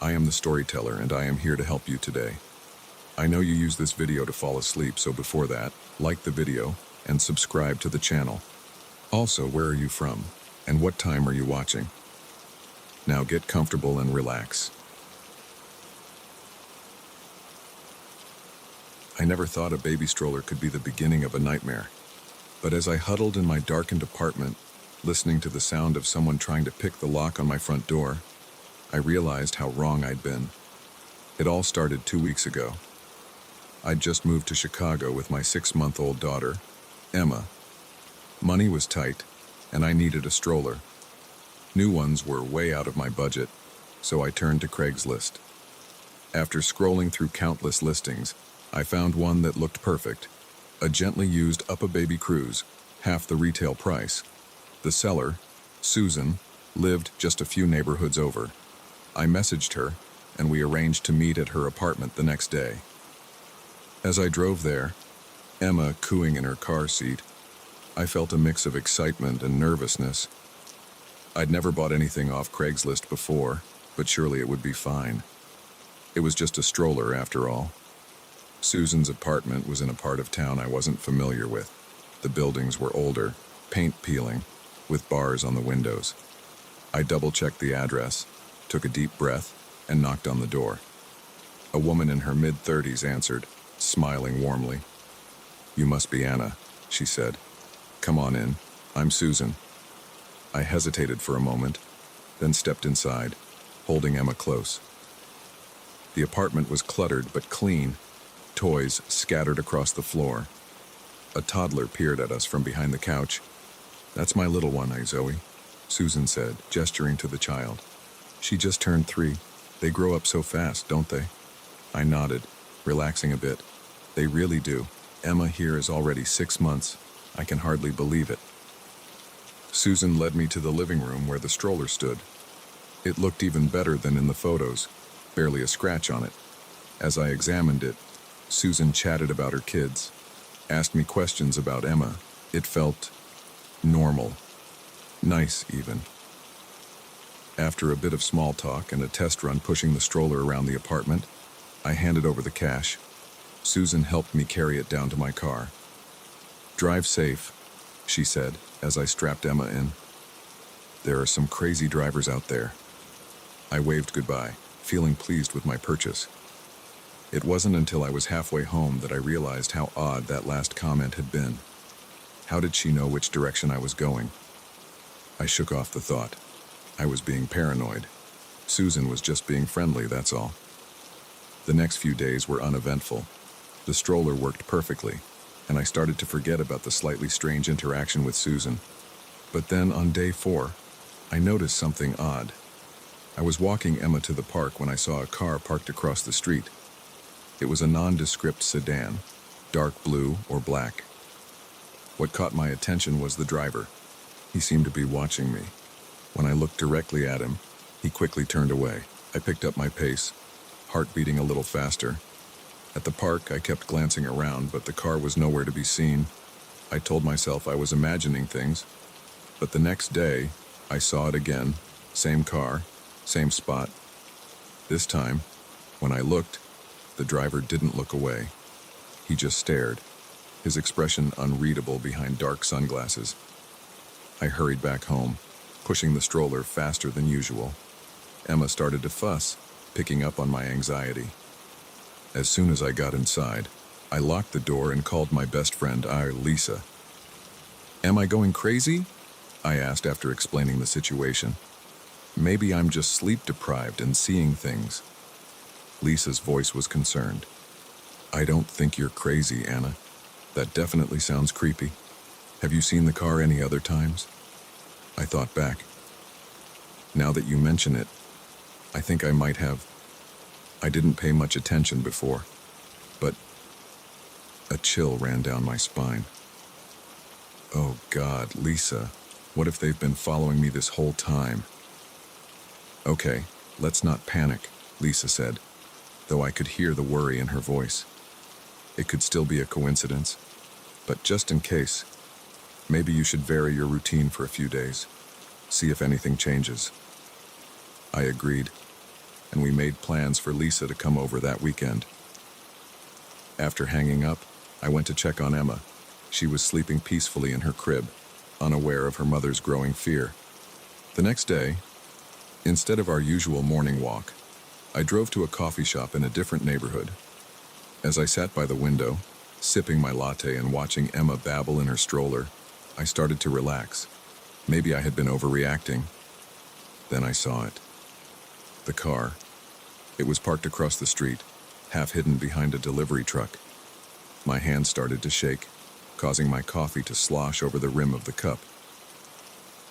I am the storyteller and I am here to help you today. I know you use this video to fall asleep, so before that, like the video and subscribe to the channel. Also, where are you from and what time are you watching? Now get comfortable and relax. I never thought a baby stroller could be the beginning of a nightmare. But as I huddled in my darkened apartment, listening to the sound of someone trying to pick the lock on my front door, I realized how wrong I'd been. It all started 2 weeks ago. I'd just moved to Chicago with my 6-month-old daughter, Emma. Money was tight, and I needed a stroller. New ones were way out of my budget, so I turned to Craigslist. After scrolling through countless listings, I found one that looked perfect. A gently used Up-A-Baby Cruise, half the retail price. The seller, Susan, lived just a few neighborhoods over. I messaged her, and we arranged to meet at her apartment the next day. As I drove there, Emma cooing in her car seat, I felt a mix of excitement and nervousness. I'd never bought anything off Craigslist before, but surely it would be fine. It was just a stroller after all. Susan's apartment was in a part of town I wasn't familiar with. The buildings were older, paint peeling, with bars on the windows. I double-checked the address, took a deep breath, and knocked on the door. A woman in her mid-30s answered, smiling warmly. "You must be Anna," she said. "Come on in. I'm Susan." I hesitated for a moment, then stepped inside, holding Emma close. The apartment was cluttered but clean, toys scattered across the floor. A toddler peered at us from behind the couch. "That's my little one, Zoe," Susan said, gesturing to the child. "She just turned 3. They grow up so fast, don't they?" I nodded, relaxing a bit. "They really do. Emma here is already 6 months. I can hardly believe it." Susan led me to the living room where the stroller stood. It looked even better than in the photos, barely a scratch on it. As I examined it, Susan chatted about her kids, asked me questions about Emma. It felt normal, nice even. After a bit of small talk and a test run pushing the stroller around the apartment, I handed over the cash. Susan helped me carry it down to my car. "Drive safe," she said as I strapped Emma in. "There are some crazy drivers out there." I waved goodbye, feeling pleased with my purchase. It wasn't until I was halfway home that I realized how odd that last comment had been. How did she know which direction I was going? I shook off the thought. I was being paranoid. Susan was just being friendly, that's all. The next few days were uneventful. The stroller worked perfectly, and I started to forget about the slightly strange interaction with Susan. But then on day 4, I noticed something odd. I was walking Emma to the park when I saw a car parked across the street. It was a nondescript sedan, dark blue or black. What caught my attention was the driver. He seemed to be watching me. When I looked directly at him, he quickly turned away. I picked up my pace, heart beating a little faster. At the park, I kept glancing around, but the car was nowhere to be seen. I told myself I was imagining things, but the next day, I saw it again, same car, same spot. This time, when I looked, the driver didn't look away. He just stared, his expression unreadable behind dark sunglasses. I hurried back home, pushing the stroller faster than usual. Emma started to fuss, picking up on my anxiety. As soon as I got inside, I locked the door and called my best friend, Lisa. "Am I going crazy?" I asked after explaining the situation. "Maybe I'm just sleep-deprived and seeing things." Lisa's voice was concerned. "I don't think you're crazy, Anna. That definitely sounds creepy. Have you seen the car any other times?" I thought back. Now that you mention it, I think I might have. I didn't pay much attention before, but a chill ran down my spine. Oh God, Lisa, what if they've been following me this whole time? "Okay, let's not panic," Lisa said, though I could hear the worry in her voice. It could still be a coincidence, but just in case, maybe you should vary your routine for a few days. See if anything changes. I agreed. and we made plans for Lisa to come over that weekend. After hanging up, I went to check on Emma. She was sleeping peacefully in her crib, unaware of her mother's growing fear. The next day, instead of our usual morning walk, I drove to a coffee shop in a different neighborhood. As I sat by the window, sipping my latte and watching Emma babble in her stroller, I started to relax. Maybe I had been overreacting. Then I saw it. The car. It was parked across the street, half hidden behind a delivery truck. My hand started to shake, causing my coffee to slosh over the rim of the cup.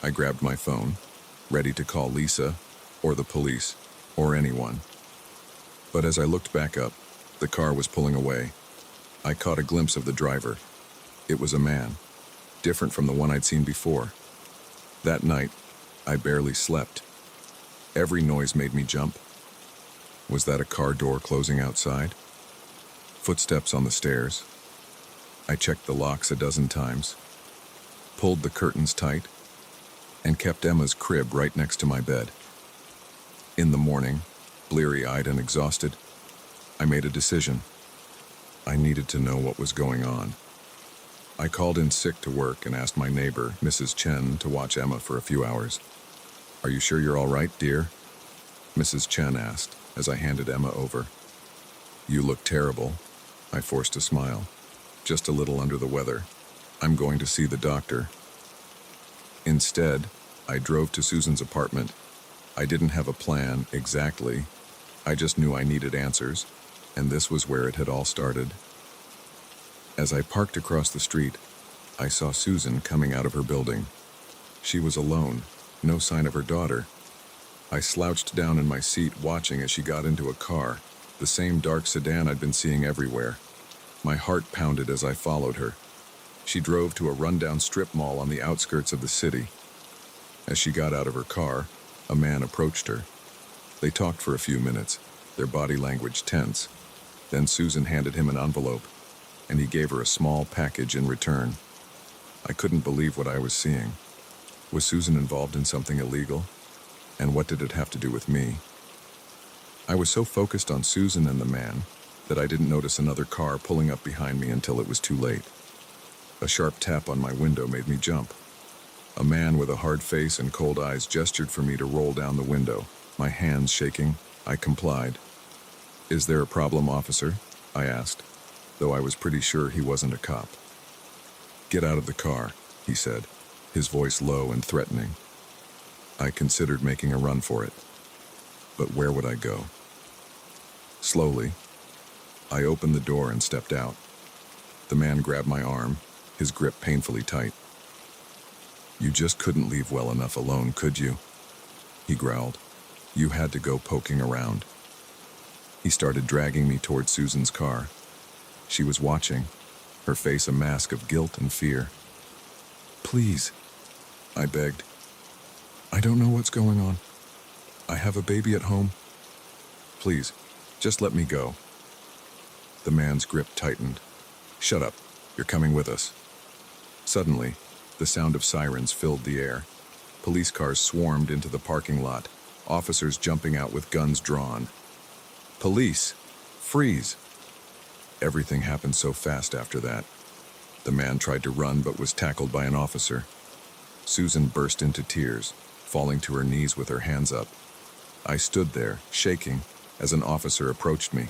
I grabbed my phone, ready to call Lisa, or the police, or anyone. But as I looked back up, the car was pulling away. I caught a glimpse of the driver. It was a man, different from the one I'd seen before. That night, I barely slept. Every noise made me jump. Was that a car door closing outside? Footsteps on the stairs. I checked the locks a dozen times, pulled the curtains tight, and kept Emma's crib right next to my bed. In the morning, bleary-eyed and exhausted, I made a decision. I needed to know what was going on. I called in sick to work and asked my neighbor, Mrs. Chen, to watch Emma for a few hours. "Are you sure you're all right, dear?" Mrs. Chen asked as I handed Emma over. "You look terrible." I forced a smile. "Just a little under the weather. I'm going to see the doctor." Instead, I drove to Susan's apartment. I didn't have a plan exactly. I just knew I needed answers, and this was where it had all started. As I parked across the street, I saw Susan coming out of her building. She was alone, no sign of her daughter. I slouched down in my seat watching as she got into a car, the same dark sedan I'd been seeing everywhere. My heart pounded as I followed her. She drove to a rundown strip mall on the outskirts of the city. As she got out of her car, a man approached her. They talked for a few minutes, their body language tense. Then Susan handed him an envelope, and he gave her a small package in return. I couldn't believe what I was seeing. Was Susan involved in something illegal? And what did it have to do with me? I was so focused on Susan and the man that I didn't notice another car pulling up behind me until it was too late. A sharp tap on my window made me jump. A man with a hard face and cold eyes gestured for me to roll down the window. My hands shaking, I complied. "Is there a problem, officer?" I asked, though I was pretty sure he wasn't a cop. "Get out of the car," he said, his voice low and threatening. I considered making a run for it. But where would I go? Slowly, I opened the door and stepped out. The man grabbed my arm, his grip painfully tight. "You just couldn't leave well enough alone, could you?" he growled. "You had to go poking around." He started dragging me toward Susan's car. She was watching, her face a mask of guilt and fear. "Please," I begged. "I don't know what's going on. I have a baby at home. Please, just let me go." The man's grip tightened. "Shut up. You're coming with us." Suddenly, the sound of sirens filled the air. Police cars swarmed into the parking lot, officers jumping out with guns drawn. "Police! Freeze!" Everything happened so fast after that. The man tried to run but was tackled by an officer. Susan burst into tears, falling to her knees with her hands up. I stood there, shaking, as an officer approached me.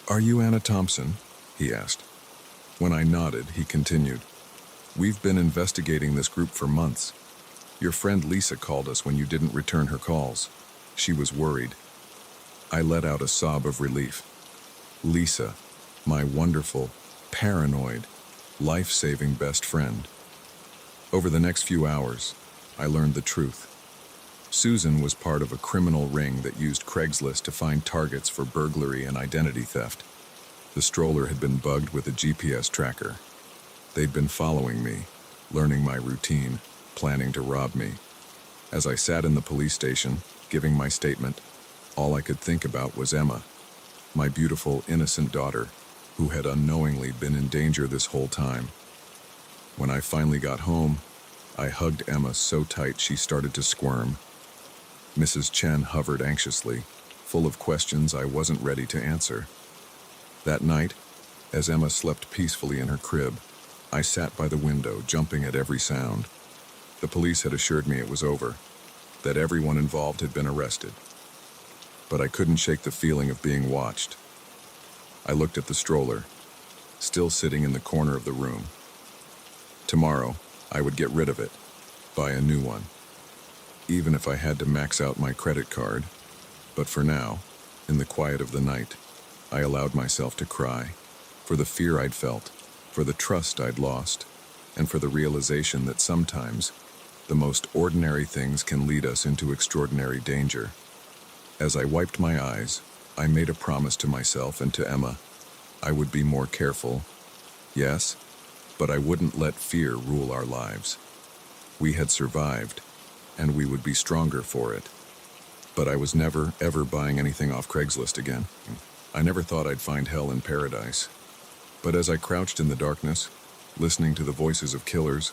"Are you Anna Thompson?" he asked. When I nodded, he continued, "We've been investigating this group for months. Your friend Lisa called us when you didn't return her calls. She was worried." I let out a sob of relief. Lisa, my wonderful, paranoid, life-saving best friend. Over the next few hours, I learned the truth. Susan was part of a criminal ring that used Craigslist to find targets for burglary and identity theft. The stroller had been bugged with a GPS tracker. They'd been following me, learning my routine, planning to rob me. As I sat in the police station, giving my statement, all I could think about was Emma, my beautiful, innocent daughter, who had unknowingly been in danger this whole time. When I finally got home, I hugged Emma so tight she started to squirm. Mrs. Chen hovered anxiously, full of questions I wasn't ready to answer. That night, as Emma slept peacefully in her crib, I sat by the window, jumping at every sound. The police had assured me it was over, that everyone involved had been arrested. But I couldn't shake the feeling of being watched. I looked at the stroller, still sitting in the corner of the room. Tomorrow, I would get rid of it, buy a new one, even if I had to max out my credit card. But for now, in the quiet of the night, I allowed myself to cry, for the fear I'd felt, for the trust I'd lost, and for the realization that sometimes the most ordinary things can lead us into extraordinary danger. As I wiped my eyes, I made a promise to myself and to Emma. I would be more careful, yes, but I wouldn't let fear rule our lives. We had survived, and we would be stronger for it. But I was never, ever buying anything off Craigslist again. I never thought I'd find hell in paradise. But as I crouched in the darkness, listening to the voices of killers,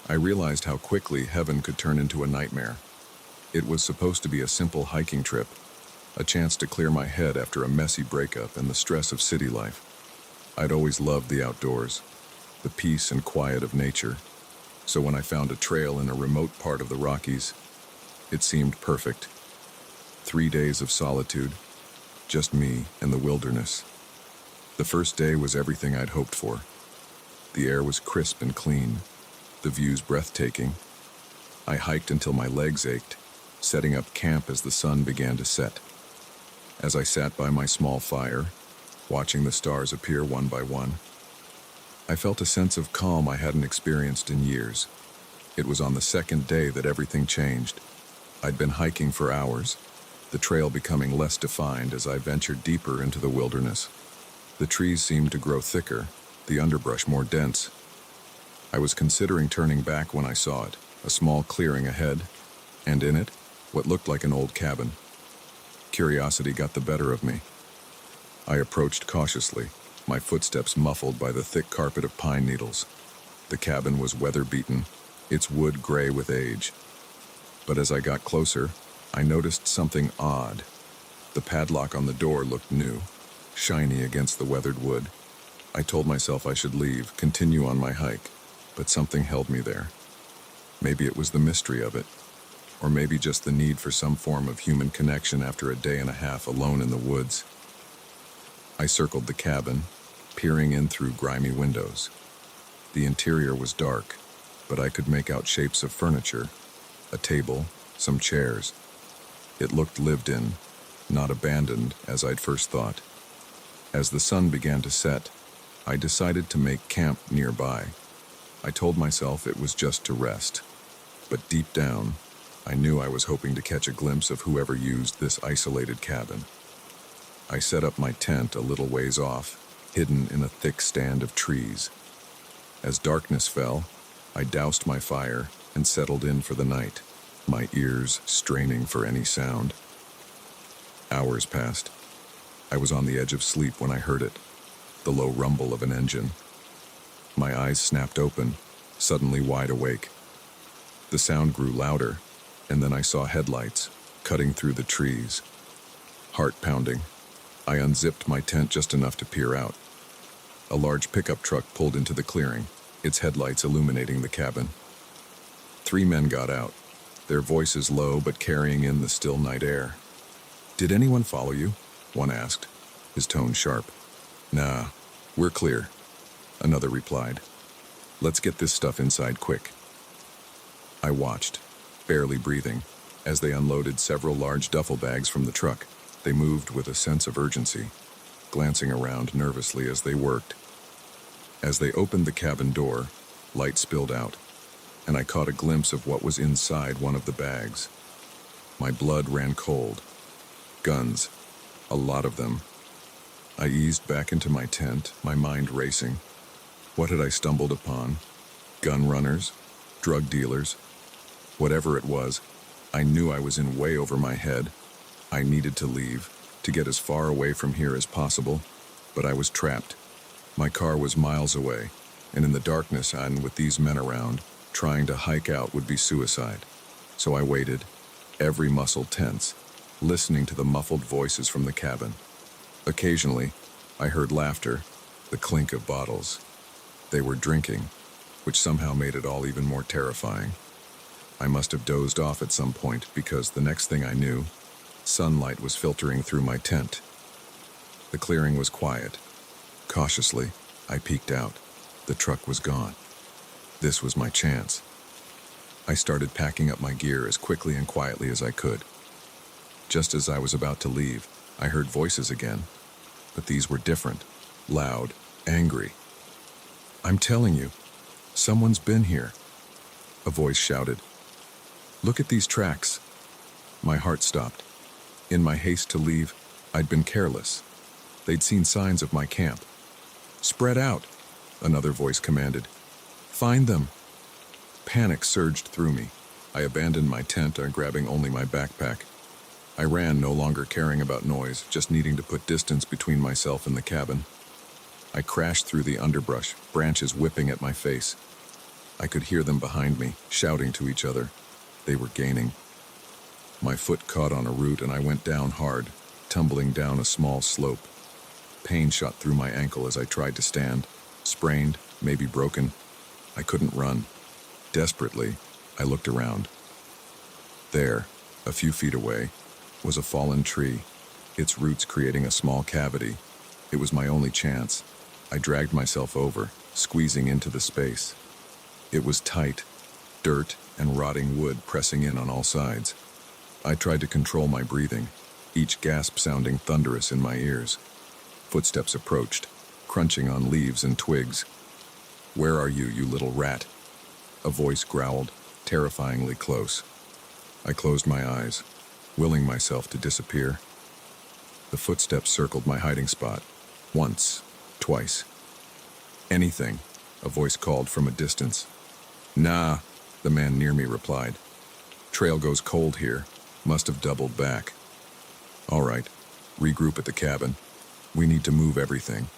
I realized how quickly heaven could turn into a nightmare. It was supposed to be a simple hiking trip, a chance to clear my head after a messy breakup and the stress of city life. I'd always loved the outdoors, the peace and quiet of nature. So when I found a trail in a remote part of the Rockies, it seemed perfect. 3 days of solitude, just me and the wilderness. The first day was everything I'd hoped for. The air was crisp and clean, the views breathtaking. I hiked until my legs ached, setting up camp as the sun began to set. As I sat by my small fire, watching the stars appear one by one, I felt a sense of calm I hadn't experienced in years. It was on the second day that everything changed. I'd been hiking for hours, the trail becoming less defined as I ventured deeper into the wilderness. The trees seemed to grow thicker, the underbrush more dense. I was considering turning back when I saw it, a small clearing ahead, and in it, what looked like an old cabin. Curiosity got the better of me. I approached cautiously, my footsteps muffled by the thick carpet of pine needles. The cabin was weather-beaten, its wood gray with age. But as I got closer, I noticed something odd. The padlock on the door looked new, shiny against the weathered wood. I told myself I should leave, continue on my hike, but something held me there. Maybe it was the mystery of it, or maybe just the need for some form of human connection after a day and a half alone in the woods. I circled the cabin, peering in through grimy windows. The interior was dark, but I could make out shapes of furniture, a table, some chairs. It looked lived in, not abandoned as I'd first thought. As the sun began to set, I decided to make camp nearby. I told myself it was just to rest, but deep down, I knew I was hoping to catch a glimpse of whoever used this isolated cabin. I set up my tent a little ways off, hidden in a thick stand of trees. As darkness fell, I doused my fire and settled in for the night, my ears straining for any sound. Hours passed. I was on the edge of sleep when I heard it, the low rumble of an engine. My eyes snapped open, suddenly wide awake. The sound grew louder, and then I saw headlights cutting through the trees. Heart pounding, I unzipped my tent just enough to peer out. A large pickup truck pulled into the clearing, its headlights illuminating the cabin. 3 men got out, their voices low but carrying in the still night air. "Did anyone follow you?" one asked, his tone sharp. "Nah, we're clear," another replied. "Let's get this stuff inside quick." I watched, barely breathing, as they unloaded several large duffel bags from the truck. They moved with a sense of urgency, glancing around nervously as they worked. As they opened the cabin door, light spilled out, and I caught a glimpse of what was inside one of the bags. My blood ran cold. Guns, a lot of them. I eased back into my tent, my mind racing. What had I stumbled upon? Gun runners? Drug dealers? Whatever it was, I knew I was in way over my head. I needed to leave, to get as far away from here as possible, but I was trapped. My car was miles away, and in the darkness and with these men around, trying to hike out would be suicide. So I waited, every muscle tense, listening to the muffled voices from the cabin. Occasionally, I heard laughter, the clink of bottles. They were drinking, which somehow made it all even more terrifying. I must have dozed off at some point because the next thing I knew, sunlight was filtering through my tent. The clearing was quiet. Cautiously, I peeked out. The truck was gone. This was my chance. I started packing up my gear as quickly and quietly as I could. Just as I was about to leave, I heard voices again, but these were different, loud, angry. "I'm telling you, someone's been here," a voice shouted. "Look at these tracks." My heart stopped. In my haste to leave, I'd been careless. They'd seen signs of my camp. "Spread out," another voice commanded. "Find them." Panic surged through me. I abandoned my tent, grabbing only my backpack. I ran, no longer caring about noise, just needing to put distance between myself and the cabin. I crashed through the underbrush, branches whipping at my face. I could hear them behind me, shouting to each other. They were gaining. My foot caught on a root and I went down hard, tumbling down a small slope. Pain shot through my ankle as I tried to stand, sprained, maybe broken. I couldn't run. Desperately, I looked around. There, a few feet away, was a fallen tree, its roots creating a small cavity. It was my only chance. I dragged myself over, squeezing into the space. It was tight, dirt and rotting wood pressing in on all sides. I tried to control my breathing, each gasp sounding thunderous in my ears. Footsteps approached, crunching on leaves and twigs. "Where are you, you little rat?" A voice growled, terrifyingly close. I closed my eyes, willing myself to disappear. The footsteps circled my hiding spot. Once, twice. "Anything," a voice called from a distance. "Nah," the man near me replied. "Trail goes cold here. Must have doubled back." "All right, regroup at the cabin. We need to move everything.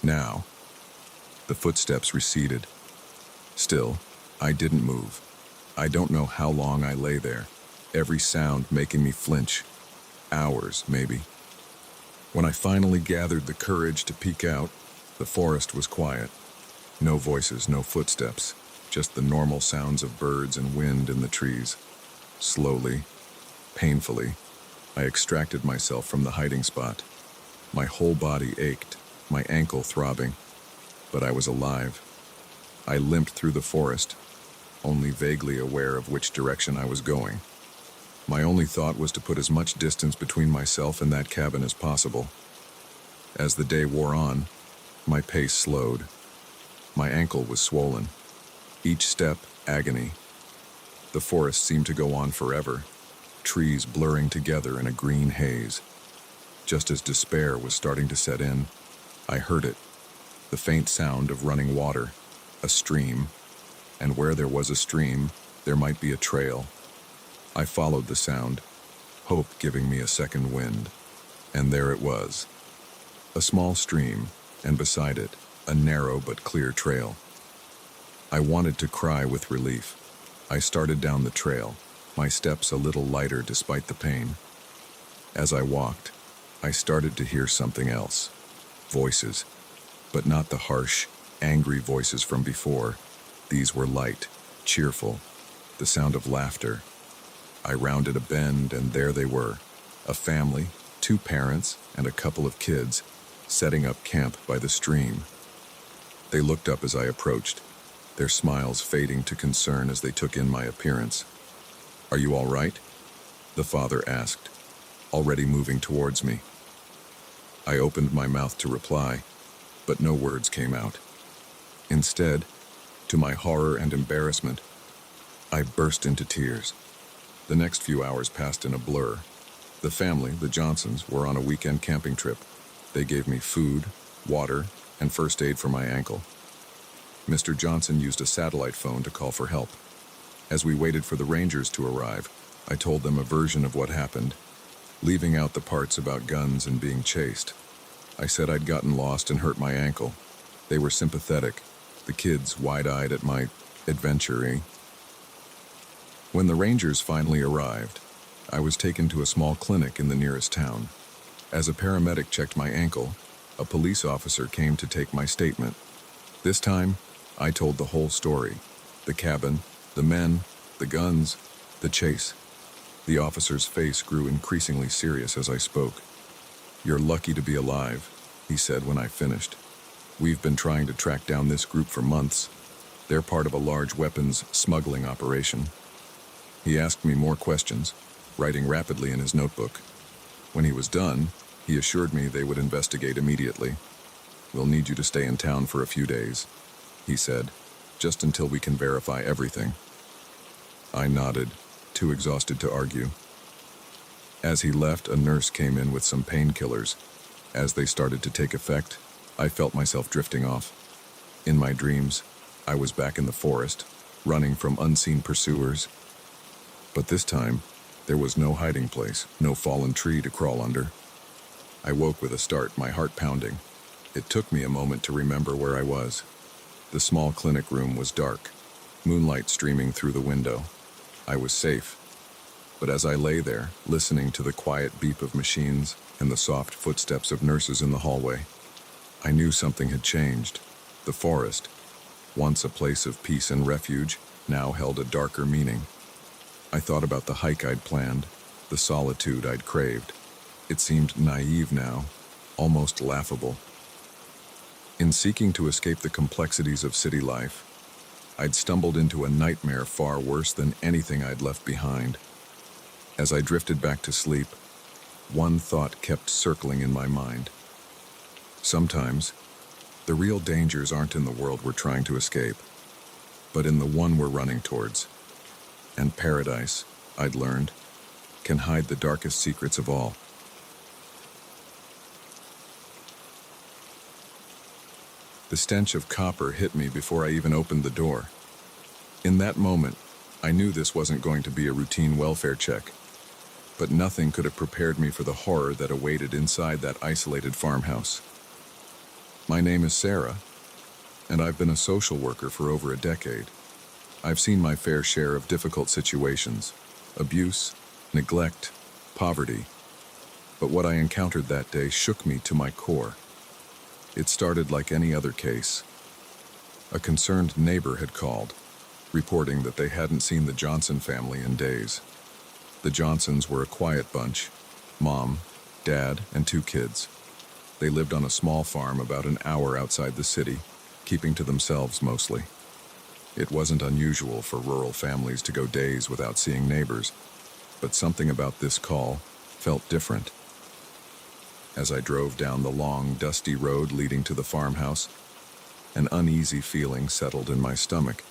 Now." The footsteps receded. Still, I didn't move. I don't know how long I lay there, every sound making me flinch. Hours, maybe. When I finally gathered the courage to peek out, the forest was quiet. No voices, no footsteps, just the normal sounds of birds and wind in the trees. Slowly, painfully, I extracted myself from the hiding spot. My whole body ached, my ankle throbbing, but I was alive. I limped through the forest, only vaguely aware of which direction I was going. My only thought was to put as much distance between myself and that cabin as possible. As the day wore on, my pace slowed. My ankle was swollen. Each step, agony. The forest seemed to go on forever, trees blurring together in a green haze. Just as despair was starting to set in, I heard it, the faint sound of running water, a stream, and where there was a stream, there might be a trail. I followed the sound, hope giving me a second wind, and there it was. A small stream, and beside it, a narrow but clear trail. I wanted to cry with relief. I started down the trail, my steps a little lighter despite the pain. As I walked, I started to hear something else. Voices, but not the harsh, angry voices from before. These were light, cheerful, the sound of laughter. I rounded a bend and there they were, a family, 2 parents, and a couple of kids, setting up camp by the stream. They looked up as I approached, their smiles fading to concern as they took in my appearance. "Are you all right?" the father asked, already moving towards me. I opened my mouth to reply, but no words came out. Instead, to my horror and embarrassment, I burst into tears. The next few hours passed in a blur. The family, the Johnsons, were on a weekend camping trip. They gave me food, water, and first aid for my ankle. Mr. Johnson used a satellite phone to call for help. As we waited for the Rangers to arrive, I told them a version of what happened, leaving out the parts about guns and being chased. I said I'd gotten lost and hurt my ankle. They were sympathetic, the kids wide-eyed at my adventure. When the Rangers finally arrived, I was taken to a small clinic in the nearest town. As a paramedic checked my ankle, a police officer came to take my statement. This time, I told the whole story. The cabin, the men, the guns, the chase. The officer's face grew increasingly serious as I spoke. "You're lucky to be alive," he said when I finished. "We've been trying to track down this group for months. They're part of a large weapons smuggling operation." He asked me more questions, writing rapidly in his notebook. When he was done, he assured me they would investigate immediately. "We'll need you to stay in town for a few days," he said, "just until we can verify everything." I nodded, too exhausted to argue. As he left, a nurse came in with some painkillers. As they started to take effect, I felt myself drifting off. In my dreams, I was back in the forest, running from unseen pursuers. But this time, there was no hiding place, no fallen tree to crawl under. I woke with a start, my heart pounding. It took me a moment to remember where I was. The small clinic room was dark, moonlight streaming through the window. I was safe. But as I lay there, listening to the quiet beep of machines and the soft footsteps of nurses in the hallway, I knew something had changed. The forest, once a place of peace and refuge, now held a darker meaning. I thought about the hike I'd planned, the solitude I'd craved. It seemed naive now, almost laughable. In seeking to escape the complexities of city life, I'd stumbled into a nightmare far worse than anything I'd left behind. As I drifted back to sleep, one thought kept circling in my mind. Sometimes, the real dangers aren't in the world we're trying to escape, but in the one we're running towards. And paradise, I'd learned, can hide the darkest secrets of all. The stench of copper hit me before I even opened the door. In that moment, I knew this wasn't going to be a routine welfare check, but nothing could have prepared me for the horror that awaited inside that isolated farmhouse. My name is Sarah, and I've been a social worker for over a decade. I've seen my fair share of difficult situations, abuse, neglect, poverty. But what I encountered that day shook me to my core. It started like any other case. A concerned neighbor had called, reporting that they hadn't seen the Johnson family in days. The Johnsons were a quiet bunch, mom, dad, and 2 kids. They lived on a small farm about an hour outside the city, keeping to themselves mostly. It wasn't unusual for rural families to go days without seeing neighbors, but something about this call felt different. As I drove down the long, dusty road leading to the farmhouse, an uneasy feeling settled in my stomach.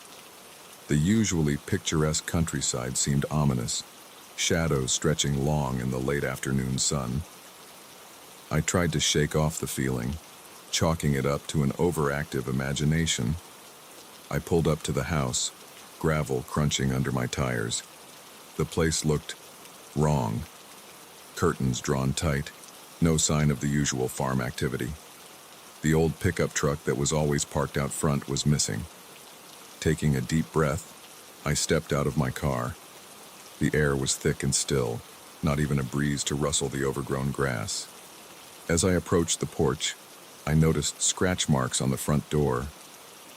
The usually picturesque countryside seemed ominous, shadows stretching long in the late afternoon sun. I tried to shake off the feeling, chalking it up to an overactive imagination. I pulled up to the house, gravel crunching under my tires. The place looked wrong. Curtains drawn tight, no sign of the usual farm activity. The old pickup truck that was always parked out front was missing. Taking a deep breath, I stepped out of my car. The air was thick and still, not even a breeze to rustle the overgrown grass. As I approached the porch, I noticed scratch marks on the front door,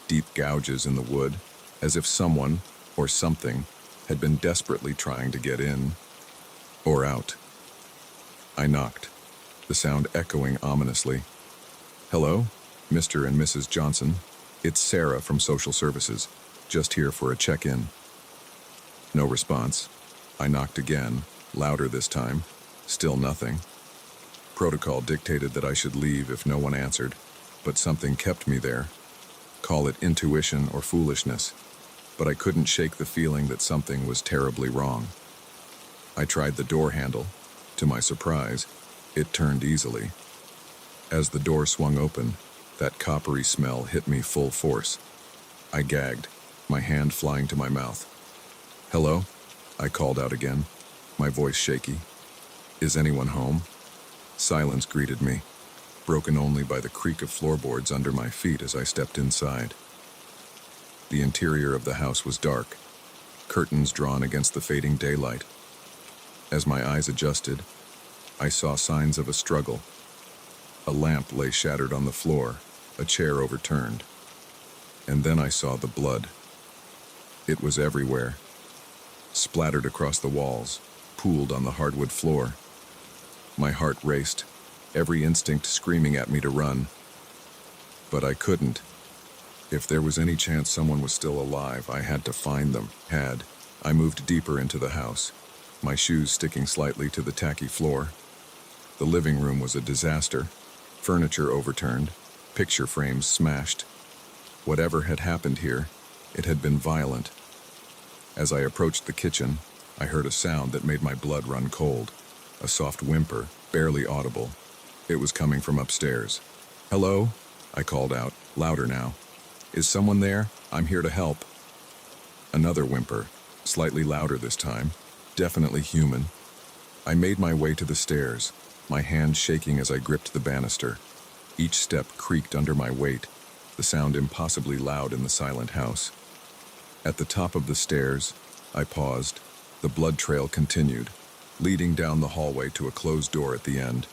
deep gouges in the wood, as if someone, or something, had been desperately trying to get in or out. I knocked, the sound echoing ominously. "Hello, Mr. and Mrs. Johnson. It's Sarah from Social Services. Just here for a check-in." No response. I knocked again, louder this time. Still nothing. Protocol dictated that I should leave if no one answered, but something kept me there. Call it intuition or foolishness, but I couldn't shake the feeling that something was terribly wrong. I tried the door handle. To my surprise, it turned easily. As the door swung open, that coppery smell hit me full force. I gagged, my hand flying to my mouth. "Hello?" I called out again, my voice shaky. "Is anyone home?" Silence greeted me, broken only by the creak of floorboards under my feet as I stepped inside. The interior of the house was dark, curtains drawn against the fading daylight. As my eyes adjusted, I saw signs of a struggle. A lamp lay shattered on the floor, a chair overturned. And then I saw the blood. It was everywhere, splattered across the walls, pooled on the hardwood floor. My heart raced, every instinct screaming at me to run. But I couldn't. If there was any chance someone was still alive, I had to find them. I moved deeper into the house, my shoes sticking slightly to the tacky floor. The living room was a disaster. Furniture overturned, picture frames smashed. Whatever had happened here, it had been violent. As I approached the kitchen, I heard a sound that made my blood run cold. A soft whimper, barely audible. It was coming from upstairs. "Hello?" I called out, louder now. "Is someone there? I'm here to help." Another whimper, slightly louder this time, definitely human. I made my way to the stairs, my hand shaking as I gripped the banister. Each step creaked under my weight, the sound impossibly loud in the silent house. At the top of the stairs, I paused. The blood trail continued, leading down the hallway to a closed door at the end.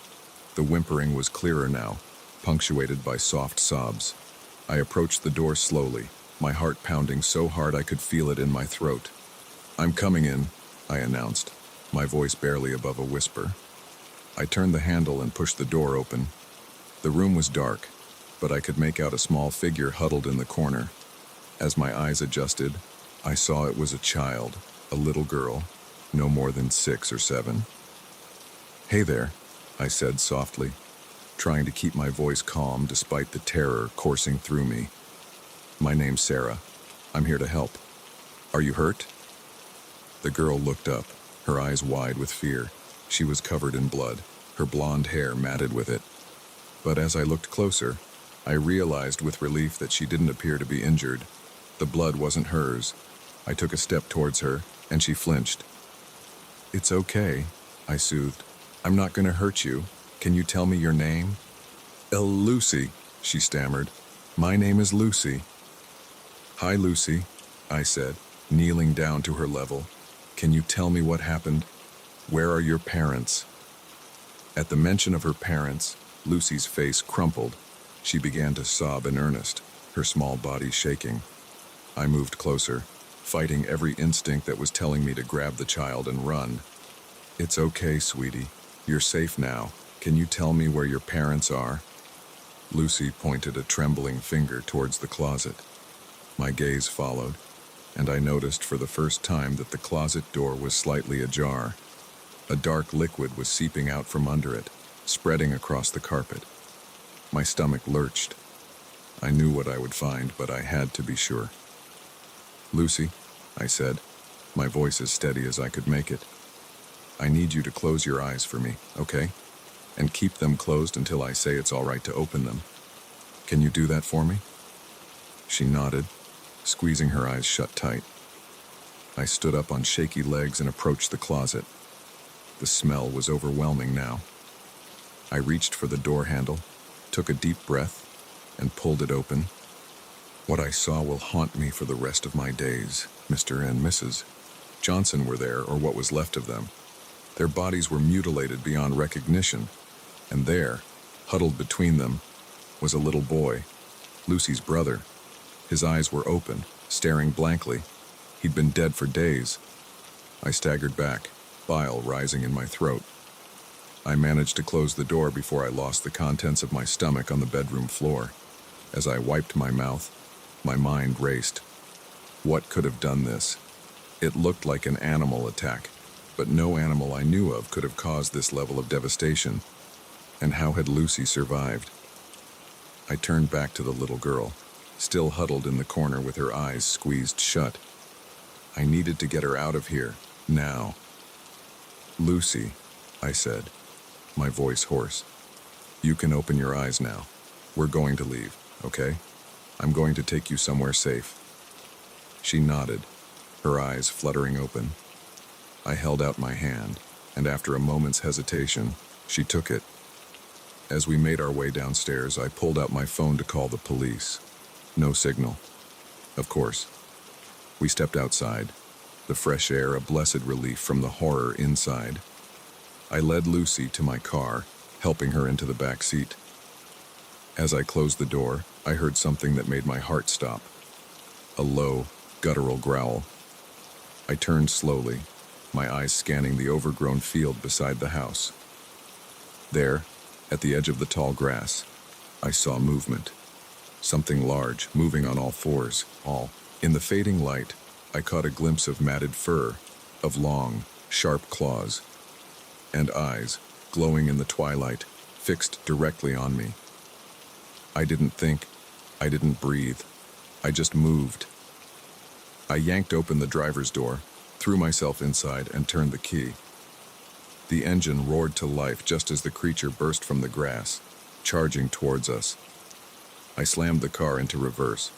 The whimpering was clearer now, punctuated by soft sobs. I approached the door slowly, my heart pounding so hard I could feel it in my throat. "I'm coming in," I announced, my voice barely above a whisper. I turned the handle and pushed the door open. The room was dark, but I could make out a small figure huddled in the corner. As my eyes adjusted, I saw it was a child, a little girl, no more than 6 or 7. "Hey there," I said softly, trying to keep my voice calm despite the terror coursing through me. "My name's Sarah. I'm here to help. Are you hurt?" The girl looked up, her eyes wide with fear. She was covered in blood, her blonde hair matted with it. But as I looked closer, I realized with relief that she didn't appear to be injured. The blood wasn't hers. I took a step towards her, and she flinched. "It's okay," I soothed. "I'm not going to hurt you. Can you tell me your name?" "Lucy," she stammered. "My name is Lucy." "Hi, Lucy," I said, kneeling down to her level. "Can you tell me what happened? Where are your parents?" At the mention of her parents, Lucy's face crumpled. She began to sob in earnest, her small body shaking. I moved closer, fighting every instinct that was telling me to grab the child and run. "It's okay, sweetie. You're safe now. Can you tell me where your parents are?" Lucy pointed a trembling finger towards the closet. My gaze followed, and I noticed for the first time that the closet door was slightly ajar. A dark liquid was seeping out from under it, spreading across the carpet. My stomach lurched. I knew what I would find, but I had to be sure. "Lucy," I said, my voice as steady as I could make it. "I need you to close your eyes for me, okay? And keep them closed until I say it's all right to open them. Can you do that for me?" She nodded, squeezing her eyes shut tight. I stood up on shaky legs and approached the closet. The smell was overwhelming now. I reached for the door handle, took a deep breath, and pulled it open. What I saw will haunt me for the rest of my days. Mr. and Mrs. Johnson were there, or what was left of them. Their bodies were mutilated beyond recognition, and there, huddled between them, was a little boy, Lucy's brother. His eyes were open, staring blankly. He'd been dead for days. I staggered back, bile rising in my throat. I managed to close the door before I lost the contents of my stomach on the bedroom floor. As I wiped my mouth, my mind raced. What could have done this? It looked like an animal attack, but no animal I knew of could have caused this level of devastation. And how had Lucy survived? I turned back to the little girl, still huddled in the corner with her eyes squeezed shut. I needed to get her out of here, now. "Lucy," I said, my voice hoarse. "You can open your eyes now. We're going to leave, okay? I'm going to take you somewhere safe." She nodded, her eyes fluttering open. I held out my hand, and after a moment's hesitation, she took it. As we made our way downstairs, I pulled out my phone to call the police. No signal. Of course. We stepped outside, the fresh air a blessed relief from the horror inside. I led Lucy to my car, helping her into the back seat. As I closed the door, I heard something that made my heart stop. A low, guttural growl. I turned slowly, my eyes scanning the overgrown field beside the house. There, at the edge of the tall grass, I saw movement. Something large, moving on all fours, In the fading light, I caught a glimpse of matted fur, of long, sharp claws, and eyes, glowing in the twilight, fixed directly on me. I didn't think, I didn't breathe, I just moved. I yanked open the driver's door, threw myself inside, and turned the key. The engine roared to life just as the creature burst from the grass, charging towards us. I slammed the car into reverse,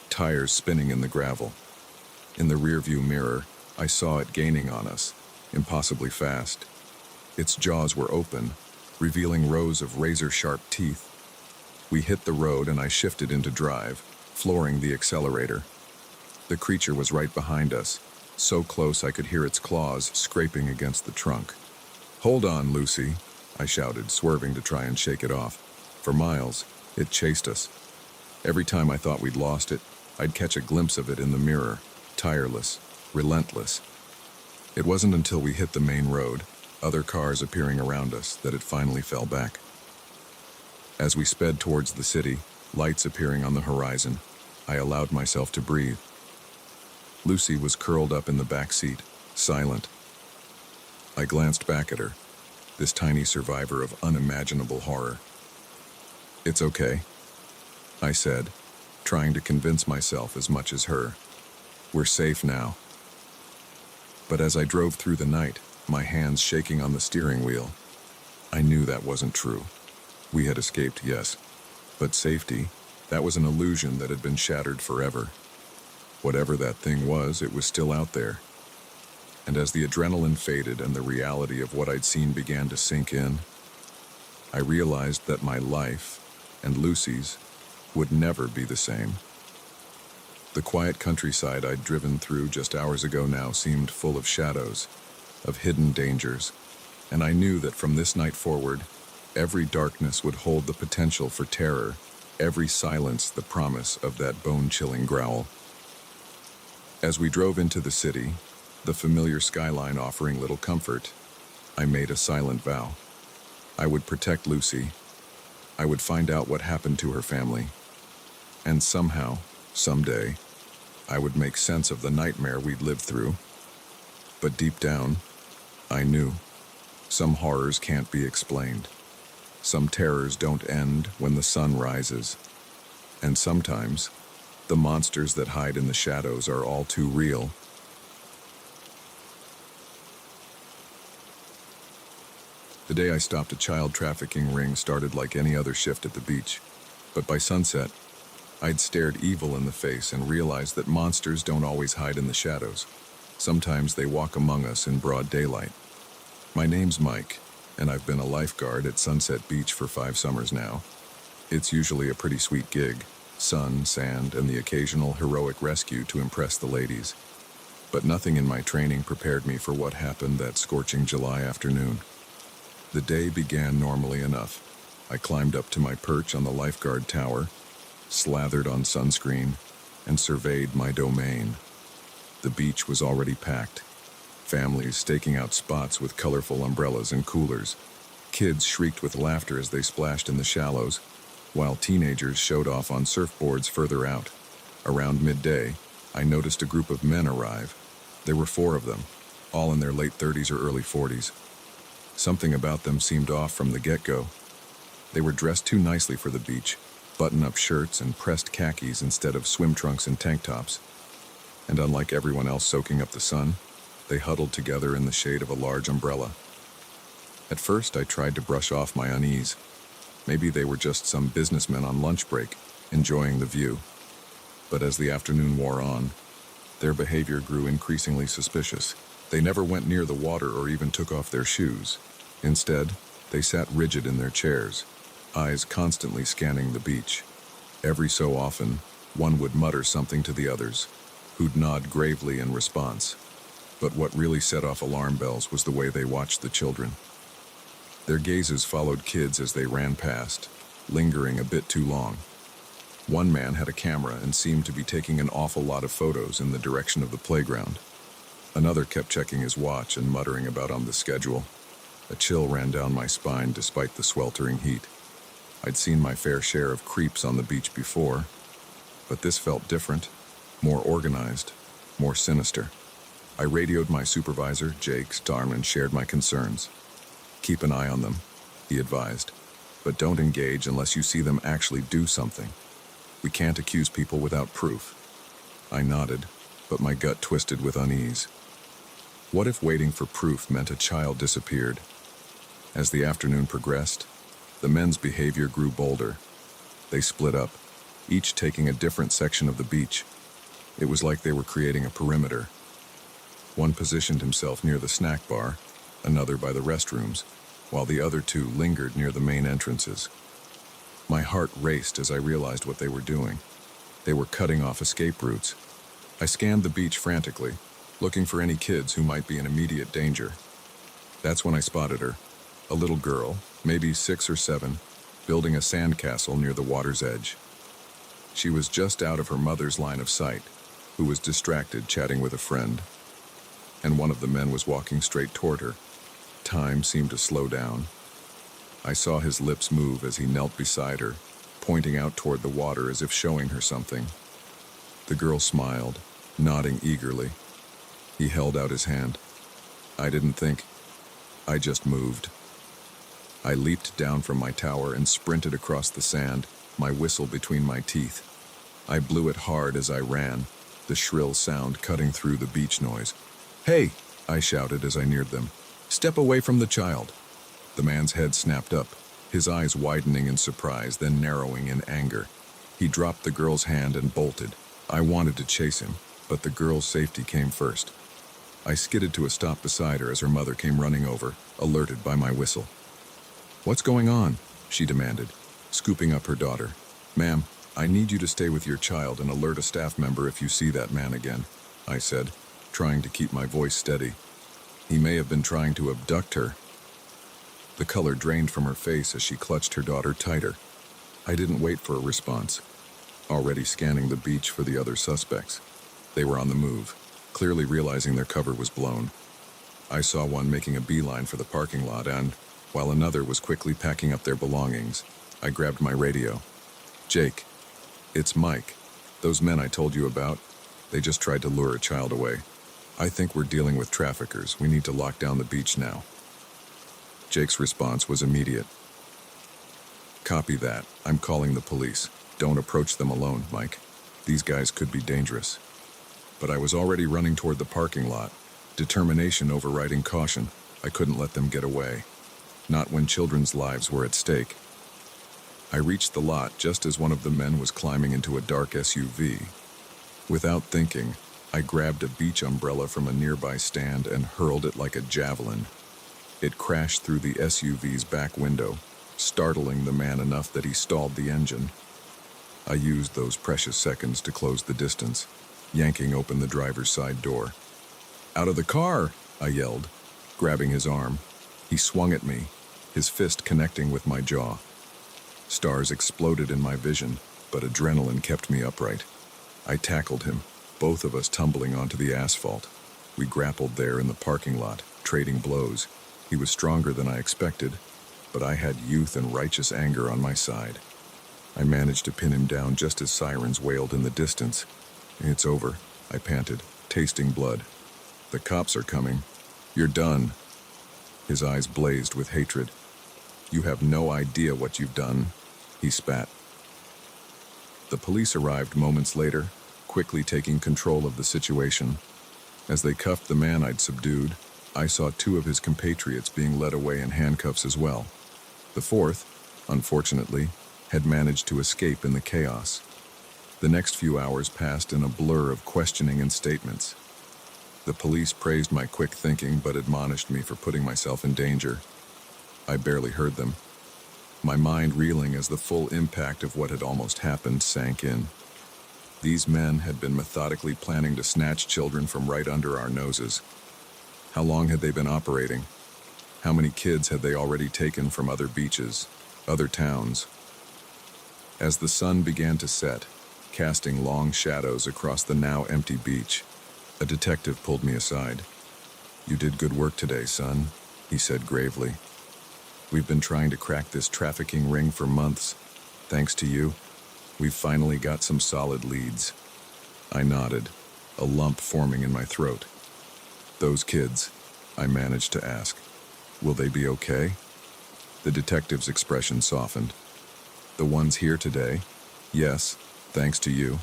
tires spinning in the gravel. In the rearview mirror, I saw it gaining on us, impossibly fast. Its jaws were open, revealing rows of razor-sharp teeth. We hit the road and I shifted into drive, flooring the accelerator. The creature was right behind us, so close I could hear its claws scraping against the trunk. "Hold on, Lucy," I shouted, swerving to try and shake it off. For miles, it chased us. Every time I thought we'd lost it, I'd catch a glimpse of it in the mirror, tireless, relentless. It wasn't until we hit the main road, other cars appearing around us, that it finally fell back. As we sped towards the city, lights appearing on the horizon, I allowed myself to breathe. Lucy was curled up in the back seat, silent. I glanced back at her, this tiny survivor of unimaginable horror. "It's okay," I said, trying to convince myself as much as her. "We're safe now." But as I drove through the night, my hands shaking on the steering wheel, I knew that wasn't true. We had escaped, yes, but safety, that was an illusion that had been shattered forever. Whatever that thing was, it was still out there. And as the adrenaline faded and the reality of what I'd seen began to sink in, I realized that my life, and Lucy's, would never be the same. The quiet countryside I'd driven through just hours ago now seemed full of shadows, of hidden dangers, and I knew that from this night forward, every darkness would hold the potential for terror, every silence the promise of that bone-chilling growl. As we drove into the city, the familiar skyline offering little comfort, I made a silent vow. I would protect Lucy. I would find out what happened to her family. And somehow, someday, I would make sense of the nightmare we'd lived through. But deep down, I knew. Some horrors can't be explained. Some terrors don't end when the sun rises. And sometimes, the monsters that hide in the shadows are all too real. The day I stopped a child trafficking ring started like any other shift at the beach. But by sunset, I'd stared evil in the face and realized that monsters don't always hide in the shadows. Sometimes they walk among us in broad daylight. My name's Mike, and I've been a lifeguard at Sunset Beach for 5 summers now. It's usually a pretty sweet gig, sun, sand, and the occasional heroic rescue to impress the ladies. But nothing in my training prepared me for what happened that scorching July afternoon. The day began normally enough. I climbed up to my perch on the lifeguard tower, slathered on sunscreen, and surveyed my domain. The beach was already packed. Families staking out spots with colorful umbrellas and coolers. Kids shrieked with laughter as they splashed in the shallows, while teenagers showed off on surfboards further out. Around midday, I noticed a group of men arrive. There were 4 of them, all in their late 30s or early 40s. Something about them seemed off from the get-go. They were dressed too nicely for the beach, button-up shirts and pressed khakis instead of swim trunks and tank tops. And unlike everyone else soaking up the sun, they huddled together in the shade of a large umbrella. At first, I tried to brush off my unease. Maybe they were just some businessmen on lunch break, enjoying the view. But as the afternoon wore on, their behavior grew increasingly suspicious. They never went near the water or even took off their shoes. Instead, they sat rigid in their chairs, eyes constantly scanning the beach. Every so often, one would mutter something to the others, who'd nod gravely in response. But what really set off alarm bells was the way they watched the children. Their gazes followed kids as they ran past, lingering a bit too long. One man had a camera and seemed to be taking an awful lot of photos in the direction of the playground. Another kept checking his watch and muttering about on the schedule. A chill ran down my spine despite the sweltering heat. I'd seen my fair share of creeps on the beach before, but this felt different, more organized, more sinister. I radioed my supervisor, Jake Starm, and shared my concerns. "Keep an eye on them," he advised, "but don't engage unless you see them actually do something. We can't accuse people without proof." I nodded, but my gut twisted with unease. What if waiting for proof meant a child disappeared? As the afternoon progressed, the men's behavior grew bolder. They split up, each taking a different section of the beach. It was like they were creating a perimeter. One positioned himself near the snack bar, another by the restrooms, while the other two lingered near the main entrances. My heart raced as I realized what they were doing. They were cutting off escape routes. I scanned the beach frantically, looking for any kids who might be in immediate danger. That's when I spotted her, a little girl, maybe 6 or 7, building a sandcastle near the water's edge. She was just out of her mother's line of sight, who was distracted chatting with a friend. And one of the men was walking straight toward her. Time seemed to slow down. I saw his lips move as he knelt beside her, pointing out toward the water as if showing her something. The girl smiled, nodding eagerly. He held out his hand. I didn't think. I just moved. I leaped down from my tower and sprinted across the sand, my whistle between my teeth. I blew it hard as I ran, the shrill sound cutting through the beach noise. "Hey!" I shouted as I neared them. "Step away from the child." The man's head snapped up, his eyes widening in surprise, then narrowing in anger. He dropped the girl's hand and bolted. I wanted to chase him, but the girl's safety came first. I skidded to a stop beside her as her mother came running over, alerted by my whistle. "What's going on?" she demanded, scooping up her daughter. "Ma'am, I need you to stay with your child and alert a staff member if you see that man again," I said, trying to keep my voice steady. "He may have been trying to abduct her." The color drained from her face as she clutched her daughter tighter. I didn't wait for a response, already scanning the beach for the other suspects. They were on the move, clearly realizing their cover was blown. I saw one making a beeline for the parking lot, and, while another was quickly packing up their belongings, I grabbed my radio. "Jake, it's Mike. Those men I told you about, they just tried to lure a child away. I think we're dealing with traffickers. We need to lock down the beach now." Jake's response was immediate. "Copy that. I'm calling the police. Don't approach them alone, Mike. These guys could be dangerous." But I was already running toward the parking lot, determination overriding caution. I couldn't let them get away. Not when children's lives were at stake. I reached the lot just as one of the men was climbing into a dark SUV. Without thinking, I grabbed a beach umbrella from a nearby stand and hurled it like a javelin. It crashed through the SUV's back window, startling the man enough that he stalled the engine. I used those precious seconds to close the distance, yanking open the driver's side door. "Out of the car!" I yelled, grabbing his arm. He swung at me, his fist connecting with my jaw. Stars exploded in my vision, but adrenaline kept me upright. I tackled him, both of us tumbling onto the asphalt. We grappled there in the parking lot, trading blows. He was stronger than I expected, but I had youth and righteous anger on my side. I managed to pin him down just as sirens wailed in the distance. "It's over," I panted, tasting blood. "The cops are coming. You're done." His eyes blazed with hatred. "You have no idea what you've done," he spat. The police arrived moments later, quickly taking control of the situation. As they cuffed the man I'd subdued, I saw 2 of his compatriots being led away in handcuffs as well. The 4th, unfortunately, had managed to escape in the chaos. The next few hours passed in a blur of questioning and statements. The police praised my quick thinking but admonished me for putting myself in danger. I barely heard them, my mind reeling as the full impact of what had almost happened sank in. These men had been methodically planning to snatch children from right under our noses. How long had they been operating? How many kids had they already taken from other beaches, other towns? As the sun began to set, casting long shadows across the now empty beach, a detective pulled me aside. "You did good work today, son," he said gravely. "We've been trying to crack this trafficking ring for months. Thanks to you, we've finally got some solid leads." I nodded, a lump forming in my throat. "Those kids," I managed to ask, "will they be okay?" The detective's expression softened. "The ones here today? Yes, thanks to you.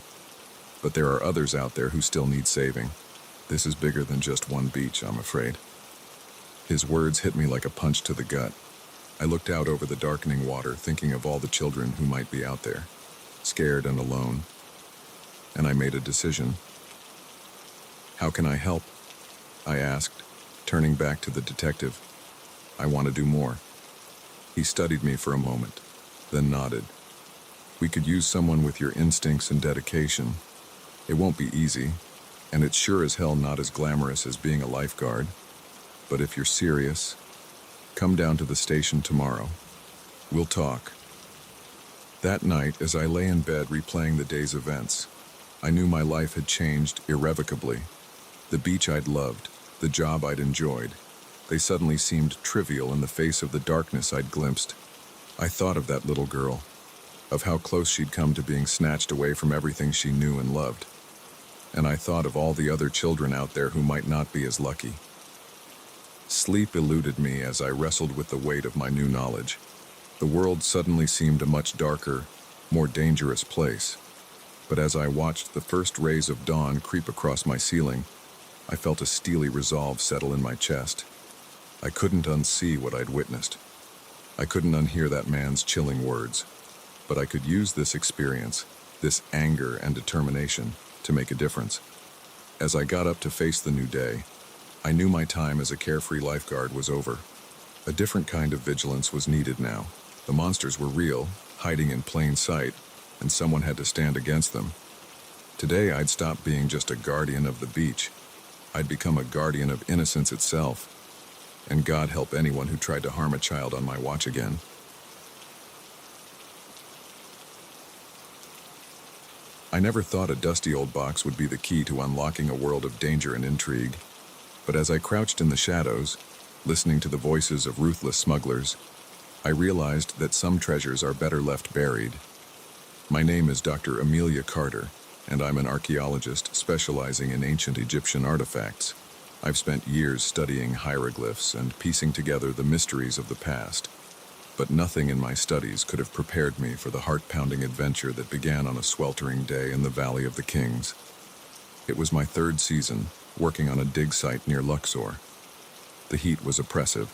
But there are others out there who still need saving. This is bigger than just one beach, I'm afraid." His words hit me like a punch to the gut. I looked out over the darkening water, thinking of all the children who might be out there, scared and alone. And I made a decision. "How can I help?" I asked, turning back to the detective. "I want to do more." He studied me for a moment, then nodded. "We could use someone with your instincts and dedication. It won't be easy, and it's sure as hell not as glamorous as being a lifeguard. But if you're serious, come down to the station tomorrow. We'll talk." That night, as I lay in bed replaying the day's events, I knew my life had changed irrevocably. The beach I'd loved, the job I'd enjoyed, they suddenly seemed trivial in the face of the darkness I'd glimpsed. I thought of that little girl, of how close she'd come to being snatched away from everything she knew and loved. And I thought of all the other children out there who might not be as lucky. Sleep eluded me as I wrestled with the weight of my new knowledge. The world suddenly seemed a much darker, more dangerous place. But as I watched the first rays of dawn creep across my ceiling, I felt a steely resolve settle in my chest. I couldn't unsee what I'd witnessed. I couldn't unhear that man's chilling words. But I could use this experience, this anger and determination, to make a difference. As I got up to face the new day, I knew my time as a carefree lifeguard was over. A different kind of vigilance was needed now. The monsters were real, hiding in plain sight, and someone had to stand against them. Today I'd stop being just a guardian of the beach. I'd become a guardian of innocence itself. And God help anyone who tried to harm a child on my watch again. I never thought a dusty old box would be the key to unlocking a world of danger and intrigue. But as I crouched in the shadows, listening to the voices of ruthless smugglers, I realized that some treasures are better left buried. My name is Dr. Amelia Carter, and I'm an archaeologist specializing in ancient Egyptian artifacts. I've spent years studying hieroglyphs and piecing together the mysteries of the past. But nothing in my studies could have prepared me for the heart-pounding adventure that began on a sweltering day in the Valley of the Kings. It was my third season, working on a dig site near Luxor. The heat was oppressive,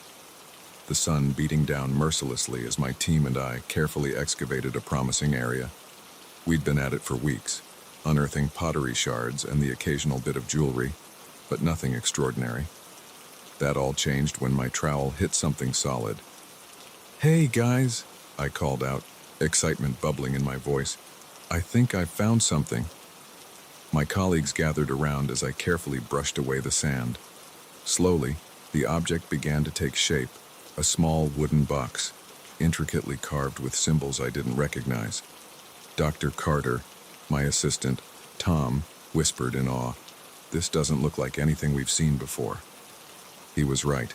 the sun beating down mercilessly as my team and I carefully excavated a promising area. We'd been at it for weeks, unearthing pottery shards and the occasional bit of jewelry, but nothing extraordinary. That all changed when my trowel hit something solid. "Hey, guys," I called out, excitement bubbling in my voice. "I think I've found something." My colleagues gathered around as I carefully brushed away the sand. Slowly, the object began to take shape, a small wooden box, intricately carved with symbols I didn't recognize. Dr. Carter, my assistant, Tom, whispered in awe, "This doesn't look like anything we've seen before." He was right.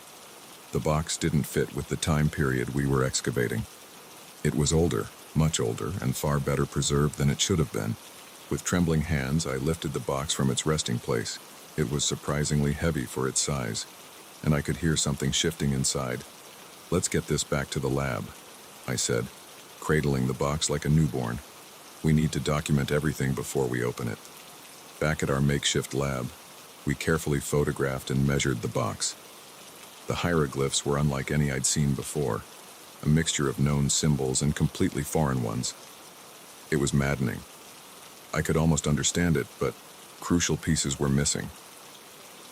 The box didn't fit with the time period we were excavating. It was older, much older, and far better preserved than it should have been. With trembling hands, I lifted the box from its resting place. It was surprisingly heavy for its size, and I could hear something shifting inside. "Let's get this back to the lab," I said, cradling the box like a newborn. "We need to document everything before we open it." Back at our makeshift lab, we carefully photographed and measured the box. The hieroglyphs were unlike any I'd seen before, a mixture of known symbols and completely foreign ones. It was maddening. I could almost understand it, but crucial pieces were missing.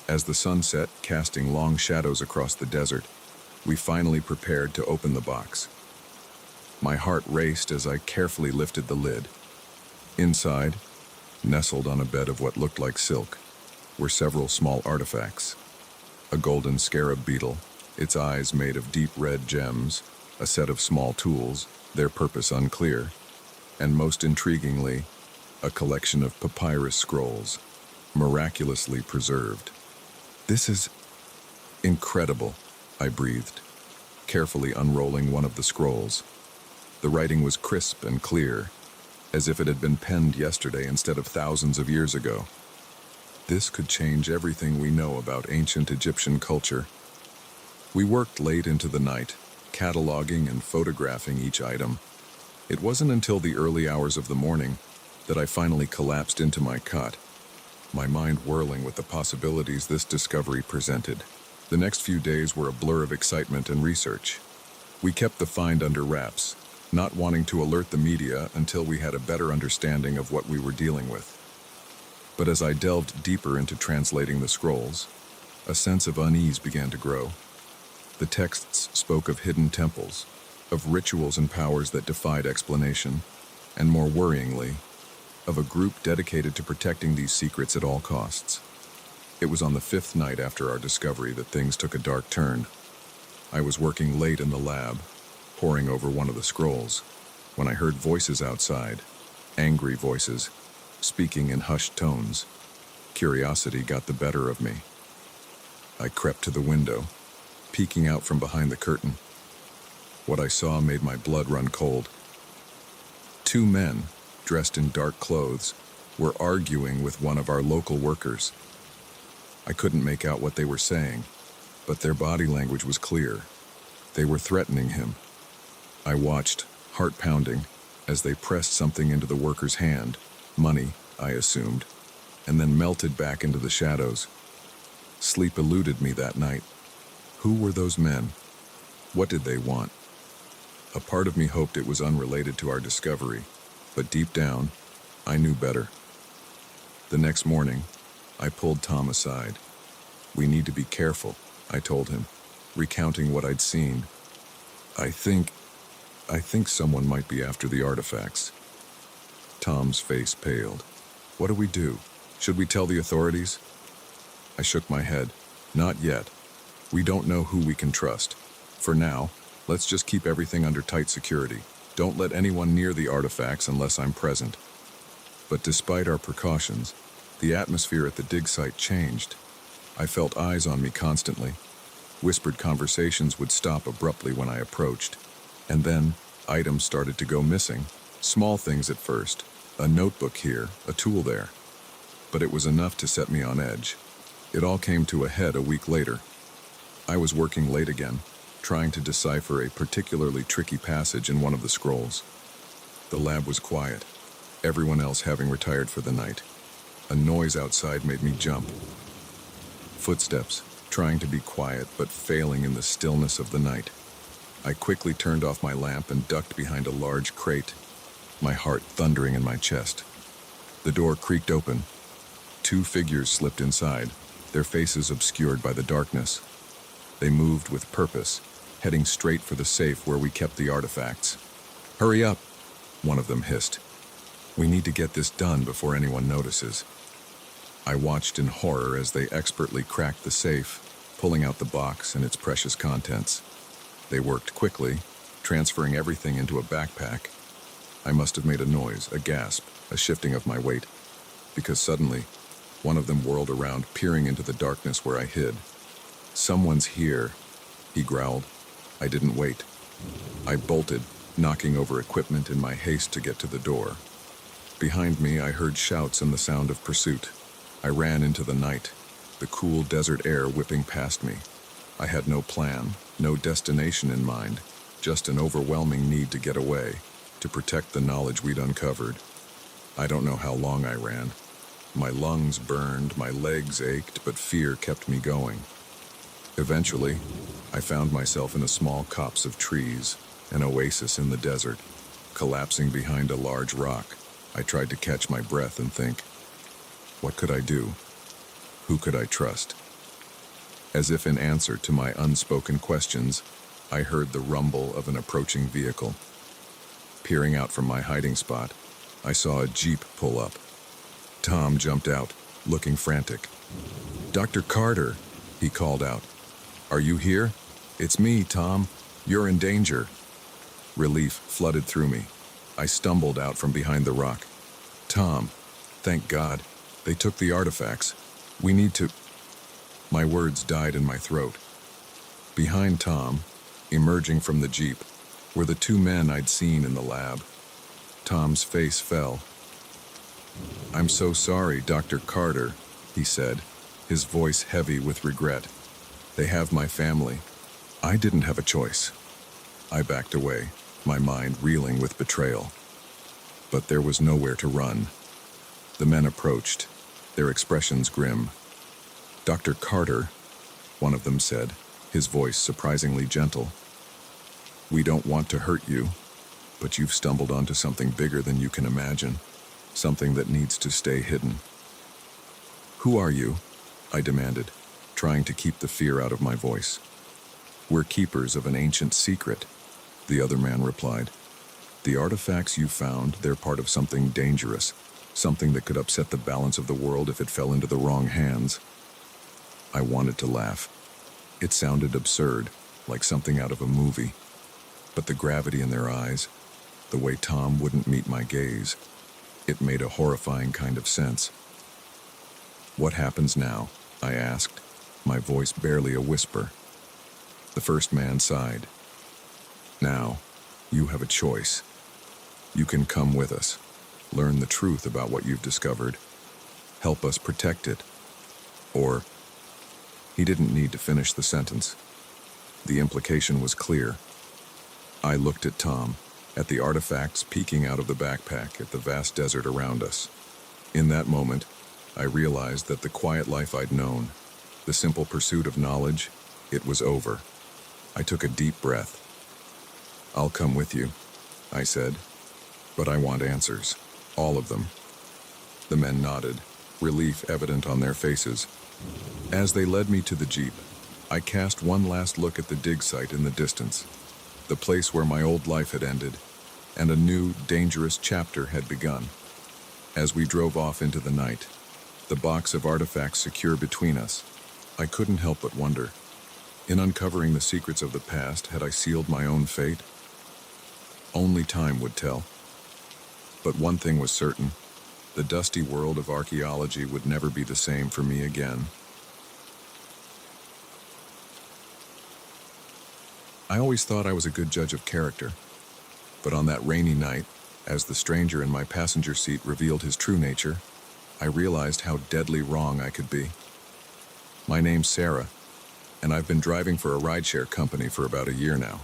As the sun set, casting long shadows across the desert, we finally prepared to open the box. My heart raced as I carefully lifted the lid. Inside, nestled on a bed of what looked like silk, were several small artifacts. A golden scarab beetle, its eyes made of deep red gems, a set of small tools, their purpose unclear, and most intriguingly, a collection of papyrus scrolls, miraculously preserved. This is incredible, I breathed, carefully unrolling one of the scrolls. The writing was crisp and clear, as if it had been penned yesterday instead of thousands of years ago. This could change everything we know about ancient Egyptian culture. We worked late into the night, cataloging and photographing each item. It wasn't until the early hours of the morning that I finally collapsed into my cot, my mind whirling with the possibilities this discovery presented. The next few days were a blur of excitement and research. We kept the find under wraps, not wanting to alert the media until we had a better understanding of what we were dealing with. But as I delved deeper into translating the scrolls, a sense of unease began to grow. The texts spoke of hidden temples, of rituals and powers that defied explanation, and more worryingly, of a group dedicated to protecting these secrets at all costs. It was on the 5th night after our discovery that things took a dark turn. I was working late in the lab, poring over one of the scrolls, when I heard voices outside, angry voices, speaking in hushed tones. Curiosity got the better of me. I crept to the window, peeking out from behind the curtain. What I saw made my blood run cold. 2 men, dressed in dark clothes, were arguing with one of our local workers. I couldn't make out what they were saying, but their body language was clear. They were threatening him. I watched, heart pounding, as they pressed something into the worker's hand, money, I assumed, and then melted back into the shadows. Sleep eluded me that night. Who were those men? What did they want? A part of me hoped it was unrelated to our discovery, but deep down, I knew better. The next morning, I pulled Tom aside. "We need to be careful," I told him, recounting what I'd seen. I think someone might be after the artifacts." Tom's face paled. "What do we do? Should we tell the authorities?" I shook my head. "Not yet. We don't know who we can trust. For now, let's just keep everything under tight security. Don't let anyone near the artifacts unless I'm present." But despite our precautions, the atmosphere at the dig site changed. I felt eyes on me constantly. Whispered conversations would stop abruptly when I approached. And then, items started to go missing. Small things at first. A notebook here, a tool there. But it was enough to set me on edge. It all came to a head a week later. I was working late again, trying to decipher a particularly tricky passage in one of the scrolls. The lab was quiet, everyone else having retired for the night. A noise outside made me jump. Footsteps, trying to be quiet but failing in the stillness of the night. I quickly turned off my lamp and ducked behind a large crate, my heart thundering in my chest. The door creaked open. 2 figures slipped inside, their faces obscured by the darkness. They moved with purpose, heading straight for the safe where we kept the artifacts. "Hurry up," one of them hissed. "We need to get this done before anyone notices." I watched in horror as they expertly cracked the safe, pulling out the box and its precious contents. They worked quickly, transferring everything into a backpack. I must have made a noise, a gasp, a shifting of my weight, because suddenly, one of them whirled around, peering into the darkness where I hid. "Someone's here," he growled. I didn't wait. I bolted, knocking over equipment in my haste to get to the door. Behind me, I heard shouts and the sound of pursuit. I ran into the night, the cool desert air whipping past me. I had no plan, no destination in mind, just an overwhelming need to get away, to protect the knowledge we'd uncovered. I don't know how long I ran. My lungs burned, my legs ached, but fear kept me going. Eventually, I found myself in a small copse of trees, an oasis in the desert. Collapsing behind a large rock, I tried to catch my breath and think, what could I do? Who could I trust? As if in answer to my unspoken questions, I heard the rumble of an approaching vehicle. Peering out from my hiding spot, I saw a Jeep pull up. Tom jumped out, looking frantic. "Dr. Carter!" He called out, "Are you here? It's me, Tom. You're in danger." Relief flooded through me. I stumbled out from behind the rock. "Tom, thank God. They took the artifacts. We need to—" My words died in my throat. Behind Tom, emerging from the Jeep, were the two men I'd seen in the lab. Tom's face fell. "I'm so sorry, Dr. Carter," he said, his voice heavy with regret. "They have my family. I didn't have a choice." I backed away, my mind reeling with betrayal. But there was nowhere to run. The men approached, their expressions grim. "Dr. Carter," one of them said, his voice surprisingly gentle. "We don't want to hurt you, but you've stumbled onto something bigger than you can imagine, something that needs to stay hidden." "Who are you?" I demanded, trying to keep the fear out of my voice. "We're keepers of an ancient secret," the other man replied. "The artifacts you found, they're part of something dangerous, something that could upset the balance of the world if it fell into the wrong hands." I wanted to laugh. It sounded absurd, like something out of a movie. But the gravity in their eyes, the way Tom wouldn't meet my gaze, it made a horrifying kind of sense. "What happens now?" I asked, my voice barely a whisper. The first man sighed. "Now, you have a choice. You can come with us, learn the truth about what you've discovered, help us protect it, or—" He didn't need to finish the sentence. The implication was clear. I looked at Tom, at the artifacts peeking out of the backpack, at the vast desert around us. In that moment, I realized that the quiet life I'd known, the simple pursuit of knowledge, it was over. I took a deep breath. "I'll come with you," I said, "but I want answers, all of them." The men nodded, relief evident on their faces. As they led me to the Jeep, I cast one last look at the dig site in the distance, the place where my old life had ended, and a new, dangerous chapter had begun. As we drove off into the night, the box of artifacts secure between us, I couldn't help but wonder, in uncovering the secrets of the past, had I sealed my own fate? Only time would tell. But one thing was certain: the dusty world of archaeology would never be the same for me again. I always thought I was a good judge of character, but on that rainy night, as the stranger in my passenger seat revealed his true nature, I realized how deadly wrong I could be. My name's Sarah, and I've been driving for a rideshare company for about a year now.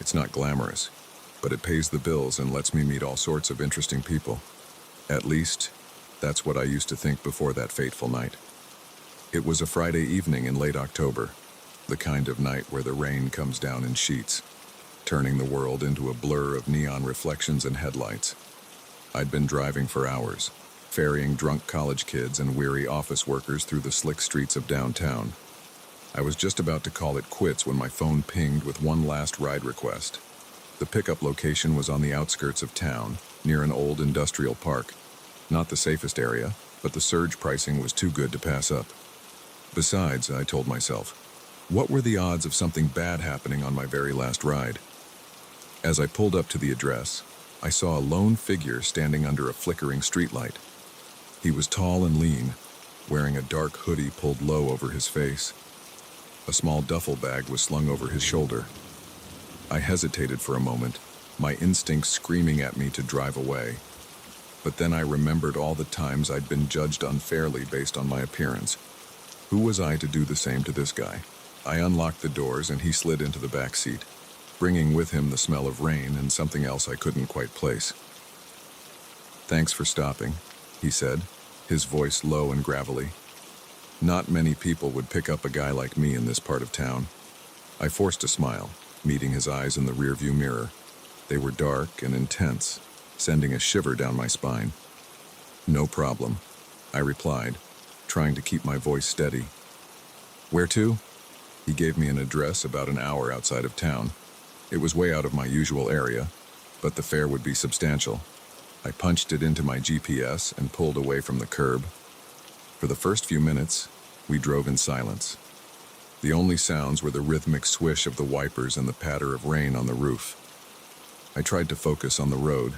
It's not glamorous, but it pays the bills and lets me meet all sorts of interesting people. At least, that's what I used to think before that fateful night. It was a Friday evening in late October, the kind of night where the rain comes down in sheets, turning the world into a blur of neon reflections and headlights. I'd been driving for hours, ferrying drunk college kids and weary office workers through the slick streets of downtown. I was just about to call it quits when my phone pinged with one last ride request. The pickup location was on the outskirts of town, near an old industrial park. Not the safest area, but the surge pricing was too good to pass up. Besides, I told myself, what were the odds of something bad happening on my very last ride? As I pulled up to the address, I saw a lone figure standing under a flickering streetlight. He was tall and lean, wearing a dark hoodie pulled low over his face. A small duffel bag was slung over his shoulder. I hesitated for a moment, my instincts screaming at me to drive away. But then I remembered all the times I'd been judged unfairly based on my appearance. Who was I to do the same to this guy? I unlocked the doors and he slid into the back seat, bringing with him the smell of rain and something else I couldn't quite place. "Thanks for stopping," he said, his voice low and gravelly. Not many people would pick up a guy like me in this part of town. I forced a smile, meeting his eyes in the rearview mirror. They were dark and intense, sending a shiver down my spine. "No problem," I replied, trying to keep my voice steady. "Where to?" He gave me an address about an hour outside of town. It was way out of my usual area, but the fare would be substantial. I punched it into my GPS and pulled away from the curb. For the first few minutes, we drove in silence. The only sounds were the rhythmic swish of the wipers and the patter of rain on the roof. I tried to focus on the road,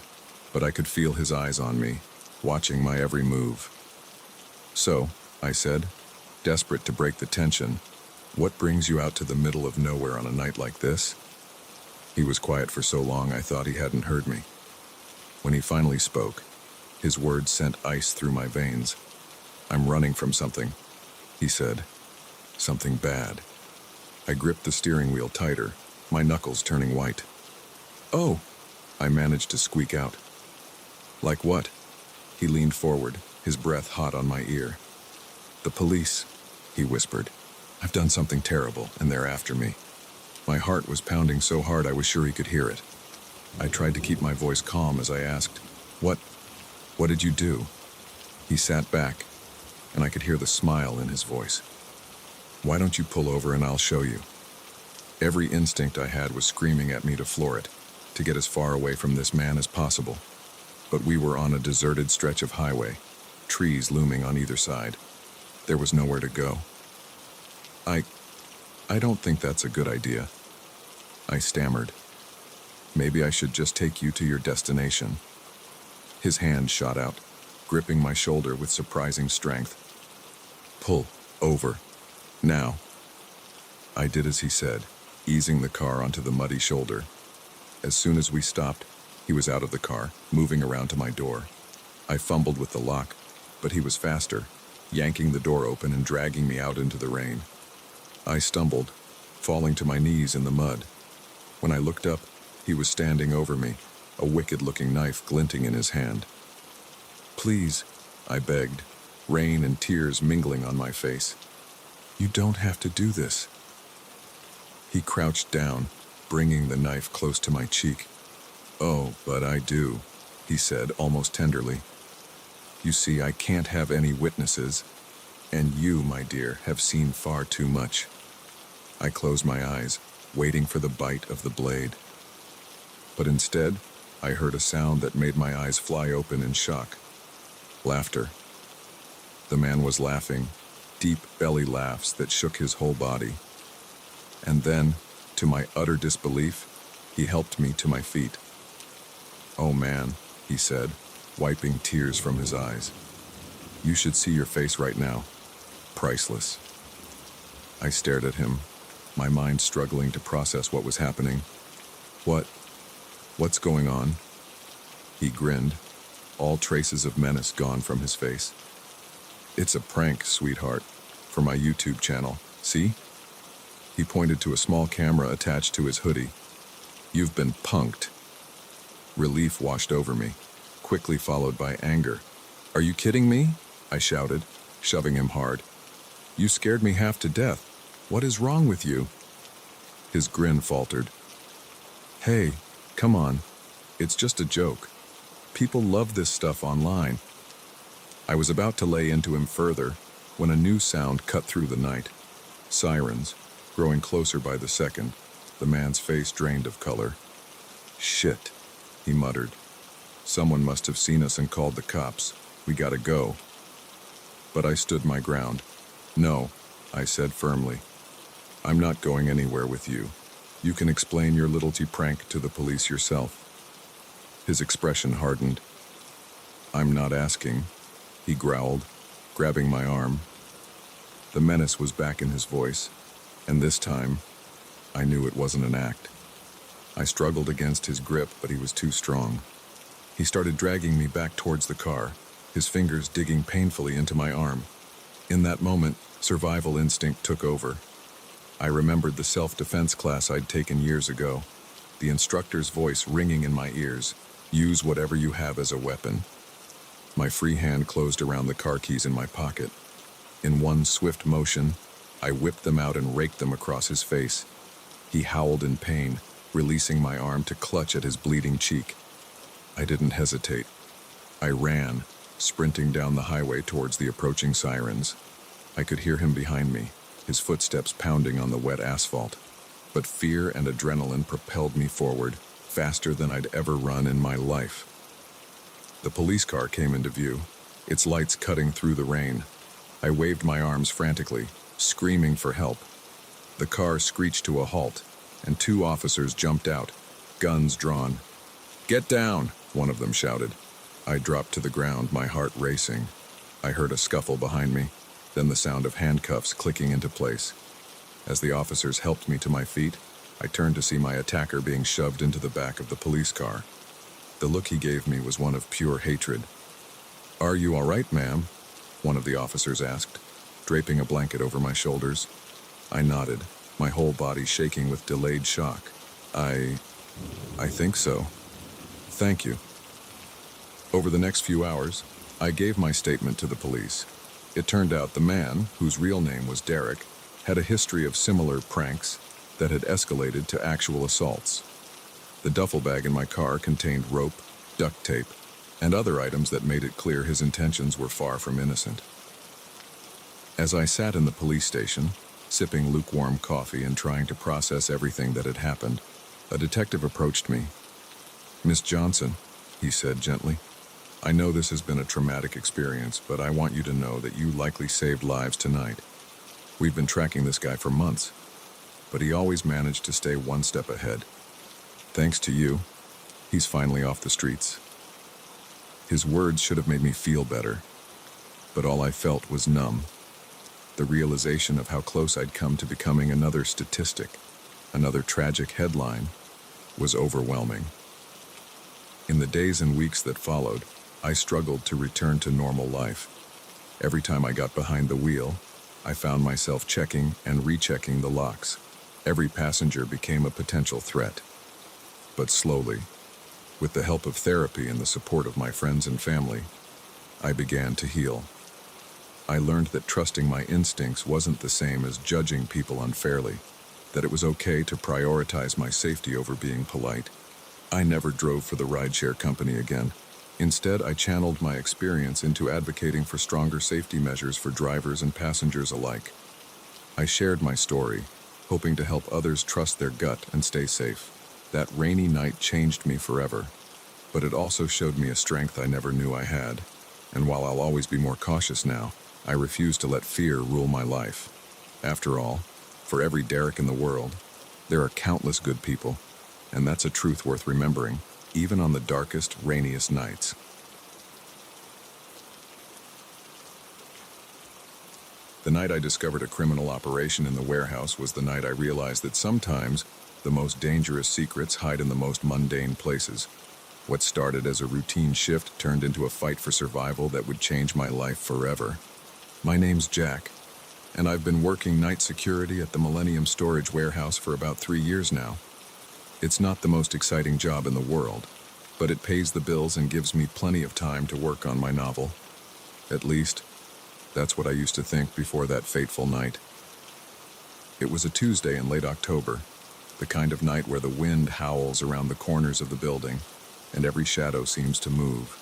but I could feel his eyes on me, watching my every move. "So," I said, desperate to break the tension, "what brings you out to the middle of nowhere on a night like this?" He was quiet for so long I thought he hadn't heard me. When he finally spoke, his words sent ice through my veins. "I'm running from something," he said. "Something bad." I gripped the steering wheel tighter, my knuckles turning white. "Oh," I managed to squeak out. "Like what?" He leaned forward, his breath hot on my ear. "The police," he whispered. "I've done something terrible, and they're after me." My heart was pounding so hard I was sure he could hear it. I tried to keep my voice calm as I asked, What did you do?" He sat back, and I could hear the smile in his voice. "Why don't you pull over and I'll show you?" Every instinct I had was screaming at me to floor it, to get as far away from this man as possible. But we were on a deserted stretch of highway, trees looming on either side. There was nowhere to go. I don't think that's a good idea," I stammered. "Maybe I should just take you to your destination." His hand shot out, gripping my shoulder with surprising strength. "Pull over. Now." I did as he said, easing the car onto the muddy shoulder. As soon as we stopped, he was out of the car, moving around to my door. I fumbled with the lock, but he was faster, yanking the door open and dragging me out into the rain. I stumbled, falling to my knees in the mud. When I looked up, he was standing over me, a wicked-looking knife glinting in his hand. "Please," I begged, rain and tears mingling on my face. "You don't have to do this." He crouched down, bringing the knife close to my cheek. "Oh, but I do," he said almost tenderly. "You see, I can't have any witnesses, and you, my dear, have seen far too much." I closed my eyes, waiting for the bite of the blade. But instead, I heard a sound that made my eyes fly open in shock. Laughter. The man was laughing, deep belly laughs that shook his whole body. And then, to my utter disbelief, he helped me to my feet. "Oh man," he said, wiping tears from his eyes. "You should see your face right now. Priceless." I stared at him, my mind struggling to process what was happening. What's going on?" He grinned, all traces of menace gone from his face. "It's a prank, sweetheart, for my YouTube channel. See?" He pointed to a small camera attached to his hoodie. "You've been punked." Relief washed over me, quickly followed by anger. "Are you kidding me?" I shouted, shoving him hard. "You scared me half to death. What is wrong with you?" His grin faltered. "Hey, come on. It's just a joke. People love this stuff online." I was about to lay into him further when a new sound cut through the night. Sirens, growing closer by the second, the man's face drained of color. "Shit," he muttered. "Someone must have seen us and called the cops. We gotta go." But I stood my ground. "No," I said firmly. "I'm not going anywhere with you. You can explain your little prank to the police yourself." His expression hardened. "I'm not asking," he growled, grabbing my arm. The menace was back in his voice, and this time, I knew it wasn't an act. I struggled against his grip, but he was too strong. He started dragging me back towards the car, his fingers digging painfully into my arm. In that moment, survival instinct took over. I remembered the self-defense class I'd taken years ago, the instructor's voice ringing in my ears, "Use whatever you have as a weapon." My free hand closed around the car keys in my pocket. In one swift motion, I whipped them out and raked them across his face. He howled in pain, releasing my arm to clutch at his bleeding cheek. I didn't hesitate. I ran, sprinting down the highway towards the approaching sirens. I could hear him behind me, his footsteps pounding on the wet asphalt. But fear and adrenaline propelled me forward, faster than I'd ever run in my life. The police car came into view, its lights cutting through the rain. I waved my arms frantically, screaming for help. The car screeched to a halt, and two officers jumped out, guns drawn. "Get down!" one of them shouted. I dropped to the ground, my heart racing. I heard a scuffle behind me, then the sound of handcuffs clicking into place. As the officers helped me to my feet, I turned to see my attacker being shoved into the back of the police car. The look he gave me was one of pure hatred. "Are you all right, ma'am?" one of the officers asked, draping a blanket over my shoulders. I nodded, my whole body shaking with delayed shock. I think so. Thank you." Over the next few hours, I gave my statement to the police. It turned out the man, whose real name was Derek, had a history of similar pranks that had escalated to actual assaults. The duffel bag in my car contained rope, duct tape, and other items that made it clear his intentions were far from innocent. As I sat in the police station, sipping lukewarm coffee and trying to process everything that had happened, a detective approached me. "Miss Johnson," he said gently, "I know this has been a traumatic experience, but I want you to know that you likely saved lives tonight. We've been tracking this guy for months, but he always managed to stay one step ahead. Thanks to you, he's finally off the streets." His words should have made me feel better, but all I felt was numb. The realization of how close I'd come to becoming another statistic, another tragic headline, was overwhelming. In the days and weeks that followed, I struggled to return to normal life. Every time I got behind the wheel, I found myself checking and rechecking the locks. Every passenger became a potential threat. But slowly, with the help of therapy and the support of my friends and family, I began to heal. I learned that trusting my instincts wasn't the same as judging people unfairly, that it was okay to prioritize my safety over being polite. I never drove for the rideshare company again. Instead, I channeled my experience into advocating for stronger safety measures for drivers and passengers alike. I shared my story, hoping to help others trust their gut and stay safe. That rainy night changed me forever, but it also showed me a strength I never knew I had. And while I'll always be more cautious now, I refuse to let fear rule my life. After all, for every Derek in the world, there are countless good people, and that's a truth worth remembering, even on the darkest, rainiest nights. The night I discovered a criminal operation in the warehouse was the night I realized that sometimes the most dangerous secrets hide in the most mundane places. What started as a routine shift turned into a fight for survival that would change my life forever. My name's Jack, and I've been working night security at the Millennium Storage Warehouse for about 3 years now. It's not the most exciting job in the world, but it pays the bills and gives me plenty of time to work on my novel. At least, that's what I used to think before that fateful night. It was a Tuesday in late October, the kind of night where the wind howls around the corners of the building, and every shadow seems to move.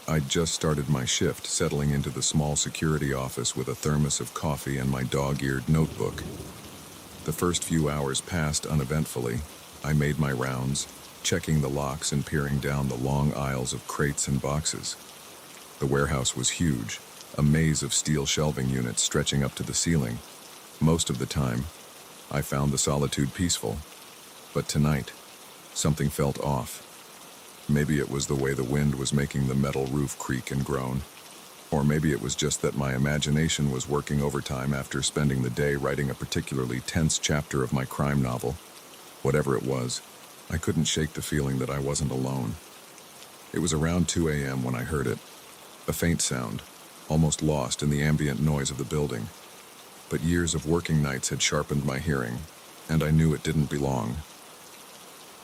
I'd just started my shift, settling into the small security office with a thermos of coffee and my dog-eared notebook. The first few hours passed uneventfully. I made my rounds, checking the locks and peering down the long aisles of crates and boxes. The warehouse was huge, a maze of steel shelving units stretching up to the ceiling. Most of the time, I found the solitude peaceful. But tonight, something felt off. Maybe it was the way the wind was making the metal roof creak and groan. Or maybe it was just that my imagination was working overtime after spending the day writing a particularly tense chapter of my crime novel. Whatever it was, I couldn't shake the feeling that I wasn't alone. It was around 2 a.m. when I heard it. A faint sound, almost lost in the ambient noise of the building. But years of working nights had sharpened my hearing, and I knew it didn't belong.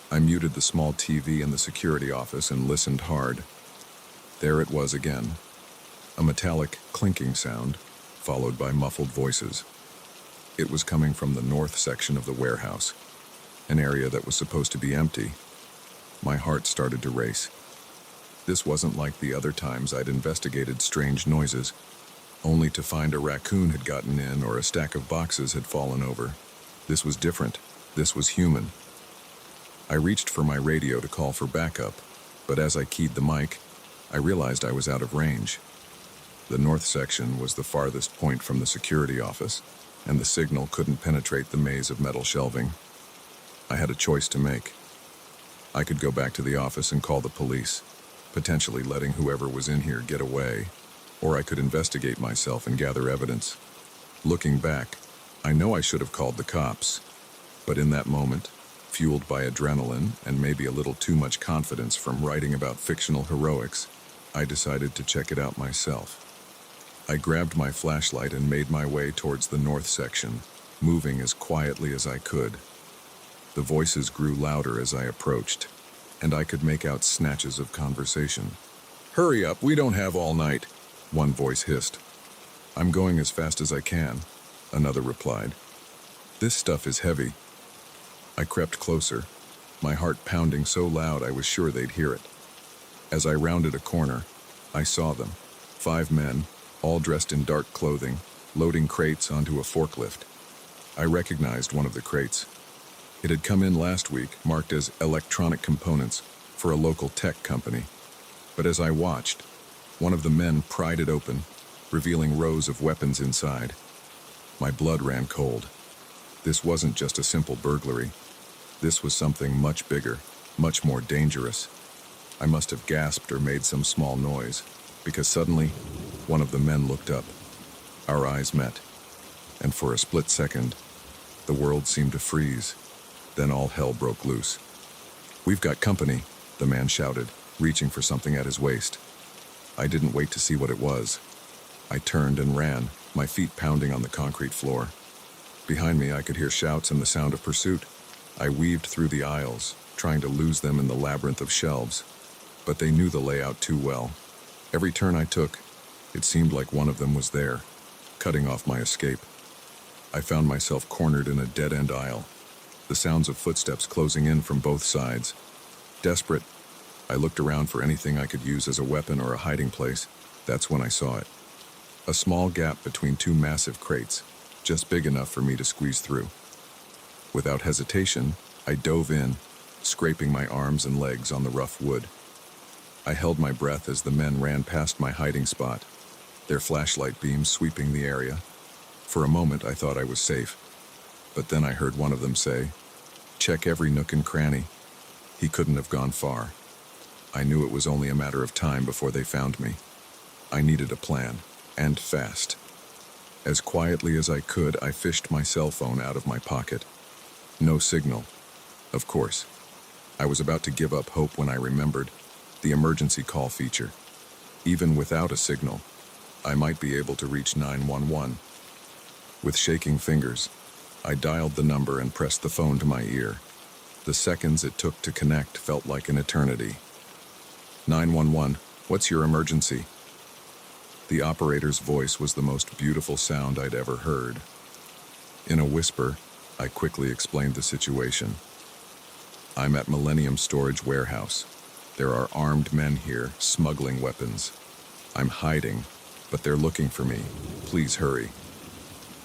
I muted the small TV in the security office and listened hard. There it was again. A metallic clinking sound, followed by muffled voices. It was coming from the north section of the warehouse, an area that was supposed to be empty. My heart started to race. This wasn't like the other times I'd investigated strange noises, only to find a raccoon had gotten in or a stack of boxes had fallen over. This was different. This was human. I reached for my radio to call for backup, but as I keyed the mic, I realized I was out of range. The north section was the farthest point from the security office, and the signal couldn't penetrate the maze of metal shelving. I had a choice to make. I could go back to the office and call the police, potentially letting whoever was in here get away, or I could investigate myself and gather evidence. Looking back, I know I should have called the cops, but in that moment, fueled by adrenaline and maybe a little too much confidence from writing about fictional heroics, I decided to check it out myself. I grabbed my flashlight and made my way towards the north section, moving as quietly as I could. The voices grew louder as I approached, and I could make out snatches of conversation. "Hurry up, we don't have all night," one voice hissed. "I'm going as fast as I can," another replied. "This stuff is heavy." I crept closer, my heart pounding so loud I was sure they'd hear it. As I rounded a corner, I saw them, 5 men, all dressed in dark clothing, loading crates onto a forklift. I recognized one of the crates. It had come in last week, marked as electronic components for a local tech company. But as I watched, one of the men pried it open, revealing rows of weapons inside. My blood ran cold. This wasn't just a simple burglary. This was something much bigger, much more dangerous. I must have gasped or made some small noise, because suddenly, one of the men looked up. Our eyes met, and for a split second, the world seemed to freeze. Then all hell broke loose. "We've got company," the man shouted, reaching for something at his waist. I didn't wait to see what it was. I turned and ran, my feet pounding on the concrete floor. Behind me, I could hear shouts and the sound of pursuit. I weaved through the aisles, trying to lose them in the labyrinth of shelves. But they knew the layout too well. Every turn I took, it seemed like one of them was there, cutting off my escape. I found myself cornered in a dead-end aisle, the sounds of footsteps closing in from both sides. Desperate, I looked around for anything I could use as a weapon or a hiding place. That's when I saw it. A small gap between 2 massive crates, just big enough for me to squeeze through. Without hesitation, I dove in, scraping my arms and legs on the rough wood. I held my breath as the men ran past my hiding spot, their flashlight beams sweeping the area. For a moment, I thought I was safe. But then I heard one of them say, "Check every nook and cranny." He couldn't have gone far. I knew it was only a matter of time before they found me. I needed a plan, and fast. As quietly as I could, I fished my cell phone out of my pocket. No signal. Of course. I was about to give up hope when I remembered the emergency call feature. Even without a signal, I might be able to reach 911. With shaking fingers, I dialed the number and pressed the phone to my ear. The seconds it took to connect felt like an eternity. 911, what's your emergency? The operator's voice was the most beautiful sound I'd ever heard. In a whisper, I quickly explained the situation. I'm at Millennium Storage Warehouse. There are armed men here, smuggling weapons. I'm hiding, but they're looking for me. Please hurry.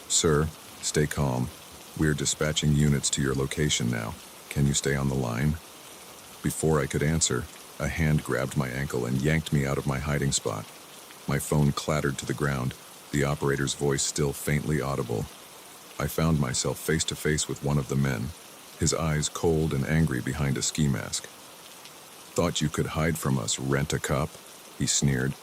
Sir, stay calm. We're dispatching units to your location now. Can you stay on the line? Before I could answer, a hand grabbed my ankle and yanked me out of my hiding spot. My phone clattered to the ground, the operator's voice still faintly audible. I found myself face to face with one of the men, his eyes cold and angry behind a ski mask. "Thought you could hide from us, rent-a-cop," he sneered.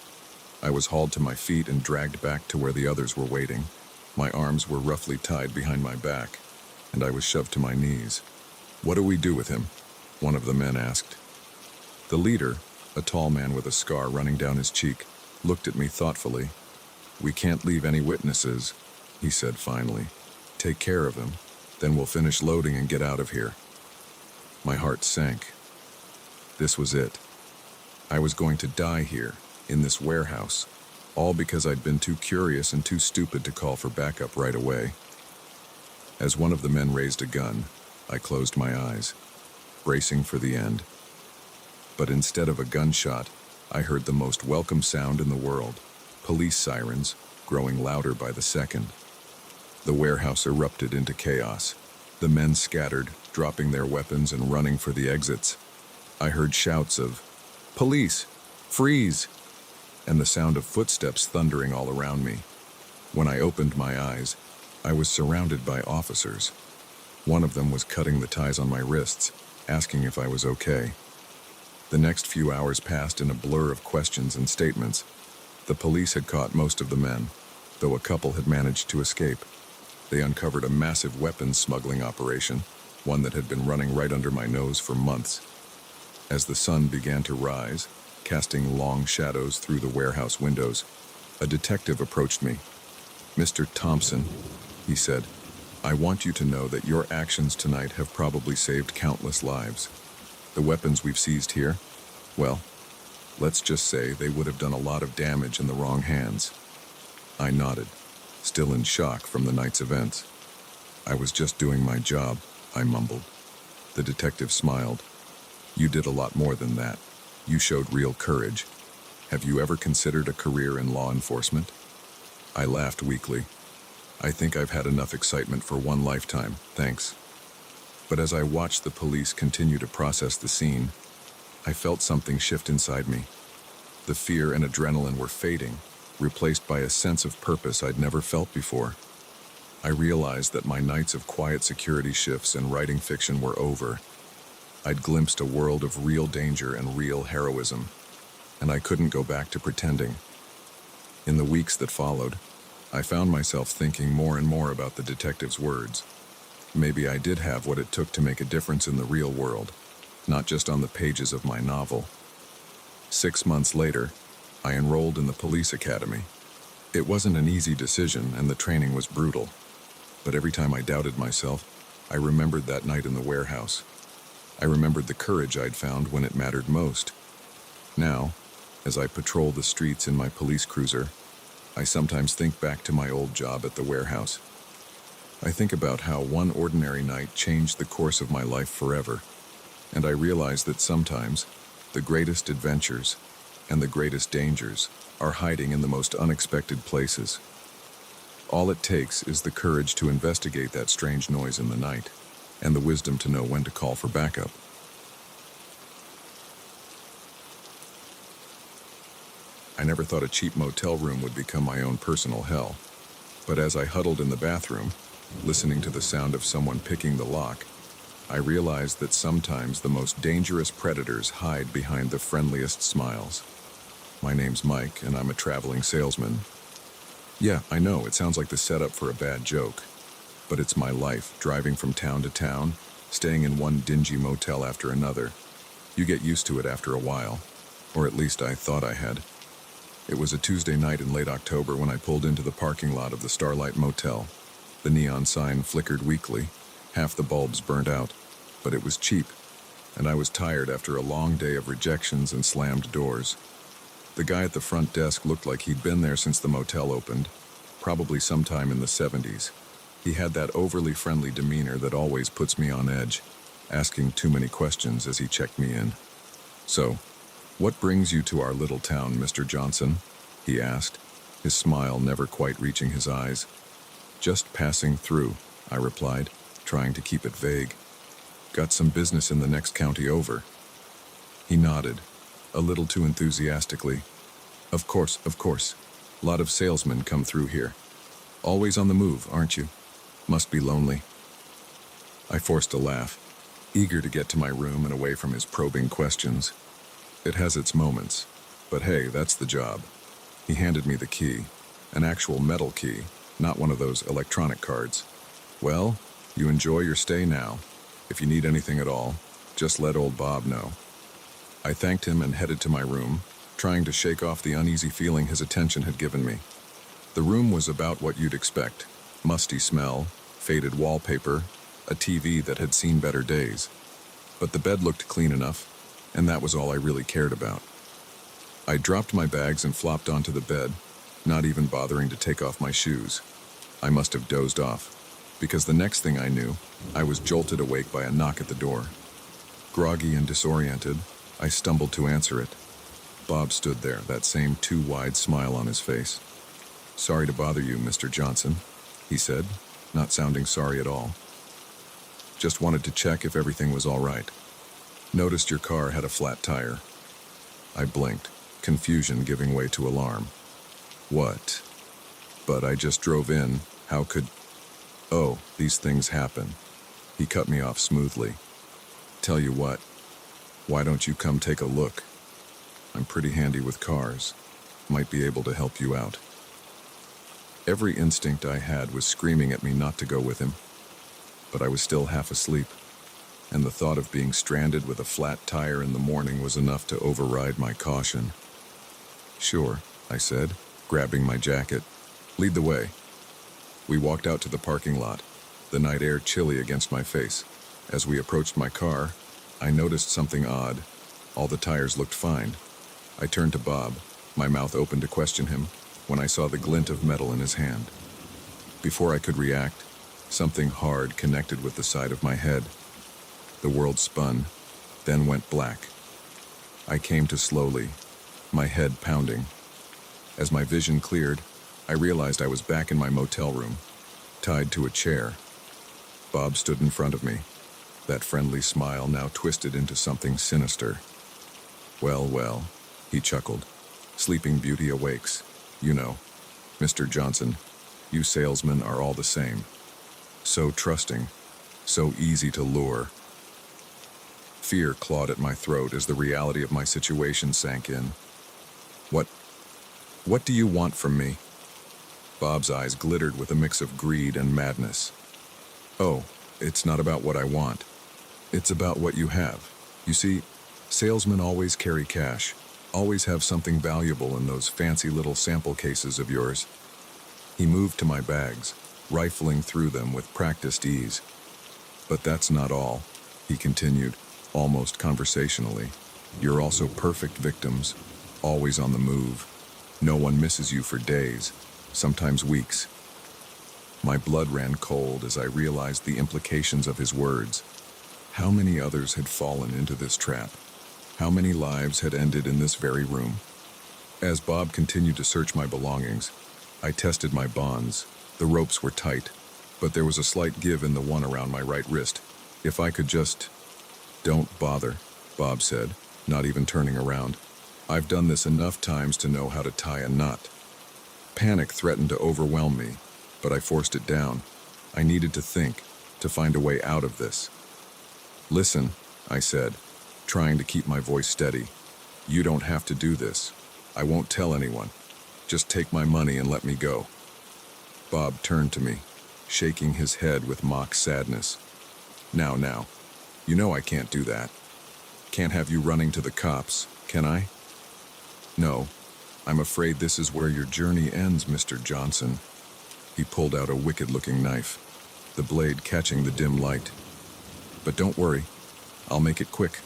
I was hauled to my feet and dragged back to where the others were waiting. My arms were roughly tied behind my back, and I was shoved to my knees. "What do we do with him?" one of the men asked. The leader, a tall man with a scar running down his cheek, looked at me thoughtfully. "We can't leave any witnesses," he said finally. "Take care of him, then we'll finish loading and get out of here." My heart sank. This was it. I was going to die here, in this warehouse, all because I'd been too curious and too stupid to call for backup right away. As one of the men raised a gun, I closed my eyes, bracing for the end. But instead of a gunshot, I heard the most welcome sound in the world, police sirens, growing louder by the second. The warehouse erupted into chaos. The men scattered, dropping their weapons and running for the exits. I heard shouts of, "Police! Freeze!" and the sound of footsteps thundering all around me. When I opened my eyes, I was surrounded by officers. One of them was cutting the ties on my wrists, asking if I was okay. The next few hours passed in a blur of questions and statements. The police had caught most of the men, though a couple had managed to escape. They uncovered a massive weapons smuggling operation, one that had been running right under my nose for months. As the sun began to rise, casting long shadows through the warehouse windows, a detective approached me. "Mr. Thompson," he said, "I want you to know that your actions tonight have probably saved countless lives. The weapons we've seized here, well, let's just say they would have done a lot of damage in the wrong hands." I nodded, still in shock from the night's events. "I was just doing my job," I mumbled. The detective smiled. "You did a lot more than that. You showed real courage. Have you ever considered a career in law enforcement?" I laughed weakly. "I think I've had enough excitement for one lifetime, thanks." But as I watched the police continue to process the scene, I felt something shift inside me. The fear and adrenaline were fading, replaced by a sense of purpose I'd never felt before. I realized that my nights of quiet security shifts and writing fiction were over. I'd glimpsed a world of real danger and real heroism, and I couldn't go back to pretending. In the weeks that followed, I found myself thinking more and more about the detective's words. Maybe I did have what it took to make a difference in the real world, not just on the pages of my novel. 6 months later, I enrolled in the police academy. It wasn't an easy decision, and the training was brutal. But every time I doubted myself, I remembered that night in the warehouse. I remembered the courage I'd found when it mattered most. Now, as I patrol the streets in my police cruiser, I sometimes think back to my old job at the warehouse. I think about how one ordinary night changed the course of my life forever, and I realize that sometimes the greatest adventures and the greatest dangers are hiding in the most unexpected places. All it takes is the courage to investigate that strange noise in the night, and the wisdom to know when to call for backup. I never thought a cheap motel room would become my own personal hell. But as I huddled in the bathroom, listening to the sound of someone picking the lock, I realized that sometimes the most dangerous predators hide behind the friendliest smiles. My name's Mike, and I'm a traveling salesman. Yeah, I know, it sounds like the setup for a bad joke. But it's my life, driving from town to town, staying in one dingy motel after another. You get used to it after a while, or at least I thought I had. It was a Tuesday night in late October when I pulled into the parking lot of the Starlight Motel. The neon sign flickered weakly, half the bulbs burnt out, but it was cheap, and I was tired after a long day of rejections and slammed doors. The guy at the front desk looked like he'd been there since the motel opened, probably sometime in the 70s. He had that overly friendly demeanor that always puts me on edge, asking too many questions as he checked me in. "So, what brings you to our little town, Mr. Johnson?" he asked, his smile never quite reaching his eyes. "Just passing through," I replied, trying to keep it vague. "Got some business in the next county over." He nodded, a little too enthusiastically. Of course. Lot of salesmen come through here. Always on the move, aren't you? Must be lonely." I forced a laugh, eager to get to my room and away from his probing questions. It has its moments, but hey, that's the job. He handed me the key, an actual metal key, not one of those electronic cards. "Well, you enjoy your stay now. If you need anything at all, just let old Bob know." I thanked him and headed to my room, trying to shake off the uneasy feeling his attention had given me. The room was about what you'd expect: musty smell, faded wallpaper, a TV that had seen better days. But the bed looked clean enough, and that was all I really cared about. I dropped my bags and flopped onto the bed, not even bothering to take off my shoes. I must have dozed off, because the next thing I knew, I was jolted awake by a knock at the door. Groggy and disoriented, I stumbled to answer it. Bob stood there, that same too wide smile on his face. "Sorry to bother you, Mr. Johnson," he said, not sounding sorry at all. "Just wanted to check if everything was all right. Noticed your car had a flat tire." I blinked, confusion giving way to alarm. "What? But I just drove in. How could..." "Oh, these things happen." He cut me off smoothly. "Tell you what, why don't you come take a look? I'm pretty handy with cars. Might be able to help you out." Every instinct I had was screaming at me not to go with him, but I was still half asleep, and the thought of being stranded with a flat tire in the morning was enough to override my caution. "Sure," I said, grabbing my jacket. "Lead the way." We walked out to the parking lot, the night air chilly against my face. As we approached my car, I noticed something odd. All the tires looked fine. I turned to Bob, my mouth open to question him, when I saw the glint of metal in his hand. Before I could react, something hard connected with the side of my head. The world spun, then went black. I came to slowly, my head pounding. As my vision cleared, I realized I was back in my motel room, tied to a chair. Bob stood in front of me, that friendly smile now twisted into something sinister. "Well, well," he chuckled. "Sleeping Beauty awakes. You know, Mr. Johnson, you salesmen are all the same. So trusting, so easy to lure." Fear clawed at my throat as the reality of my situation sank in. What do you want from me?" Bob's eyes glittered with a mix of greed and madness. "Oh, it's not about what I want. It's about what you have. You see, salesmen always carry cash, always have something valuable in those fancy little sample cases of yours." He moved to my bags, rifling through them with practiced ease. "But that's not all," he continued, almost conversationally. "You're also perfect victims, always on the move. No one misses you for days, sometimes weeks." My blood ran cold as I realized the implications of his words. How many others had fallen into this trap? How many lives had ended in this very room? As Bob continued to search my belongings, I tested my bonds. The ropes were tight, but there was a slight give in the one around my right wrist. If I could just... "Don't bother," Bob said, not even turning around. "I've done this enough times to know how to tie a knot." Panic threatened to overwhelm me, but I forced it down. I needed to think, to find a way out of this. "Listen," I said, trying to keep my voice steady. "You don't have to do this. I won't tell anyone. Just take my money and let me go." Bob turned to me, shaking his head with mock sadness. Now, you know I can't do that. Can't have you running to the cops, can I?" "No, I'm afraid this is where your journey ends, Mr. Johnson." He pulled out a wicked-looking knife, the blade catching the dim light. "But don't worry, I'll make it quick.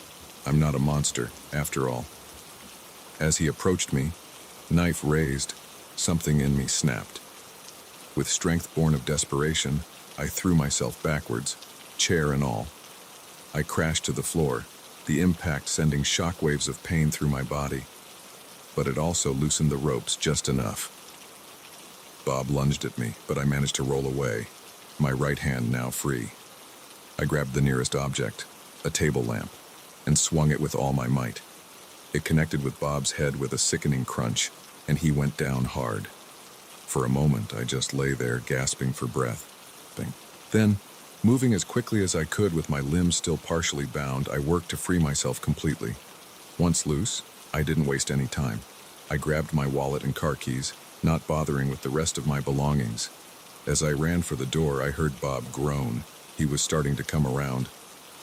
I'm not a monster, after all." As he approached me, knife raised, something in me snapped. With strength born of desperation, I threw myself backwards, chair and all. I crashed to the floor, the impact sending shockwaves of pain through my body. But it also loosened the ropes just enough. Bob lunged at me, but I managed to roll away, my right hand now free. I grabbed the nearest object, a table lamp, and swung it with all my might. It connected with Bob's head with a sickening crunch, and he went down hard. For a moment, I just lay there, gasping for breath. Then, moving as quickly as I could with my limbs still partially bound, I worked to free myself completely. Once loose, I didn't waste any time. I grabbed my wallet and car keys, not bothering with the rest of my belongings. As I ran for the door, I heard Bob groan. He was starting to come around.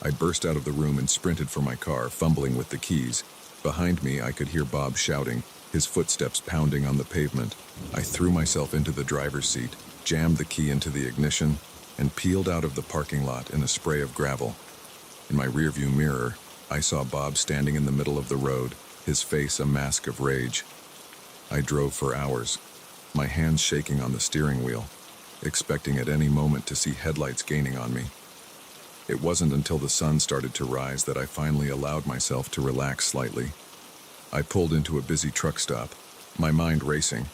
I burst out of the room and sprinted for my car, fumbling with the keys. Behind me, I could hear Bob shouting, his footsteps pounding on the pavement. I threw myself into the driver's seat, jammed the key into the ignition, and peeled out of the parking lot in a spray of gravel. In my rearview mirror, I saw Bob standing in the middle of the road, his face a mask of rage. I drove for hours, my hands shaking on the steering wheel, expecting at any moment to see headlights gaining on me. It wasn't until the sun started to rise that I finally allowed myself to relax slightly. I pulled into a busy truck stop, my mind racing.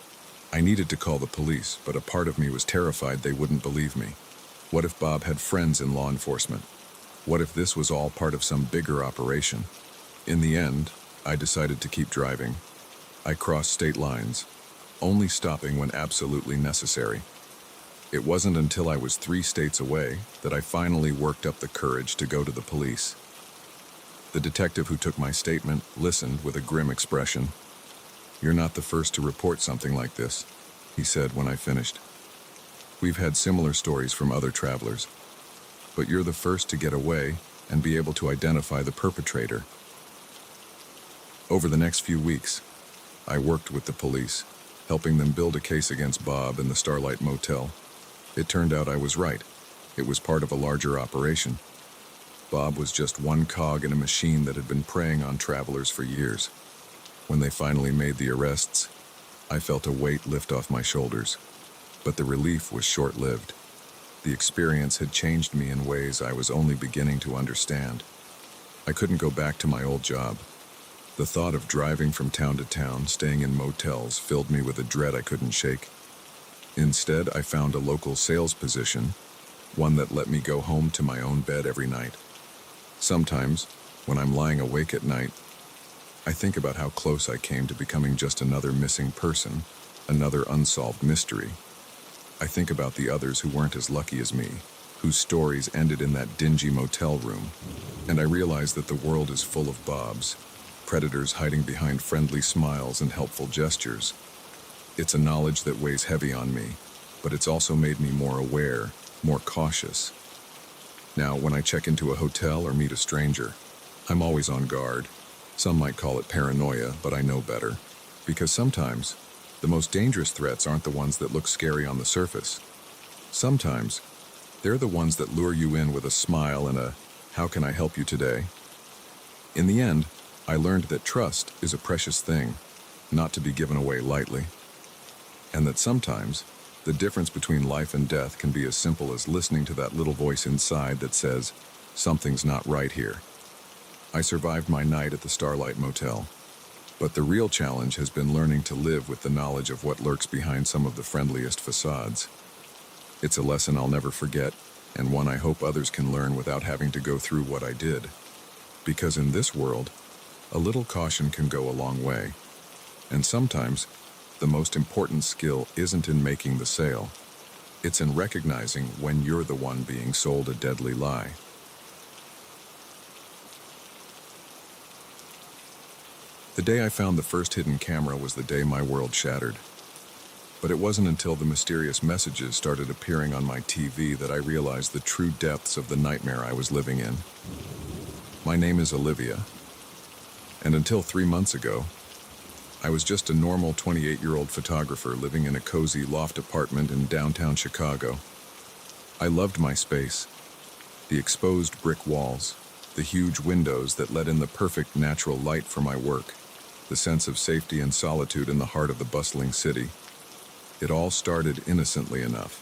I needed to call the police, but a part of me was terrified they wouldn't believe me. What if Bob had friends in law enforcement? What if this was all part of some bigger operation? In the end, I decided to keep driving. I crossed state lines, only stopping when absolutely necessary. It wasn't until I was 3 states away that I finally worked up the courage to go to the police. The detective who took my statement listened with a grim expression. "You're not the first to report something like this," he said when I finished. "We've had similar stories from other travelers, but you're the first to get away and be able to identify the perpetrator." Over the next few weeks, I worked with the police, helping them build a case against Bob in the Starlight Motel. It turned out I was right. It was part of a larger operation. Bob was just one cog in a machine that had been preying on travelers for years. When they finally made the arrests, I felt a weight lift off my shoulders. But the relief was short-lived. The experience had changed me in ways I was only beginning to understand. I couldn't go back to my old job. The thought of driving from town to town, staying in motels, filled me with a dread I couldn't shake. Instead, I found a local sales position, one that let me go home to my own bed every night. Sometimes, when I'm lying awake at night, I think about how close I came to becoming just another missing person, another unsolved mystery. I think about the others who weren't as lucky as me, whose stories ended in that dingy motel room, and I realize that the world is full of Bobs, predators hiding behind friendly smiles and helpful gestures. It's a knowledge that weighs heavy on me, but it's also made me more aware, more cautious. Now, when I check into a hotel or meet a stranger, I'm always on guard. Some might call it paranoia, but I know better. Because sometimes, the most dangerous threats aren't the ones that look scary on the surface. Sometimes, they're the ones that lure you in with a smile and a, "How can I help you today?" In the end, I learned that trust is a precious thing, not to be given away lightly. And that sometimes, the difference between life and death can be as simple as listening to that little voice inside that says, "Something's not right here." I survived my night at the Starlight Motel, but the real challenge has been learning to live with the knowledge of what lurks behind some of the friendliest facades. It's a lesson I'll never forget, and one I hope others can learn without having to go through what I did. Because in this world, a little caution can go a long way. And sometimes, the most important skill isn't in making the sale. It's in recognizing when you're the one being sold a deadly lie. The day I found the first hidden camera was the day my world shattered. But it wasn't until the mysterious messages started appearing on my TV that I realized the true depths of the nightmare I was living in. My name is Olivia, and until 3 months ago, I was just a normal 28-year-old photographer living in a cozy loft apartment in downtown Chicago. I loved my space, the exposed brick walls, the huge windows that let in the perfect natural light for my work, the sense of safety and solitude in the heart of the bustling city. It all started innocently enough.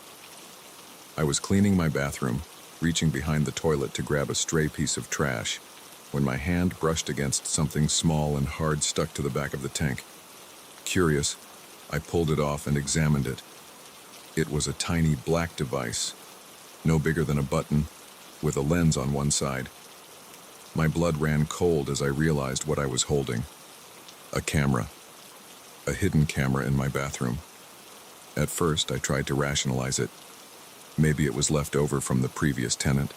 I was cleaning my bathroom, reaching behind the toilet to grab a stray piece of trash, when my hand brushed against something small and hard stuck to the back of the tank. Curious, I pulled it off and examined it. It was a tiny black device, no bigger than a button, with a lens on one side. My blood ran cold as I realized what I was holding. A camera. A hidden camera in my bathroom. At first, I tried to rationalize it. Maybe it was left over from the previous tenant.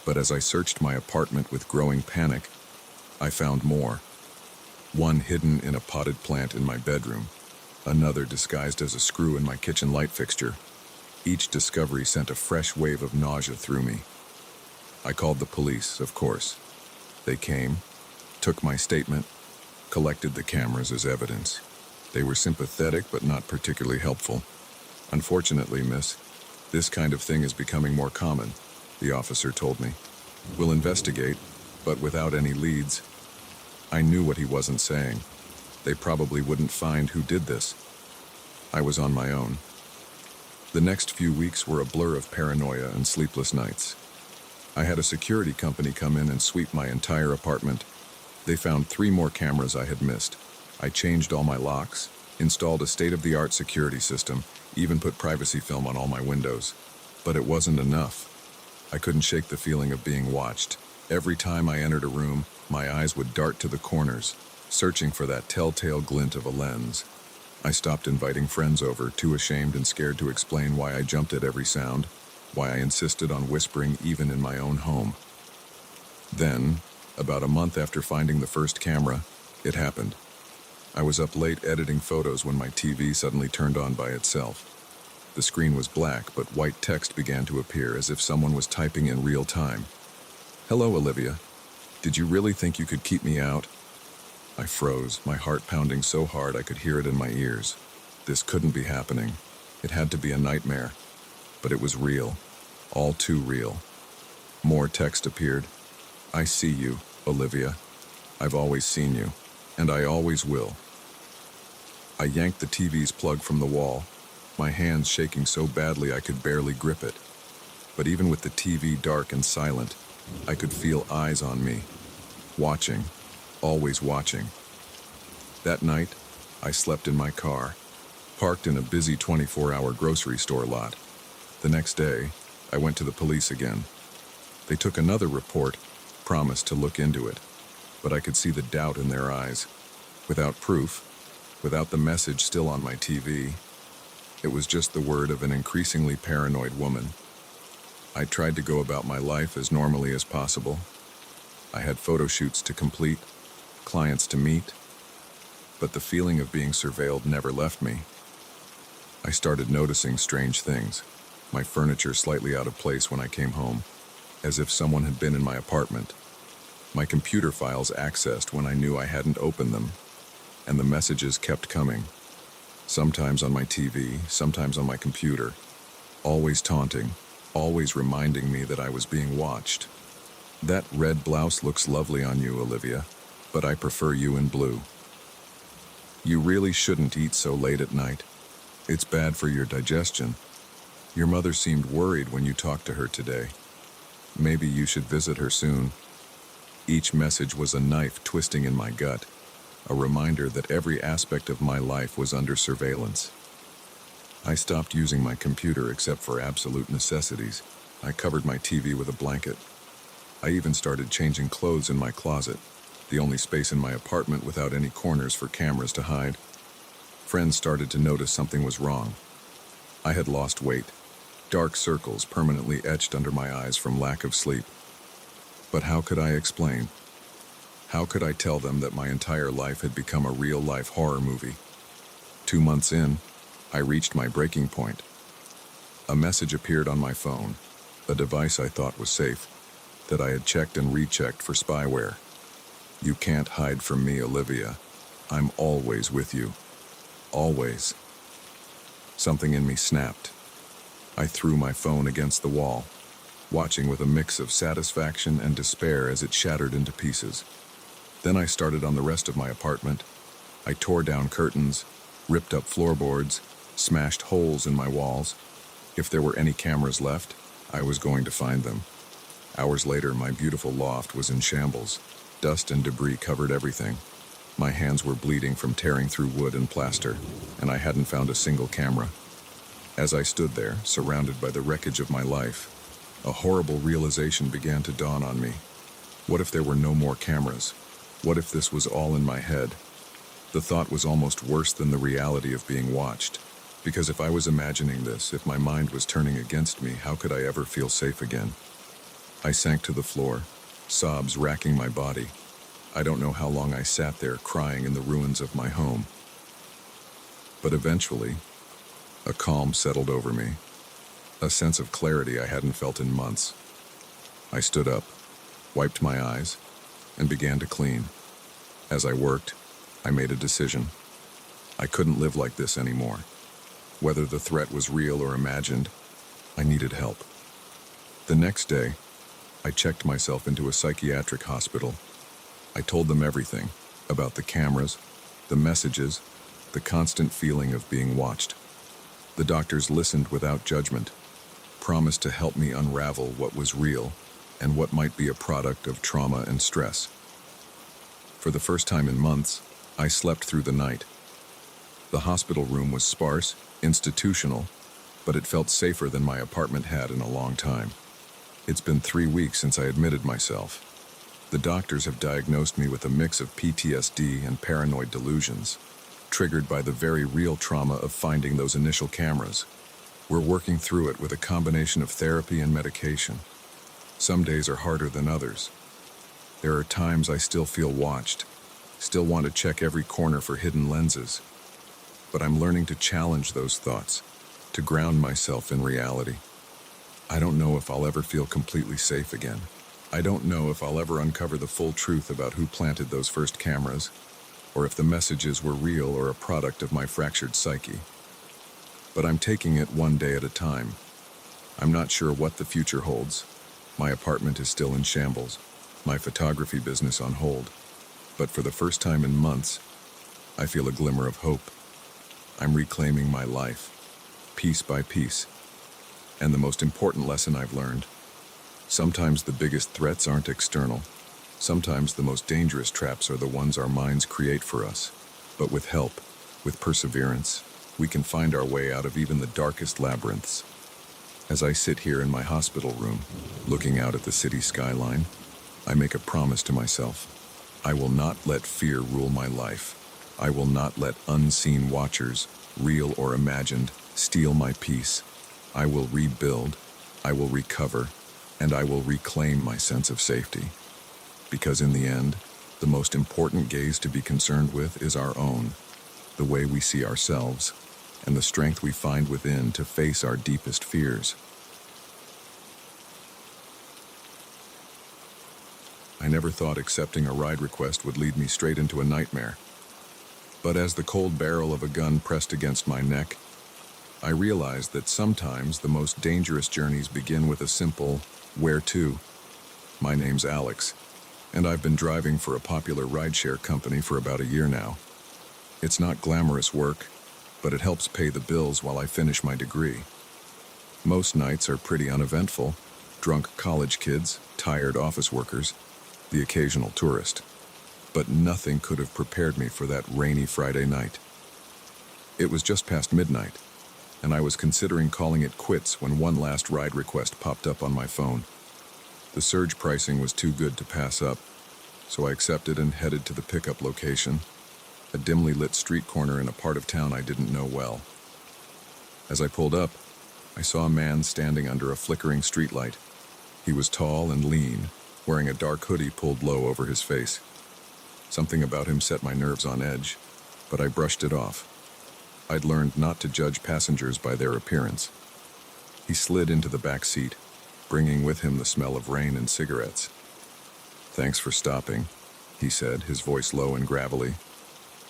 But as I searched my apartment with growing panic, I found more. One hidden in a potted plant in my bedroom, another disguised as a screw in my kitchen light fixture. Each discovery sent a fresh wave of nausea through me. I called the police, of course. They came, took my statement, collected the cameras as evidence. They were sympathetic but not particularly helpful. "Unfortunately, miss, this kind of thing is becoming more common," the officer told me. "We'll investigate, but without any leads." I knew what he wasn't saying. They probably wouldn't find who did this. I was on my own. The next few weeks were a blur of paranoia and sleepless nights. I had a security company come in and sweep my entire apartment. They found 3 more cameras I had missed. I changed all my locks, installed a state-of-the-art security system, even put privacy film on all my windows. But it wasn't enough. I couldn't shake the feeling of being watched. Every time I entered a room, my eyes would dart to the corners, searching for that telltale glint of a lens. I stopped inviting friends over, too ashamed and scared to explain why I jumped at every sound, why I insisted on whispering even in my own home. Then, about a month after finding the first camera, it happened. I was up late editing photos when my TV suddenly turned on by itself. The screen was black, but white text began to appear as if someone was typing in real time. "Hello, Olivia. Did you really think you could keep me out?" I froze, my heart pounding so hard I could hear it in my ears. This couldn't be happening. It had to be a nightmare. But it was real. All too real. More text appeared. "I see you, Olivia. I've always seen you, and I always will." I yanked the TV's plug from the wall, my hands shaking so badly I could barely grip it. But even with the TV dark and silent, I could feel eyes on me, watching, always watching. That night, I slept in my car, parked in a busy 24-hour grocery store lot. The next day, I went to the police again. They took another report, promised to look into it, but I could see the doubt in their eyes. Without proof, without the message still on my TV, it was just the word of an increasingly paranoid woman. I tried to go about my life as normally as possible. I had photo shoots to complete, clients to meet, but the feeling of being surveilled never left me. I started noticing strange things, my furniture slightly out of place when I came home, as if someone had been in my apartment. My computer files accessed when I knew I hadn't opened them, and the messages kept coming. Sometimes on my TV, sometimes on my computer, always taunting, always reminding me that I was being watched. "That red blouse looks lovely on you, Olivia, but I prefer you in blue. You really shouldn't eat so late at night. It's bad for your digestion. Your mother seemed worried when you talked to her today. Maybe you should visit her soon." Each message was a knife twisting in my gut, a reminder that every aspect of my life was under surveillance. I stopped using my computer except for absolute necessities. I covered my TV with a blanket. I even started changing clothes in my closet, the only space in my apartment without any corners for cameras to hide. Friends started to notice something was wrong. I had lost weight, dark circles permanently etched under my eyes from lack of sleep. But how could I explain? How could I tell them that my entire life had become a real-life horror movie? 2 months in, I reached my breaking point. A message appeared on my phone, a device I thought was safe, that I had checked and rechecked for spyware. "You can't hide from me, Olivia. I'm always with you. Always." Something in me snapped. I threw my phone against the wall, watching with a mix of satisfaction and despair as it shattered into pieces. Then I started on the rest of my apartment. I tore down curtains, ripped up floorboards, smashed holes in my walls. If there were any cameras left, I was going to find them. Hours later, my beautiful loft was in shambles. Dust and debris covered everything. My hands were bleeding from tearing through wood and plaster, and I hadn't found a single camera. As I stood there, surrounded by the wreckage of my life, a horrible realization began to dawn on me. What if there were no more cameras? What if this was all in my head? The thought was almost worse than the reality of being watched. Because if I was imagining this, if my mind was turning against me, how could I ever feel safe again? I sank to the floor, sobs racking my body. I don't know how long I sat there crying in the ruins of my home. But eventually, a calm settled over me, a sense of clarity I hadn't felt in months. I stood up, wiped my eyes, and began to clean. As I worked, I made a decision. I couldn't live like this anymore. Whether the threat was real or imagined, I needed help. The next day, I checked myself into a psychiatric hospital. I told them everything about the cameras, the messages, the constant feeling of being watched. The doctors listened without judgment, promised to help me unravel what was real and what might be a product of trauma and stress. For the first time in months, I slept through the night. The hospital room was sparse, institutional, but it felt safer than my apartment had in a long time. It's been 3 weeks since I admitted myself. The doctors have diagnosed me with a mix of PTSD and paranoid delusions. triggered by the very real trauma of finding those initial cameras. We're working through it with a combination of therapy and medication. Some days are harder than others. There are times I still feel watched, still want to check every corner for hidden lenses. But I'm learning to challenge those thoughts, to ground myself in reality. I don't know if I'll ever feel completely safe again. I don't know if I'll ever uncover the full truth about who planted those first cameras, or if the messages were real or a product of my fractured psyche. But I'm taking it one day at a time. I'm not sure what the future holds. My apartment is still in shambles, my photography business on hold. But for the first time in months, I feel a glimmer of hope. I'm reclaiming my life, piece by piece. And the most important lesson I've learned: sometimes the biggest threats aren't external. Sometimes the most dangerous traps are the ones our minds create for us. But with help, with perseverance, we can find our way out of even the darkest labyrinths. As I sit here in my hospital room, looking out at the city skyline, I make a promise to myself. I will not let fear rule my life. I will not let unseen watchers, real or imagined, steal my peace. I will rebuild, I will recover, and I will reclaim my sense of safety. Because in the end, the most important gaze to be concerned with is our own, the way we see ourselves, and the strength we find within to face our deepest fears. I never thought accepting a ride request would lead me straight into a nightmare. But as the cold barrel of a gun pressed against my neck, I realized that sometimes the most dangerous journeys begin with a simple, "Where to?" My name's Alex, and I've been driving for a popular rideshare company for about a year now. It's not glamorous work, but it helps pay the bills while I finish my degree. Most nights are pretty uneventful: drunk college kids, tired office workers, the occasional tourist. But nothing could have prepared me for that rainy Friday night. It was just past midnight, and I was considering calling it quits when one last ride request popped up on my phone. The surge pricing was too good to pass up, so I accepted and headed to the pickup location, a dimly lit street corner in a part of town I didn't know well. As I pulled up, I saw a man standing under a flickering streetlight. He was tall and lean, wearing a dark hoodie pulled low over his face. Something about him set my nerves on edge, but I brushed it off. I'd learned not to judge passengers by their appearance. He slid into the back seat, bringing with him the smell of rain and cigarettes. "Thanks for stopping," he said, his voice low and gravelly.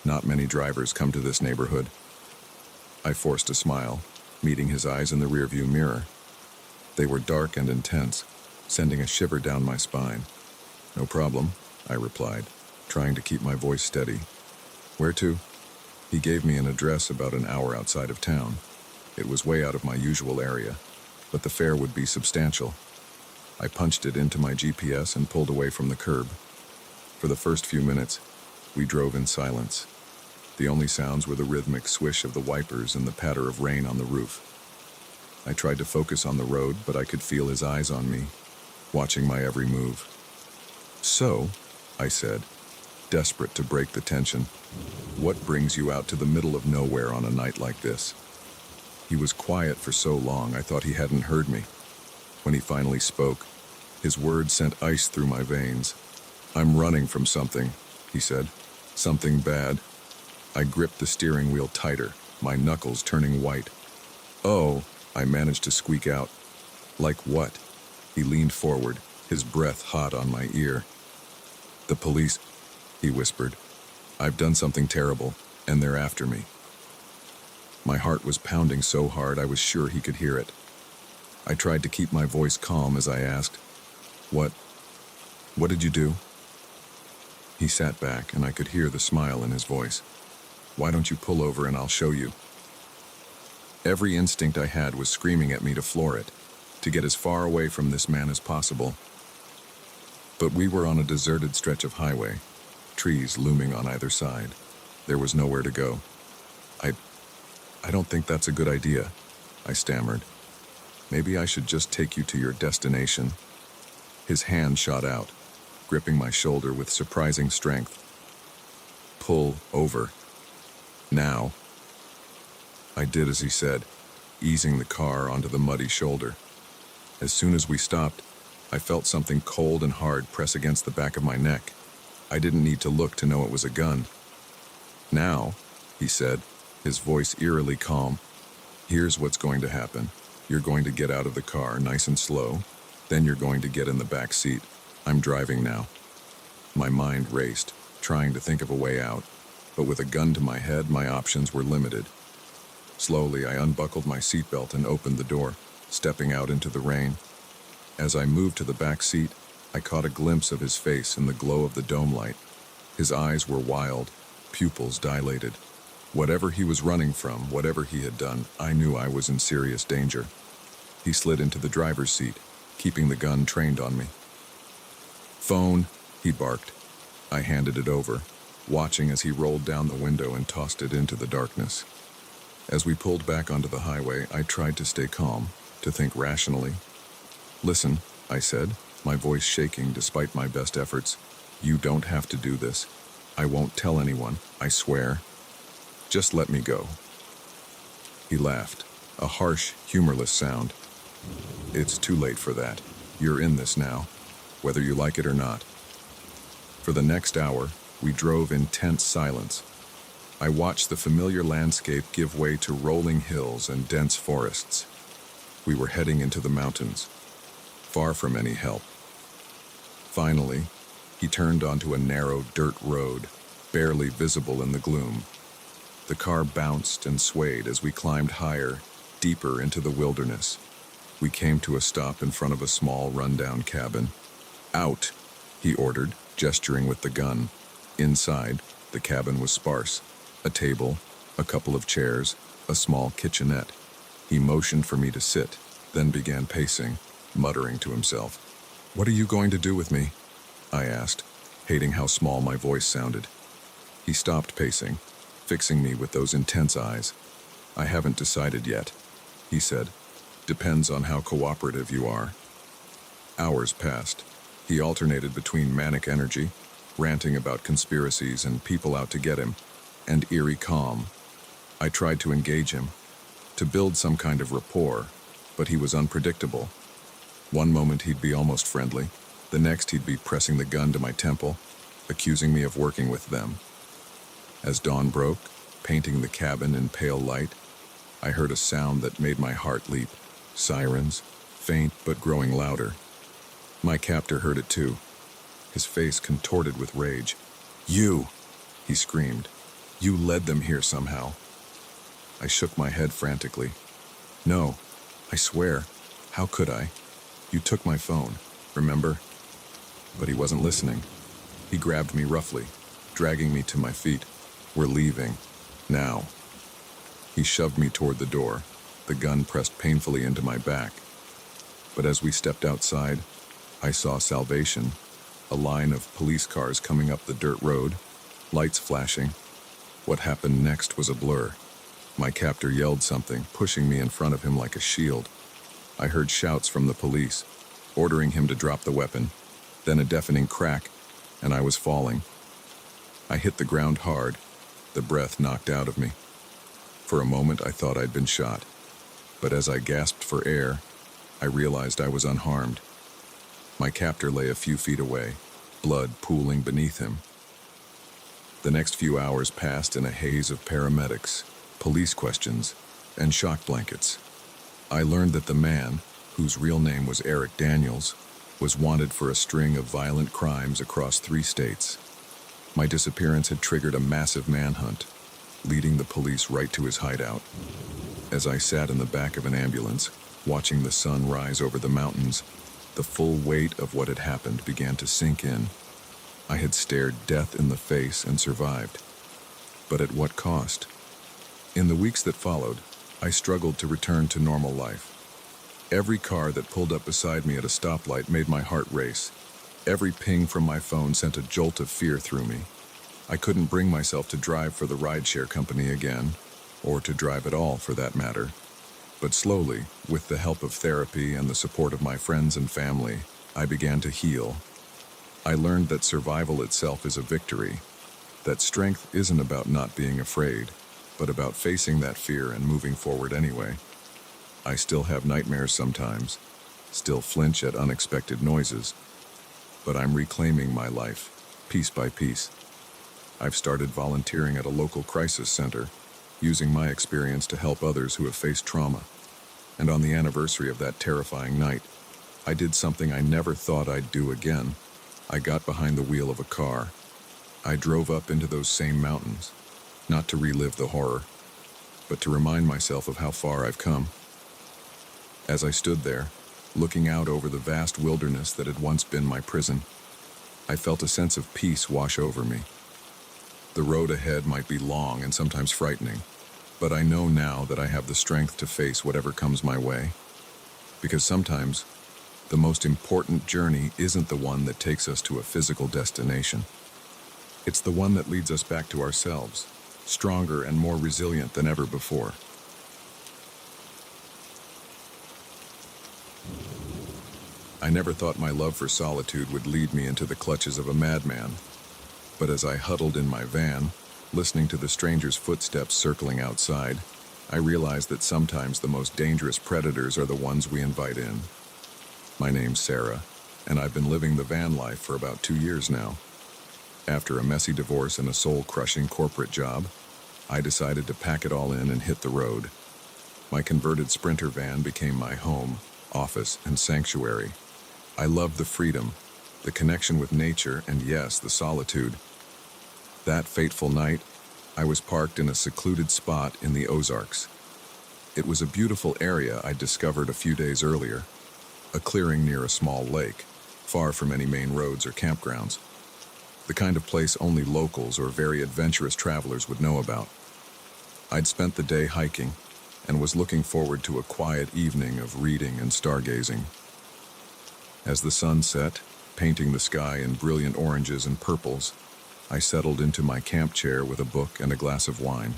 "Not many drivers come to this neighborhood." I forced a smile, meeting his eyes in the rearview mirror. They were dark and intense, sending a shiver down my spine. "No problem," I replied, trying to keep my voice steady. "Where to?" He gave me an address about an hour outside of town. It was way out of my usual area, but the fare would be substantial. I punched it into my GPS and pulled away from the curb. For the first few minutes, we drove in silence. The only sounds were the rhythmic swish of the wipers and the patter of rain on the roof. I tried to focus on the road, but I could feel his eyes on me, watching my every move. "So," I said, desperate to break the tension, "what brings you out to the middle of nowhere on a night like this?" He was quiet for so long I thought he hadn't heard me. When he finally spoke, his words sent ice through my veins. "I'm running from something," he said. "Something bad." I gripped the steering wheel tighter, my knuckles turning white. "Oh," I managed to squeak out. "Like what?" He leaned forward, his breath hot on my ear. "The police," he whispered. "I've done something terrible, and they're after me." My heart was pounding so hard I was sure he could hear it. I tried to keep my voice calm as I asked, What did you do?" He sat back, and I could hear the smile in his voice. "Why don't you pull over and I'll show you?" Every instinct I had was screaming at me to floor it, to get as far away from this man as possible. But we were on a deserted stretch of highway, trees looming on either side. There was nowhere to go. I don't think that's a good idea," I stammered. "Maybe I should just take you to your destination." His hand shot out, gripping my shoulder with surprising strength. "Pull over." Now. I did as he said, easing the car onto the muddy shoulder. As soon as we stopped, I felt something cold and hard press against the back of my neck. I didn't need to look to know it was a gun. Now, he said, his voice eerily calm, here's what's going to happen. You're going to get out of the car nice and slow, then you're going to get in the back seat. I'm driving now. My mind raced, trying to think of a way out, but with a gun to my head, my options were limited. Slowly, I unbuckled my seatbelt and opened the door, stepping out into the rain. As I moved to the back seat, I caught a glimpse of his face in the glow of the dome light. His eyes were wild, pupils dilated. Whatever he was running from, whatever he had done, I knew I was in serious danger. He slid into the driver's seat, keeping the gun trained on me. "Phone," he barked. I handed it over, watching as he rolled down the window and tossed it into the darkness. As we pulled back onto the highway, I tried to stay calm, to think rationally. "Listen," I said, my voice shaking despite my best efforts. "You don't have to do this. I won't tell anyone, I swear. Just let me go." He laughed, a harsh, humorless sound. "It's too late for that. You're in this now, whether you like it or not." For the next hour, we drove in tense silence. I watched the familiar landscape give way to rolling hills and dense forests. We were heading into the mountains, far from any help. Finally, he turned onto a narrow dirt road, barely visible in the gloom. The car bounced and swayed as we climbed higher, deeper into the wilderness. We came to a stop in front of a small, rundown cabin. "Out," he ordered, gesturing with the gun. Inside, the cabin was sparse. A table, a couple of chairs, a small kitchenette. He motioned for me to sit, then began pacing, muttering to himself. "What are you going to do with me?" I asked, hating how small my voice sounded. He stopped pacing, fixing me with those intense eyes. "I haven't decided yet," he said. "Depends on how cooperative you are." Hours passed. He alternated between manic energy, ranting about conspiracies and people out to get him, and eerie calm. I tried to engage him, to build some kind of rapport, but he was unpredictable. One moment he'd be almost friendly, the next he'd be pressing the gun to my temple, accusing me of working with them. As dawn broke, painting the cabin in pale light, I heard a sound that made my heart leap. Sirens, faint but growing louder. My captor heard it too, his face contorted with rage. "You!" he screamed. "You led them here somehow." I shook my head frantically. "No, I swear. How could I? You took my phone, remember?" But he wasn't listening. He grabbed me roughly, dragging me to my feet. "We're leaving. Now." He shoved me toward the door, the gun pressed painfully into my back. But as we stepped outside, I saw salvation, a line of police cars coming up the dirt road, lights flashing. What happened next was a blur. My captor yelled something, pushing me in front of him like a shield. I heard shouts from the police, ordering him to drop the weapon, then a deafening crack, and I was falling. I hit the ground hard, the breath knocked out of me. For a moment I thought I'd been shot, but as I gasped for air, I realized I was unharmed. My captor lay a few feet away, blood pooling beneath him. The next few hours passed in a haze of paramedics, police questions, and shock blankets. I learned that the man, whose real name was Eric Daniels, was wanted for a string of violent crimes across 3 states. My disappearance had triggered a massive manhunt, leading the police right to his hideout. As I sat in the back of an ambulance, watching the sun rise over the mountains, the full weight of what had happened began to sink in. I had stared death in the face and survived. But at what cost? In the weeks that followed, I struggled to return to normal life. Every car that pulled up beside me at a stoplight made my heart race. Every ping from my phone sent a jolt of fear through me. I couldn't bring myself to drive for the rideshare company again, or to drive at all for that matter. But slowly, with the help of therapy and the support of my friends and family, I began to heal. I learned that survival itself is a victory, that strength isn't about not being afraid. but about facing that fear and moving forward anyway. I still have nightmares sometimes, still flinch at unexpected noises, but I'm reclaiming my life, piece by piece. I've started volunteering at a local crisis center, using my experience to help others who have faced trauma. And on the anniversary of that terrifying night, I did something I never thought I'd do again. I got behind the wheel of a car. I drove up into those same mountains, not to relive the horror, but to remind myself of how far I've come. As I stood there, looking out over the vast wilderness that had once been my prison, I felt a sense of peace wash over me. The road ahead might be long and sometimes frightening, but I know now that I have the strength to face whatever comes my way. Because sometimes, the most important journey isn't the one that takes us to a physical destination. It's the one that leads us back to ourselves, stronger and more resilient than ever before. I never thought my love for solitude would lead me into the clutches of a madman. But as I huddled in my van, listening to the stranger's footsteps circling outside, I realized that sometimes the most dangerous predators are the ones we invite in. My name's Sarah, and I've been living the van life for about 2 years now. After a messy divorce and a soul-crushing corporate job, I decided to pack it all in and hit the road. My converted Sprinter van became my home, office, and sanctuary. I loved the freedom, the connection with nature, and yes, the solitude. That fateful night, I was parked in a secluded spot in the Ozarks. It was a beautiful area I'd discovered a few days earlier, a clearing near a small lake, far from any main roads or campgrounds. The kind of place only locals or very adventurous travelers would know about. I'd spent the day hiking and was looking forward to a quiet evening of reading and stargazing. As the sun set, painting the sky in brilliant oranges and purples, I settled into my camp chair with a book and a glass of wine.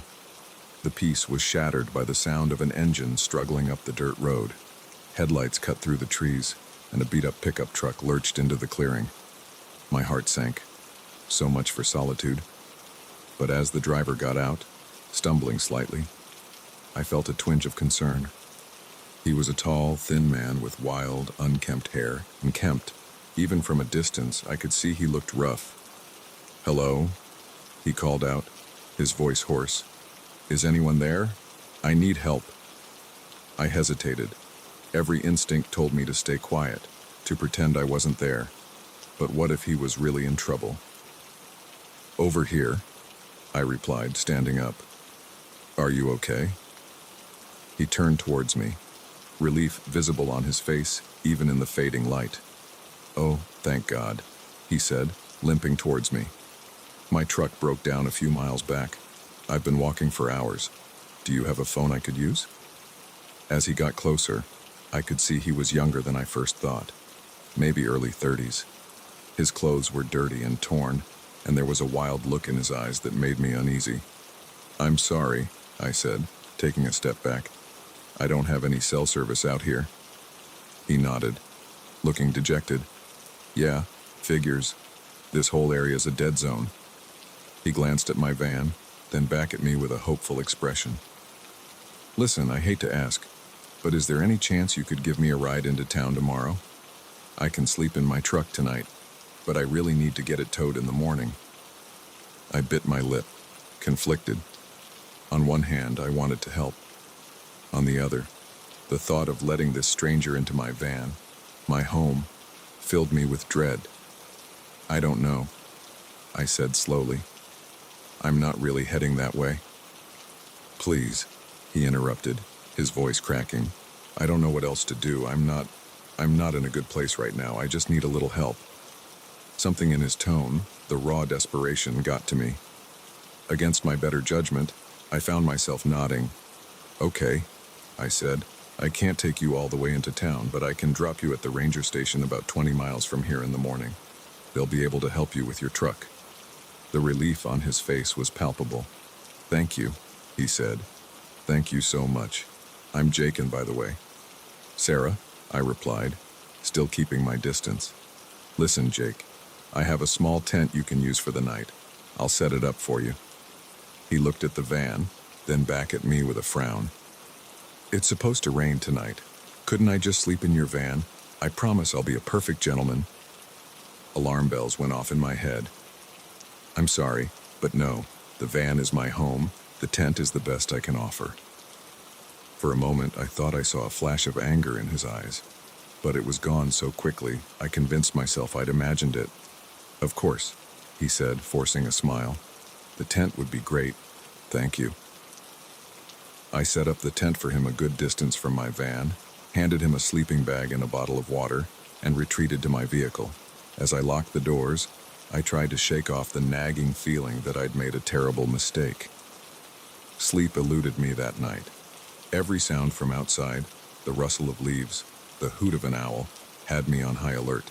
The peace was shattered by the sound of an engine struggling up the dirt road. Headlights cut through the trees, and a beat-up pickup truck lurched into the clearing. My heart sank. So much for solitude. But as the driver got out, stumbling slightly, I felt a twinge of concern. He was a tall, thin man with wild, unkempt hair, and kempt. Even from a distance, I could see he looked rough. "Hello?" he called out, his voice hoarse. "Is anyone there? I need help." I hesitated. Every instinct told me to stay quiet, to pretend I wasn't there. But what if he was really in trouble? "Over here," I replied, standing up. "Are you okay?" He turned towards me, relief visible on his face, even in the fading light. "Oh, thank God," he said, limping towards me. "My truck broke down a few miles back. I've been walking for hours. Do you have a phone I could use?" As he got closer, I could see he was younger than I first thought, maybe early 30s. His clothes were dirty and torn, and there was a wild look in his eyes that made me uneasy. "I'm sorry," I said, taking a step back. "I don't have any cell service out here." He nodded, looking dejected. "Yeah, figures. This whole area's a dead zone." He glanced at my van, then back at me with a hopeful expression. "Listen, I hate to ask, but is there any chance you could give me a ride into town tomorrow? I can sleep in my truck tonight, but I really need to get it towed in the morning." I bit my lip, conflicted. On one hand, I wanted to help. On the other, the thought of letting this stranger into my van, my home, filled me with dread. "I don't know," I said slowly. "I'm not really heading that way." "Please," he interrupted, his voice cracking. "I don't know what else to do. I'm not in a good place right now. I just need a little help." Something in his tone, the raw desperation, got to me. Against my better judgment, I found myself nodding. "Okay," I said. "I can't take you all the way into town, but I can drop you at the ranger station about 20 miles from here in the morning. They'll be able to help you with your truck." The relief on his face was palpable. "Thank you," he said. "Thank you so much. I'm Jakin, by the way." "Sarah," I replied, still keeping my distance. "Listen, Jake, I have a small tent you can use for the night. I'll set it up for you." He looked at the van, then back at me with a frown. "It's supposed to rain tonight. Couldn't I just sleep in your van? I promise I'll be a perfect gentleman." Alarm bells went off in my head. "I'm sorry, but no. The van is my home. The tent is the best I can offer." For a moment, I thought I saw a flash of anger in his eyes, but it was gone so quickly, I convinced myself I'd imagined it. "Of course," he said, forcing a smile. "The tent would be great. Thank you." I set up the tent for him a good distance from my van, handed him a sleeping bag and a bottle of water, and retreated to my vehicle. As I locked the doors, I tried to shake off the nagging feeling that I'd made a terrible mistake. Sleep eluded me that night. Every sound from outside, the rustle of leaves, the hoot of an owl, had me on high alert.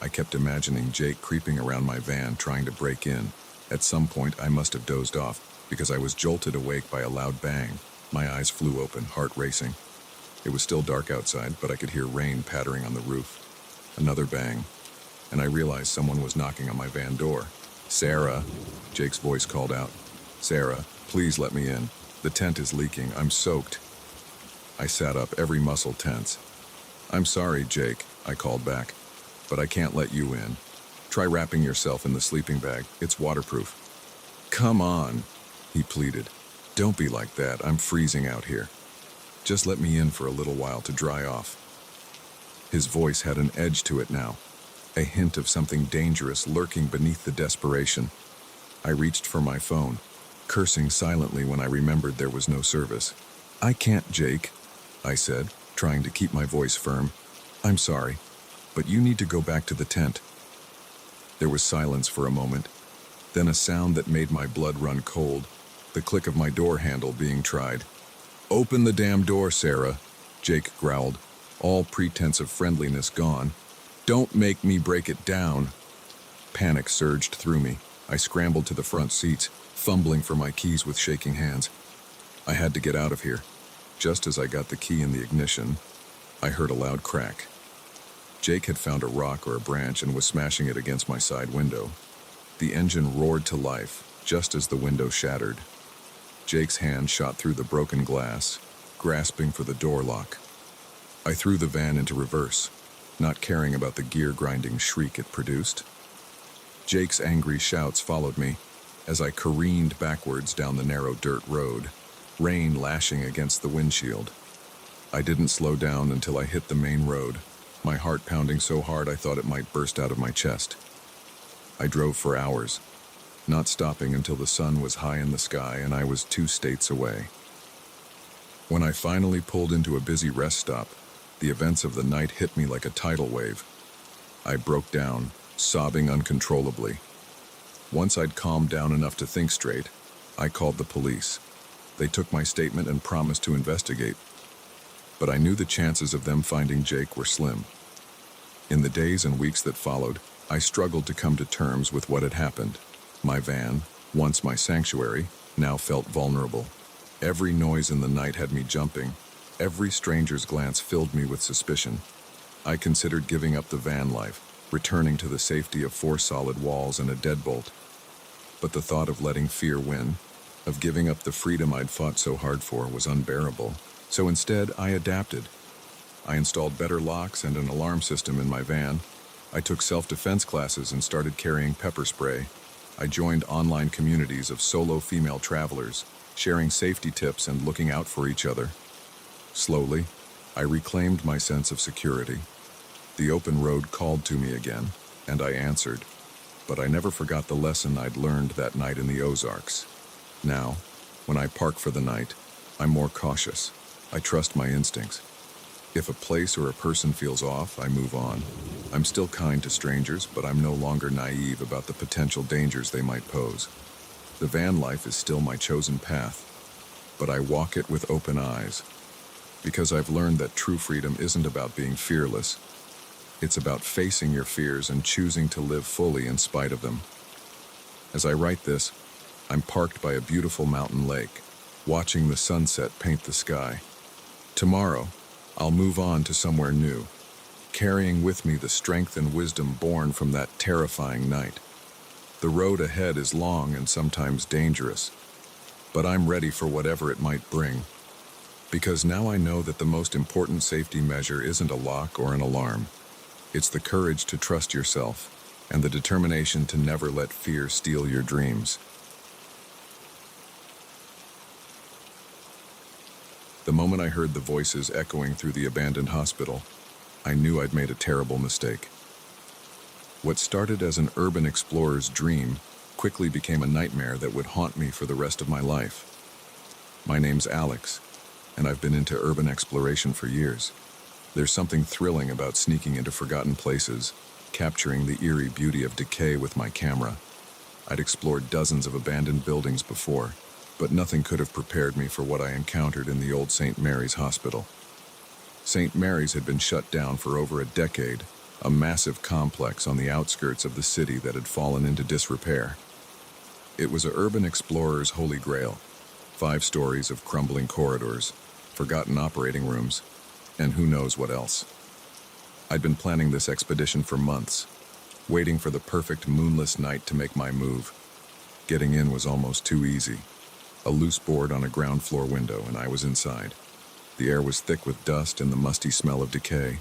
I kept imagining Jake creeping around my van trying to break in. At some point, I must have dozed off because I was jolted awake by a loud bang. My eyes flew open, heart racing. It was still dark outside, but I could hear rain pattering on the roof. Another bang, and I realized someone was knocking on my van door. "Sarah," Jake's voice called out. "Sarah, please let me in. The tent is leaking. I'm soaked." I sat up, every muscle tense. "I'm sorry, Jake," I called back, "but I can't let you in. Try wrapping yourself in the sleeping bag. It's waterproof." "Come on," he pleaded. "Don't be like that. I'm freezing out here. Just let me in for a little while to dry off." His voice had an edge to it now, a hint of something dangerous lurking beneath the desperation. I reached for my phone, cursing silently when I remembered there was no service. "I can't, Jake," I said, trying to keep my voice firm. "I'm sorry, but you need to go back to the tent." There was silence for a moment, then a sound that made my blood run cold, the click of my door handle being tried. "Open the damn door, Sarah," Jake growled, all pretense of friendliness gone. "Don't make me break it down." Panic surged through me. I scrambled to the front seats, fumbling for my keys with shaking hands. I had to get out of here. Just as I got the key in the ignition, I heard a loud crack. Jake had found a rock or a branch and was smashing it against my side window. The engine roared to life, just as the window shattered. Jake's hand shot through the broken glass, grasping for the door lock. I threw the van into reverse, not caring about the gear-grinding shriek it produced. Jake's angry shouts followed me as I careened backwards down the narrow dirt road, rain lashing against the windshield. I didn't slow down until I hit the main road, my heart pounding so hard I thought it might burst out of my chest. I drove for hours, not stopping until the sun was high in the sky and I was 2 states away. When I finally pulled into a busy rest stop, the events of the night hit me like a tidal wave. I broke down, sobbing uncontrollably. Once I'd calmed down enough to think straight, I called the police. They took my statement and promised to investigate. But I knew the chances of them finding Jake were slim. In the days and weeks that followed, I struggled to come to terms with what had happened. My van, once my sanctuary, now felt vulnerable. Every noise in the night had me jumping. Every stranger's glance filled me with suspicion. I considered giving up the van life, returning to the safety of 4 solid walls and a deadbolt. But the thought of letting fear win, of giving up the freedom I'd fought so hard for, was unbearable. So instead, I adapted. I installed better locks and an alarm system in my van. I took self-defense classes and started carrying pepper spray. I joined online communities of solo female travelers, sharing safety tips and looking out for each other. Slowly, I reclaimed my sense of security. The open road called to me again, and I answered. But I never forgot the lesson I'd learned that night in the Ozarks. Now, when I park for the night, I'm more cautious. I trust my instincts. If a place or a person feels off, I move on. I'm still kind to strangers, but I'm no longer naive about the potential dangers they might pose. The van life is still my chosen path, but I walk it with open eyes, because I've learned that true freedom isn't about being fearless. It's about facing your fears and choosing to live fully in spite of them. As I write this, I'm parked by a beautiful mountain lake, watching the sunset paint the sky. Tomorrow, I'll move on to somewhere new, carrying with me the strength and wisdom born from that terrifying night. The road ahead is long and sometimes dangerous, but I'm ready for whatever it might bring. Because now I know that the most important safety measure isn't a lock or an alarm. It's the courage to trust yourself and the determination to never let fear steal your dreams. The moment I heard the voices echoing through the abandoned hospital, I knew I'd made a terrible mistake. What started as an urban explorer's dream quickly became a nightmare that would haunt me for the rest of my life. My name's Alex, and I've been into urban exploration for years. There's something thrilling about sneaking into forgotten places, capturing the eerie beauty of decay with my camera. I'd explored dozens of abandoned buildings before, but nothing could have prepared me for what I encountered in the old St. Mary's Hospital. St. Mary's had been shut down for over a decade, a massive complex on the outskirts of the city that had fallen into disrepair. It was an urban explorer's holy grail: 5 stories of crumbling corridors, forgotten operating rooms, and who knows what else. I'd been planning this expedition for months, waiting for the perfect moonless night to make my move. Getting in was almost too easy. A loose board on a ground floor window, and I was inside. The air was thick with dust and the musty smell of decay.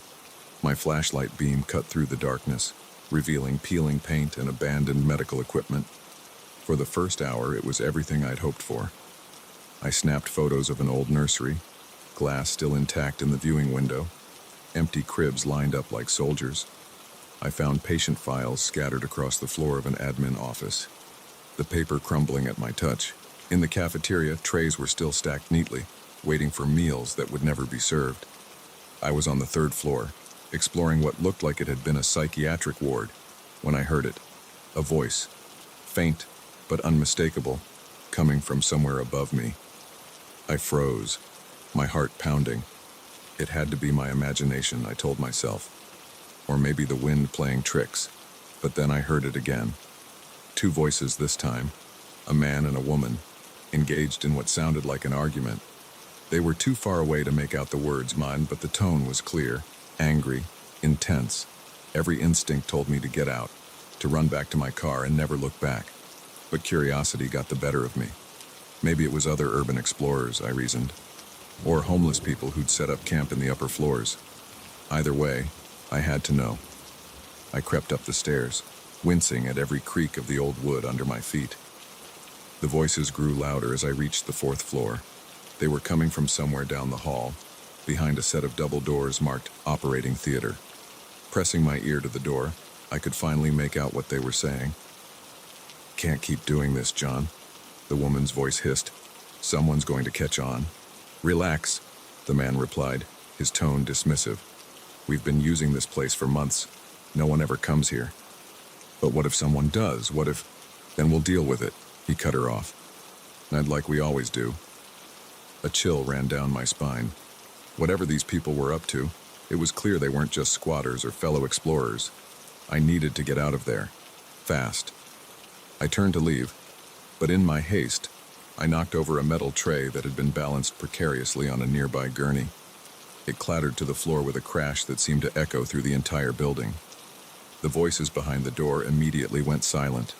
My flashlight beam cut through the darkness, revealing peeling paint and abandoned medical equipment. For the first hour, it was everything I'd hoped for. I snapped photos of an old nursery, glass still intact in the viewing window, empty cribs lined up like soldiers. I found patient files scattered across the floor of an admin office, the paper crumbling at my touch. In the cafeteria, trays were still stacked neatly, waiting for meals that would never be served. I was on the 3rd floor, exploring what looked like it had been a psychiatric ward, when I heard it. A voice, faint but unmistakable, coming from somewhere above me. I froze, my heart pounding. It had to be my imagination, I told myself. Or maybe the wind playing tricks. But then I heard it again. 2 voices this time, a man and a woman, engaged in what sounded like an argument. They were too far away to make out the words, mine, but the tone was clear, angry, intense. Every instinct told me to get out, to run back to my car and never look back. But curiosity got the better of me. Maybe it was other urban explorers, I reasoned, or homeless people who'd set up camp in the upper floors. Either way, I had to know. I crept up the stairs, wincing at every creak of the old wood under my feet. The voices grew louder as I reached the 4th floor. They were coming from somewhere down the hall, behind a set of double doors marked Operating Theater. Pressing my ear to the door, I could finally make out what they were saying. "Can't keep doing this, John," the woman's voice hissed. "Someone's going to catch on." "Relax," the man replied, his tone dismissive. "We've been using this place for months. No one ever comes here." "But what if someone does? What if—" "Then we'll deal with it," he cut her off. "I'd like we always do." A chill ran down my spine. Whatever these people were up to, it was clear they weren't just squatters or fellow explorers. I needed to get out of there. Fast. I turned to leave, but in my haste, I knocked over a metal tray that had been balanced precariously on a nearby gurney. It clattered to the floor with a crash that seemed to echo through the entire building. The voices behind the door immediately went silent.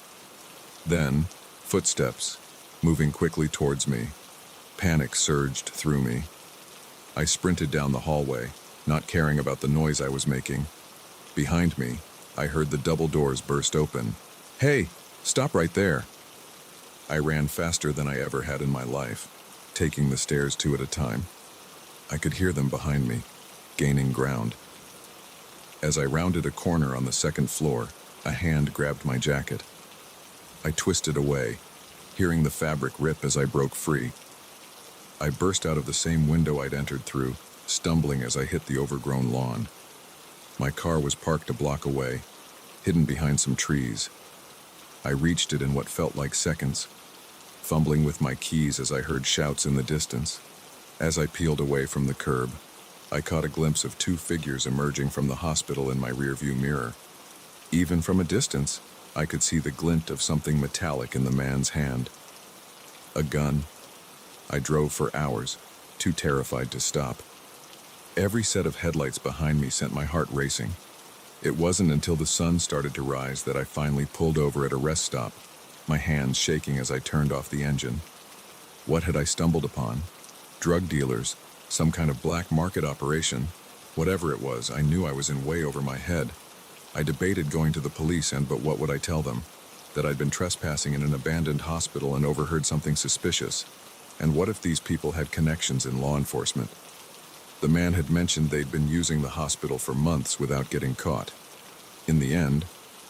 Then, footsteps, moving quickly towards me. Panic surged through me. I sprinted down the hallway, not caring about the noise I was making. Behind me, I heard the double doors burst open. "Hey, stop right there!" I ran faster than I ever had in my life, taking the stairs 2 at a time. I could hear them behind me, gaining ground. As I rounded a corner on the 2nd floor, a hand grabbed my jacket. I twisted away, hearing the fabric rip as I broke free. I burst out of the same window I'd entered through, stumbling as I hit the overgrown lawn. My car was parked a block away, hidden behind some trees. I reached it in what felt like seconds, fumbling with my keys as I heard shouts in the distance. As I peeled away from the curb, I caught a glimpse of 2 figures emerging from the hospital in my rearview mirror. Even from a distance, I could see the glint of something metallic in the man's hand. A gun. I drove for hours, too terrified to stop. Every set of headlights behind me sent my heart racing. It wasn't until the sun started to rise that I finally pulled over at a rest stop, my hands shaking as I turned off the engine. What had I stumbled upon? Drug dealers? Some kind of black market operation? Whatever it was, I knew I was in way over my head. I debated going to the police but what would I tell them? That I'd been trespassing in an abandoned hospital and overheard something suspicious. And what if these people had connections in law enforcement? The man had mentioned they'd been using the hospital for months without getting caught. In the end,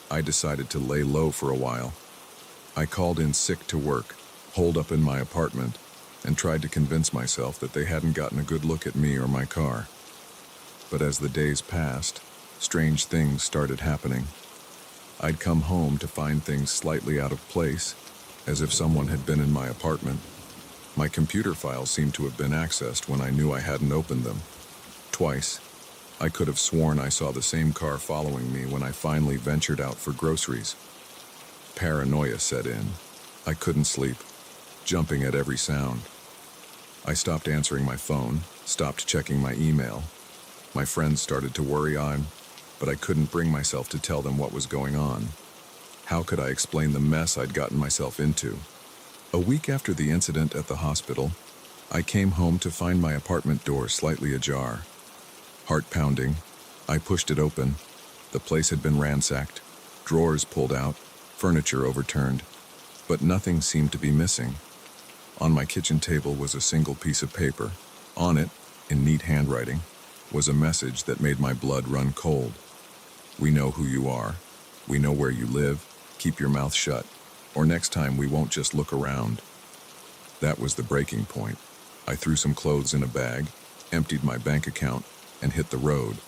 I decided to lay low for a while. I called in sick to work, holed up in my apartment, and tried to convince myself that they hadn't gotten a good look at me or my car. But as the days passed, strange things started happening. I'd come home to find things slightly out of place, as if someone had been in my apartment. My computer files seemed to have been accessed when I knew I hadn't opened them. Twice, I could have sworn I saw the same car following me when I finally ventured out for groceries. Paranoia set in. I couldn't sleep, jumping at every sound. I stopped answering my phone, stopped checking my email. My friends started to worry but I couldn't bring myself to tell them what was going on. How could I explain the mess I'd gotten myself into? A week after the incident at the hospital, I came home to find my apartment door slightly ajar. Heart pounding, I pushed it open. The place had been ransacked, drawers pulled out, furniture overturned, but nothing seemed to be missing. On my kitchen table was a single piece of paper. On it, in neat handwriting, was a message that made my blood run cold. We know who you are. We know where you live. Keep your mouth shut, or next time we won't just look around. That was the breaking point. I threw some clothes in a bag, emptied my bank account, and hit the road.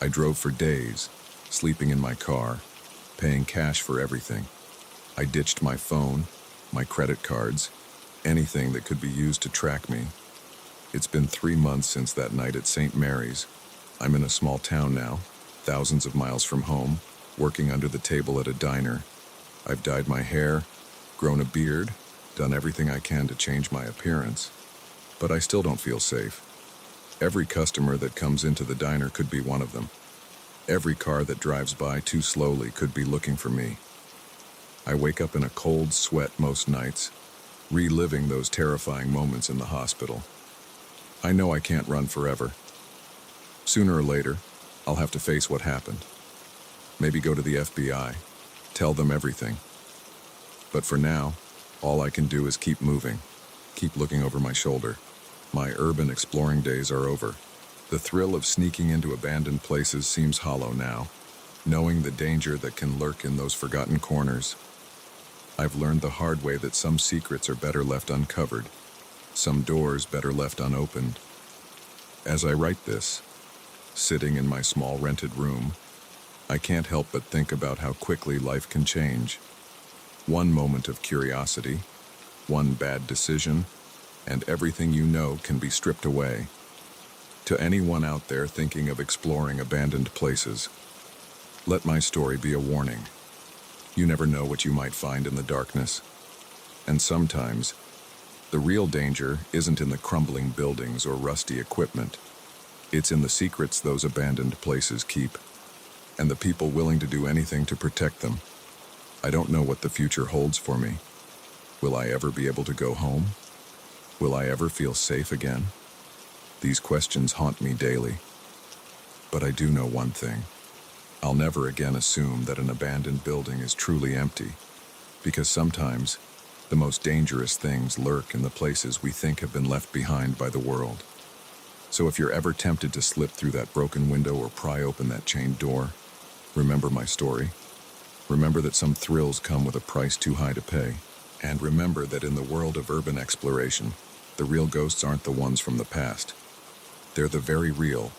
I drove for days, sleeping in my car, paying cash for everything. I ditched my phone, my credit cards, anything that could be used to track me. It's been 3 months since that night at St. Mary's. I'm in a small town now, thousands of miles from home, working under the table at a diner. I've dyed my hair, grown a beard, done everything I can to change my appearance, but I still don't feel safe. Every customer that comes into the diner could be one of them. Every car that drives by too slowly could be looking for me. I wake up in a cold sweat most nights, reliving those terrifying moments in the hospital. I know I can't run forever. Sooner or later, I'll have to face what happened. Maybe go to the FBI, tell them everything. But for now, all I can do is keep moving, keep looking over my shoulder. My urban exploring days are over. The thrill of sneaking into abandoned places seems hollow now, knowing the danger that can lurk in those forgotten corners. I've learned the hard way that some secrets are better left uncovered, some doors better left unopened. As I write this, sitting in my small rented room, I can't help but think about how quickly life can change. One moment of curiosity, one bad decision, and everything you know can be stripped away. To anyone out there thinking of exploring abandoned places, let my story be a warning. You never know what you might find in the darkness. And sometimes, the real danger isn't in the crumbling buildings or rusty equipment. It's in the secrets those abandoned places keep, and the people willing to do anything to protect them. I don't know what the future holds for me. Will I ever be able to go home? Will I ever feel safe again? These questions haunt me daily. But I do know one thing. I'll never again assume that an abandoned building is truly empty, because sometimes the most dangerous things lurk in the places we think have been left behind by the world. So if you're ever tempted to slip through that broken window or pry open that chained door, remember my story. Remember that some thrills come with a price too high to pay. And remember that in the world of urban exploration, the real ghosts aren't the ones from the past. They're the very real,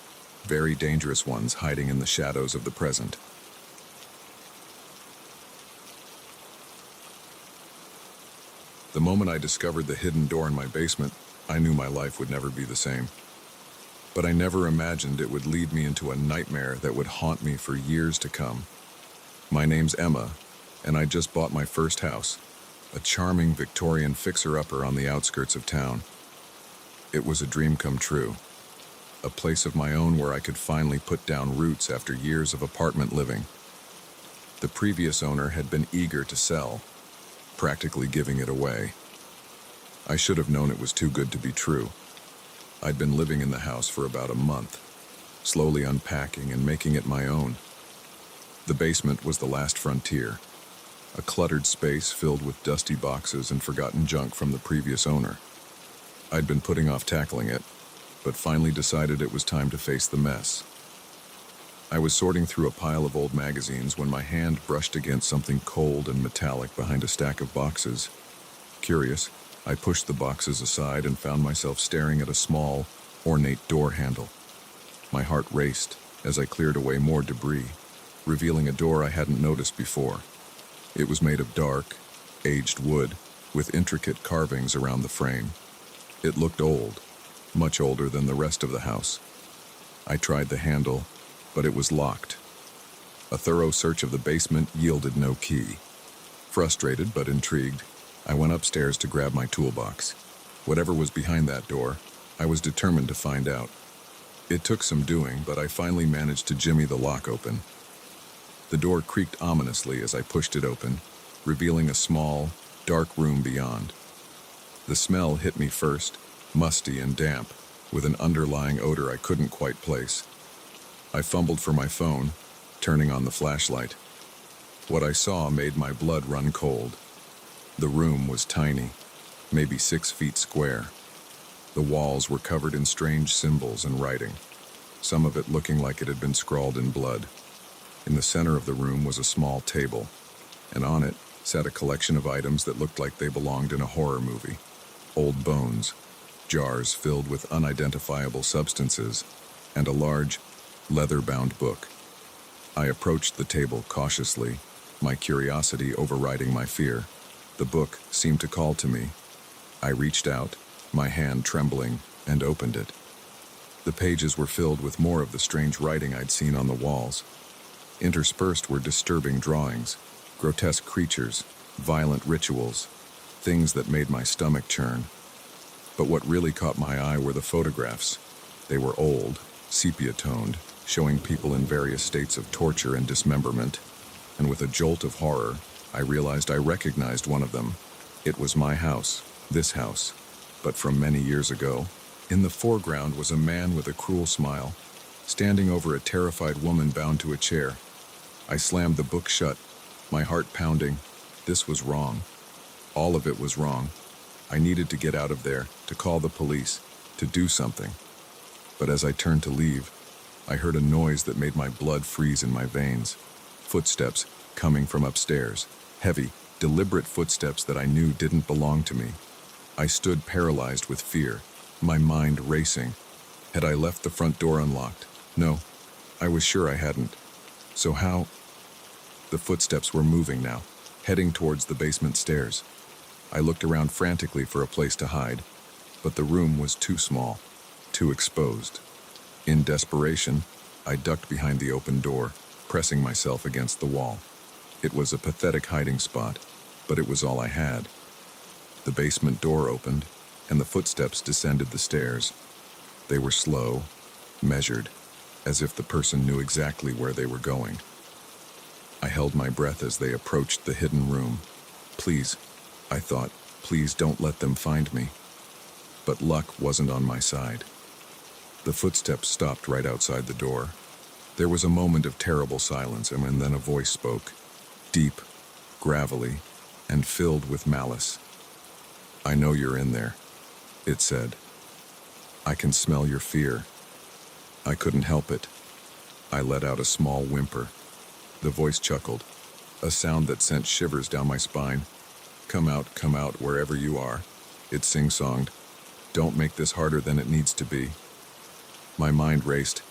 very dangerous ones hiding in the shadows of the present. The moment I discovered the hidden door in my basement, I knew my life would never be the same. But I never imagined it would lead me into a nightmare that would haunt me for years to come. My name's Emma, and I just bought my first house, a charming Victorian fixer-upper on the outskirts of town. It was a dream come true, a place of my own where I could finally put down roots after years of apartment living. The previous owner had been eager to sell, practically giving it away. I should have known it was too good to be true. I'd been living in the house for about a month, slowly unpacking and making it my own. The basement was the last frontier, a cluttered space filled with dusty boxes and forgotten junk from the previous owner. I'd been putting off tackling it, but finally decided it was time to face the mess. I was sorting through a pile of old magazines when my hand brushed against something cold and metallic behind a stack of boxes. Curious, I pushed the boxes aside and found myself staring at a small, ornate door handle. My heart raced as I cleared away more debris, revealing a door I hadn't noticed before. It was made of dark, aged wood, with intricate carvings around the frame. It looked old, much older than the rest of the house. I tried the handle, but it was locked. A thorough search of the basement yielded no key. Frustrated but intrigued, I went upstairs to grab my toolbox. Whatever was behind that door, I was determined to find out. It took some doing, but I finally managed to jimmy the lock open. The door creaked ominously as I pushed it open, revealing a small, dark room beyond. The smell hit me first, musty and damp, with an underlying odor I couldn't quite place. I fumbled for my phone, turning on the flashlight. What I saw made my blood run cold. The room was tiny, maybe 6 feet square. The walls were covered in strange symbols and writing, some of it looking like it had been scrawled in blood. In the center of the room was a small table, and on it sat a collection of items that looked like they belonged in a horror movie. Old bones, jars filled with unidentifiable substances, and a large, leather-bound book. I approached the table cautiously, my curiosity overriding my fear. The book seemed to call to me. I reached out, my hand trembling, and opened it. The pages were filled with more of the strange writing I'd seen on the walls. Interspersed were disturbing drawings, grotesque creatures, violent rituals, things that made my stomach churn. But what really caught my eye were the photographs. They were old, sepia-toned, showing people in various states of torture and dismemberment, and with a jolt of horror, I realized I recognized one of them. It was my house, this house, but from many years ago. In the foreground was a man with a cruel smile, standing over a terrified woman bound to a chair. I slammed the book shut, my heart pounding. This was wrong. All of it was wrong. I needed to get out of there, to call the police, to do something. But as I turned to leave, I heard a noise that made my blood freeze in my veins. Footsteps coming from upstairs. Heavy, deliberate footsteps that I knew didn't belong to me. I stood paralyzed with fear, my mind racing. Had I left the front door unlocked? No, I was sure I hadn't. So how? The footsteps were moving now, heading towards the basement stairs. I looked around frantically for a place to hide, but the room was too small, too exposed. In desperation, I ducked behind the open door, pressing myself against the wall. It was a pathetic hiding spot, but it was all I had. The basement door opened, and the footsteps descended the stairs. They were slow, measured, as if the person knew exactly where they were going. I held my breath as they approached the hidden room. Please, I thought, please don't let them find me. But luck wasn't on my side. The footsteps stopped right outside the door. There was a moment of terrible silence, and then a voice spoke, deep, gravelly, and filled with malice. I know you're in there, it said. I can smell your fear. I couldn't help it. I let out a small whimper. The voice chuckled, a sound that sent shivers down my spine. Come out, wherever you are, it sing-songed. Don't make this harder than it needs to be. My mind raced.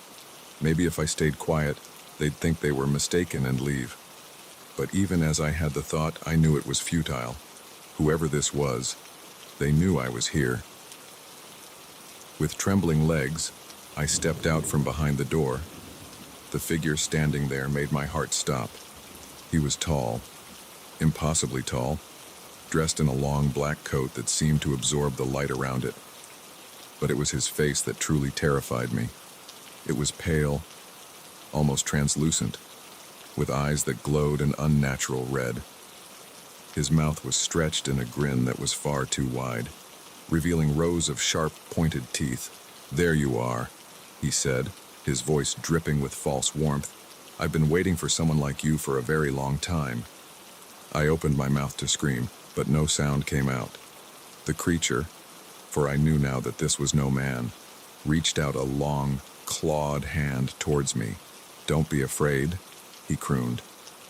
Maybe if I stayed quiet, they'd think they were mistaken and leave. But even as I had the thought, I knew it was futile. Whoever this was, they knew I was here. With trembling legs, I stepped out from behind the door. The figure standing there made my heart stop. He was tall, impossibly tall, dressed in a long black coat that seemed to absorb the light around it. But it was his face that truly terrified me. It was pale, almost translucent, with eyes that glowed an unnatural red. His mouth was stretched in a grin that was far too wide. revealing rows of sharp, pointed teeth. "There you are," he said, his voice dripping with false warmth. "I've been waiting for someone like you for a very long time." I opened my mouth to scream, but no sound came out. The creature, for I knew now that this was no man, reached out a long, clawed hand towards me. "Don't be afraid," he crooned.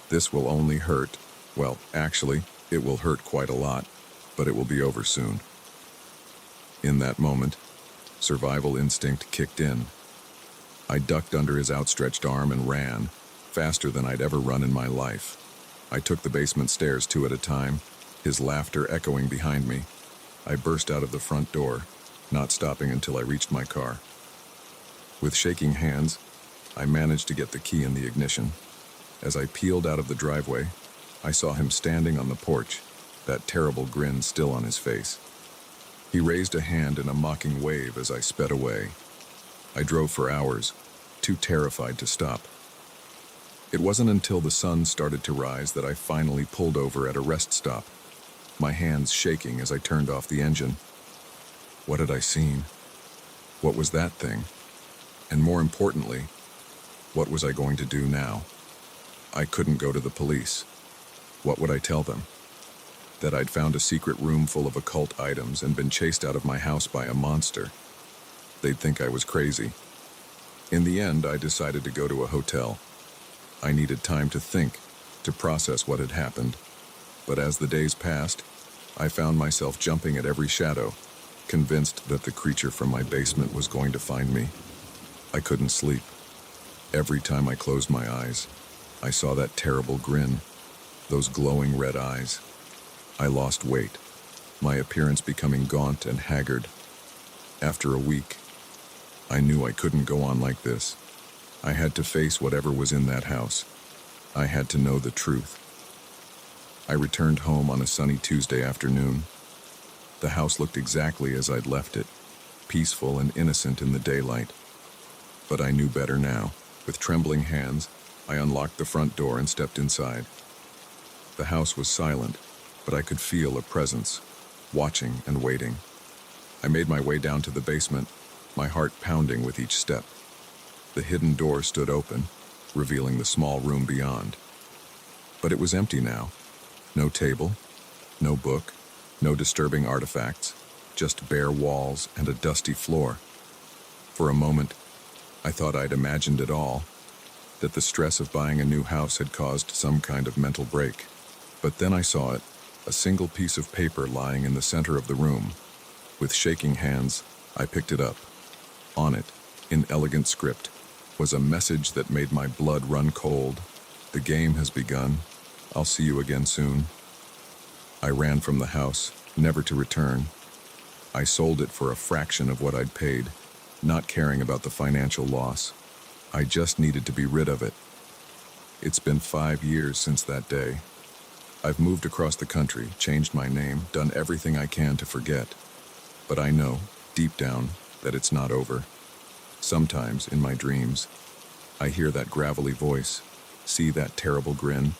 "This will only hurt. Well, actually, it will hurt quite a lot, but it will be over soon." In that moment, survival instinct kicked in. I ducked under his outstretched arm and ran, faster than I'd ever run in my life. I took the basement stairs 2 at a time, his laughter echoing behind me. I burst out of the front door, not stopping until I reached my car. With shaking hands, I managed to get the key in the ignition. As I peeled out of the driveway, I saw him standing on the porch, that terrible grin still on his face. He raised a hand in a mocking wave as I sped away. I drove for hours, too terrified to stop. It wasn't until the sun started to rise that I finally pulled over at a rest stop, my hands shaking as I turned off the engine. What had I seen? What was that thing? And more importantly, what was I going to do now? I couldn't go to the police. What would I tell them? That I'd found a secret room full of occult items and been chased out of my house by a monster. They'd think I was crazy. In the end, I decided to go to a hotel. I needed time to think, to process what had happened. But as the days passed, I found myself jumping at every shadow, convinced that the creature from my basement was going to find me. I couldn't sleep. Every time I closed my eyes, I saw that terrible grin, those glowing red eyes. I lost weight, my appearance becoming gaunt and haggard. After a week, I knew I couldn't go on like this. I had to face whatever was in that house. I had to know the truth. I returned home on a sunny Tuesday afternoon. The house looked exactly as I'd left it, peaceful and innocent in the daylight. But I knew better now. With trembling hands, I unlocked the front door and stepped inside. The house was silent, but I could feel a presence, watching and waiting. I made my way down to the basement, my heart pounding with each step. The hidden door stood open, revealing the small room beyond. But it was empty now. No table, no book, no disturbing artifacts, just bare walls and a dusty floor. For a moment, I thought I'd imagined it all, that the stress of buying a new house had caused some kind of mental break. But then I saw it, a single piece of paper lying in the center of the room. With shaking hands, I picked it up. On it, in elegant script, was a message that made my blood run cold. "The game has begun. I'll see you again soon." I ran from the house, never to return. I sold it for a fraction of what I'd paid, not caring about the financial loss. I just needed to be rid of it. It's been 5 years since that day. I've moved across the country, changed my name, done everything I can to forget. But I know, deep down, that it's not over. Sometimes, in my dreams, I hear that gravelly voice, see that terrible grin,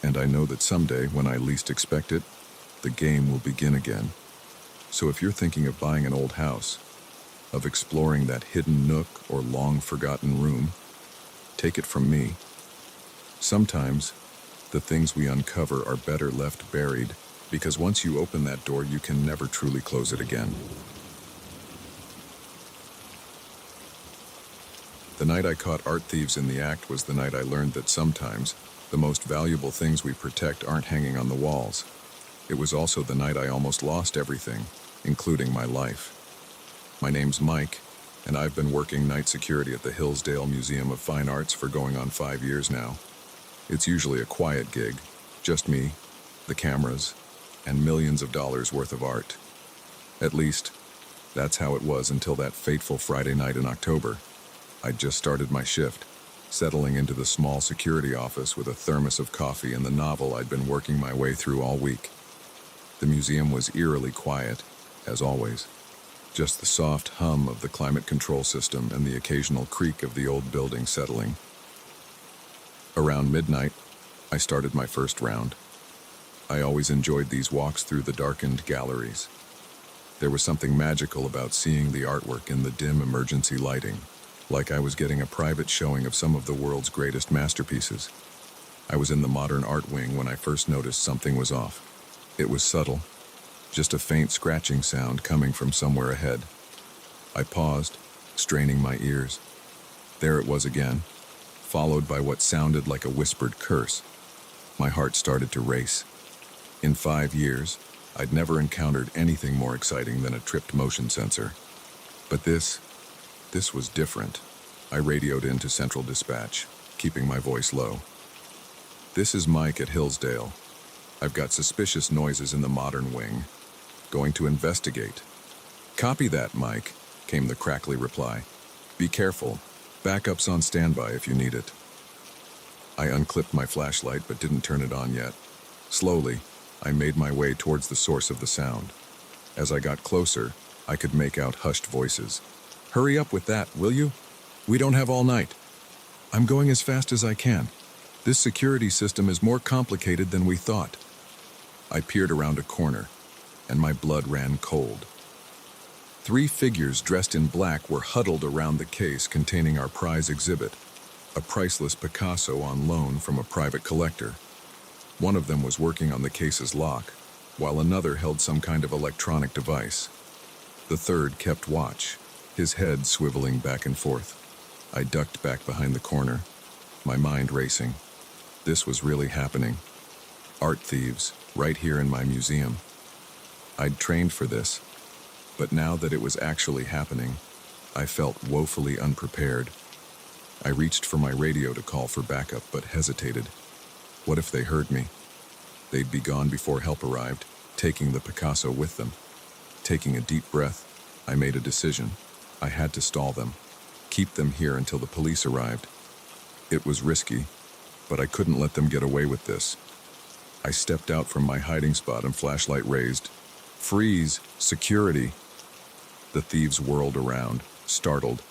and I know that someday, when I least expect it, the game will begin again. So if you're thinking of buying an old house, of exploring that hidden nook or long-forgotten room, take it from me. Sometimes, the things we uncover are better left buried, because once you open that door, you can never truly close it again. The night I caught art thieves in the act was the night I learned that sometimes the most valuable things we protect aren't hanging on the walls. It was also the night I almost lost everything, including my life. My name's Mike, and I've been working night security at the Hillsdale Museum of Fine Arts for going on 5 years now. It's usually a quiet gig, just me, the cameras, and millions of dollars worth of art. At least, that's how it was until that fateful Friday night in October. I'd just started my shift, settling into the small security office with a thermos of coffee and the novel I'd been working my way through all week. The museum was eerily quiet, as always. Just the soft hum of the climate control system and the occasional creak of the old building settling. Around midnight, I started my first round. I always enjoyed these walks through the darkened galleries. There was something magical about seeing the artwork in the dim emergency lighting, like I was getting a private showing of some of the world's greatest masterpieces. I was in the modern art wing when I first noticed something was off. It was subtle, just a faint scratching sound coming from somewhere ahead. I paused, straining my ears. There it was again, followed by what sounded like a whispered curse. My heart started to race. In 5 years, I'd never encountered anything more exciting than a tripped motion sensor. But this was different. I radioed into Central Dispatch, keeping my voice low. "This is Mike at Hillsdale. I've got suspicious noises in the modern wing. Going to investigate." "Copy that, Mike," came the crackly reply. "Be careful. Backup's on standby if you need it." I unclipped my flashlight but didn't turn it on yet. Slowly, I made my way towards the source of the sound. As I got closer, I could make out hushed voices. "Hurry up with that, will you? We don't have all night." "I'm going as fast as I can. This security system is more complicated than we thought." I peered around a corner, and my blood ran cold. 3 figures dressed in black were huddled around the case containing our prize exhibit, a priceless Picasso on loan from a private collector. One of them was working on the case's lock, while another held some kind of electronic device. The third kept watch, his head swiveling back and forth. I ducked back behind the corner, my mind racing. This was really happening. Art thieves, right here in my museum. I'd trained for this, but now that it was actually happening, I felt woefully unprepared. I reached for my radio to call for backup, but hesitated. What if they heard me? They'd be gone before help arrived, taking the Picasso with them. Taking a deep breath, I made a decision. I had to stall them, keep them here until the police arrived. It was risky, but I couldn't let them get away with this. I stepped out from my hiding spot and flashlight raised. "Freeze! Security!" The thieves whirled around, startled.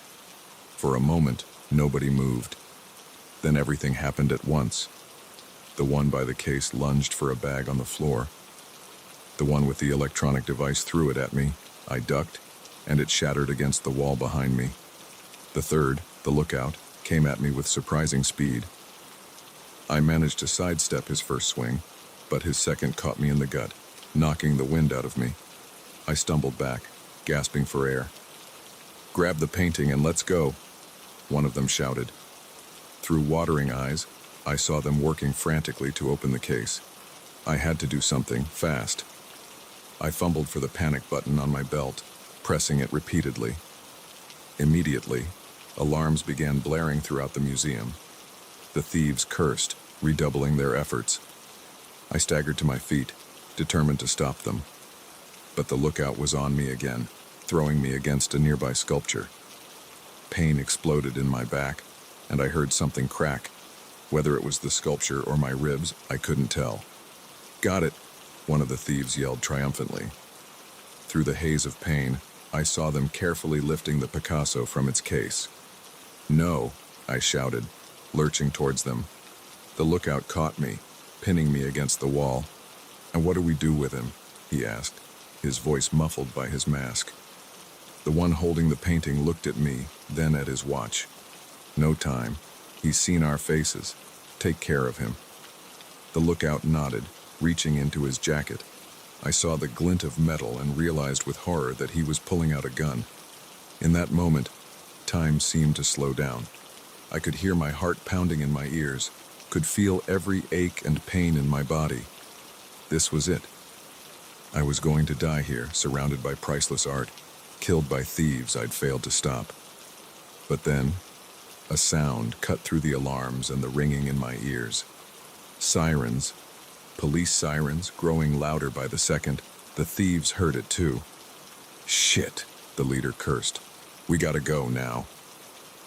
For a moment, nobody moved. Then everything happened at once. The one by the case lunged for a bag on the floor. The one with the electronic device threw it at me. I ducked, and it shattered against the wall behind me. The third, the lookout, came at me with surprising speed. I managed to sidestep his first swing, but his second caught me in the gut, knocking the wind out of me. I stumbled back, gasping for air. "Grab the painting and let's go," one of them shouted. Through watering eyes, I saw them working frantically to open the case. I had to do something, fast. I fumbled for the panic button on my belt, pressing it repeatedly. Immediately, alarms began blaring throughout the museum. The thieves cursed, redoubling their efforts. I staggered to my feet, determined to stop them. But the lookout was on me again, throwing me against a nearby sculpture. Pain exploded in my back, and I heard something crack. Whether it was the sculpture or my ribs, I couldn't tell. "Got it," one of the thieves yelled triumphantly. Through the haze of pain, I saw them carefully lifting the Picasso from its case. "No," I shouted, lurching towards them. The lookout caught me, pinning me against the wall. "And what do we do with him?" he asked, his voice muffled by his mask. The one holding the painting looked at me, then at his watch. "No time. He's seen our faces. Take care of him." The lookout nodded, reaching into his jacket. I saw the glint of metal and realized with horror that he was pulling out a gun. In that moment, time seemed to slow down. I could hear my heart pounding in my ears, could feel every ache and pain in my body. This was it. I was going to die here, surrounded by priceless art, killed by thieves I'd failed to stop. But then, a sound cut through the alarms and the ringing in my ears. Sirens. Police sirens, growing louder by the second. The thieves heard it too. "Shit," the leader cursed. "We gotta go now."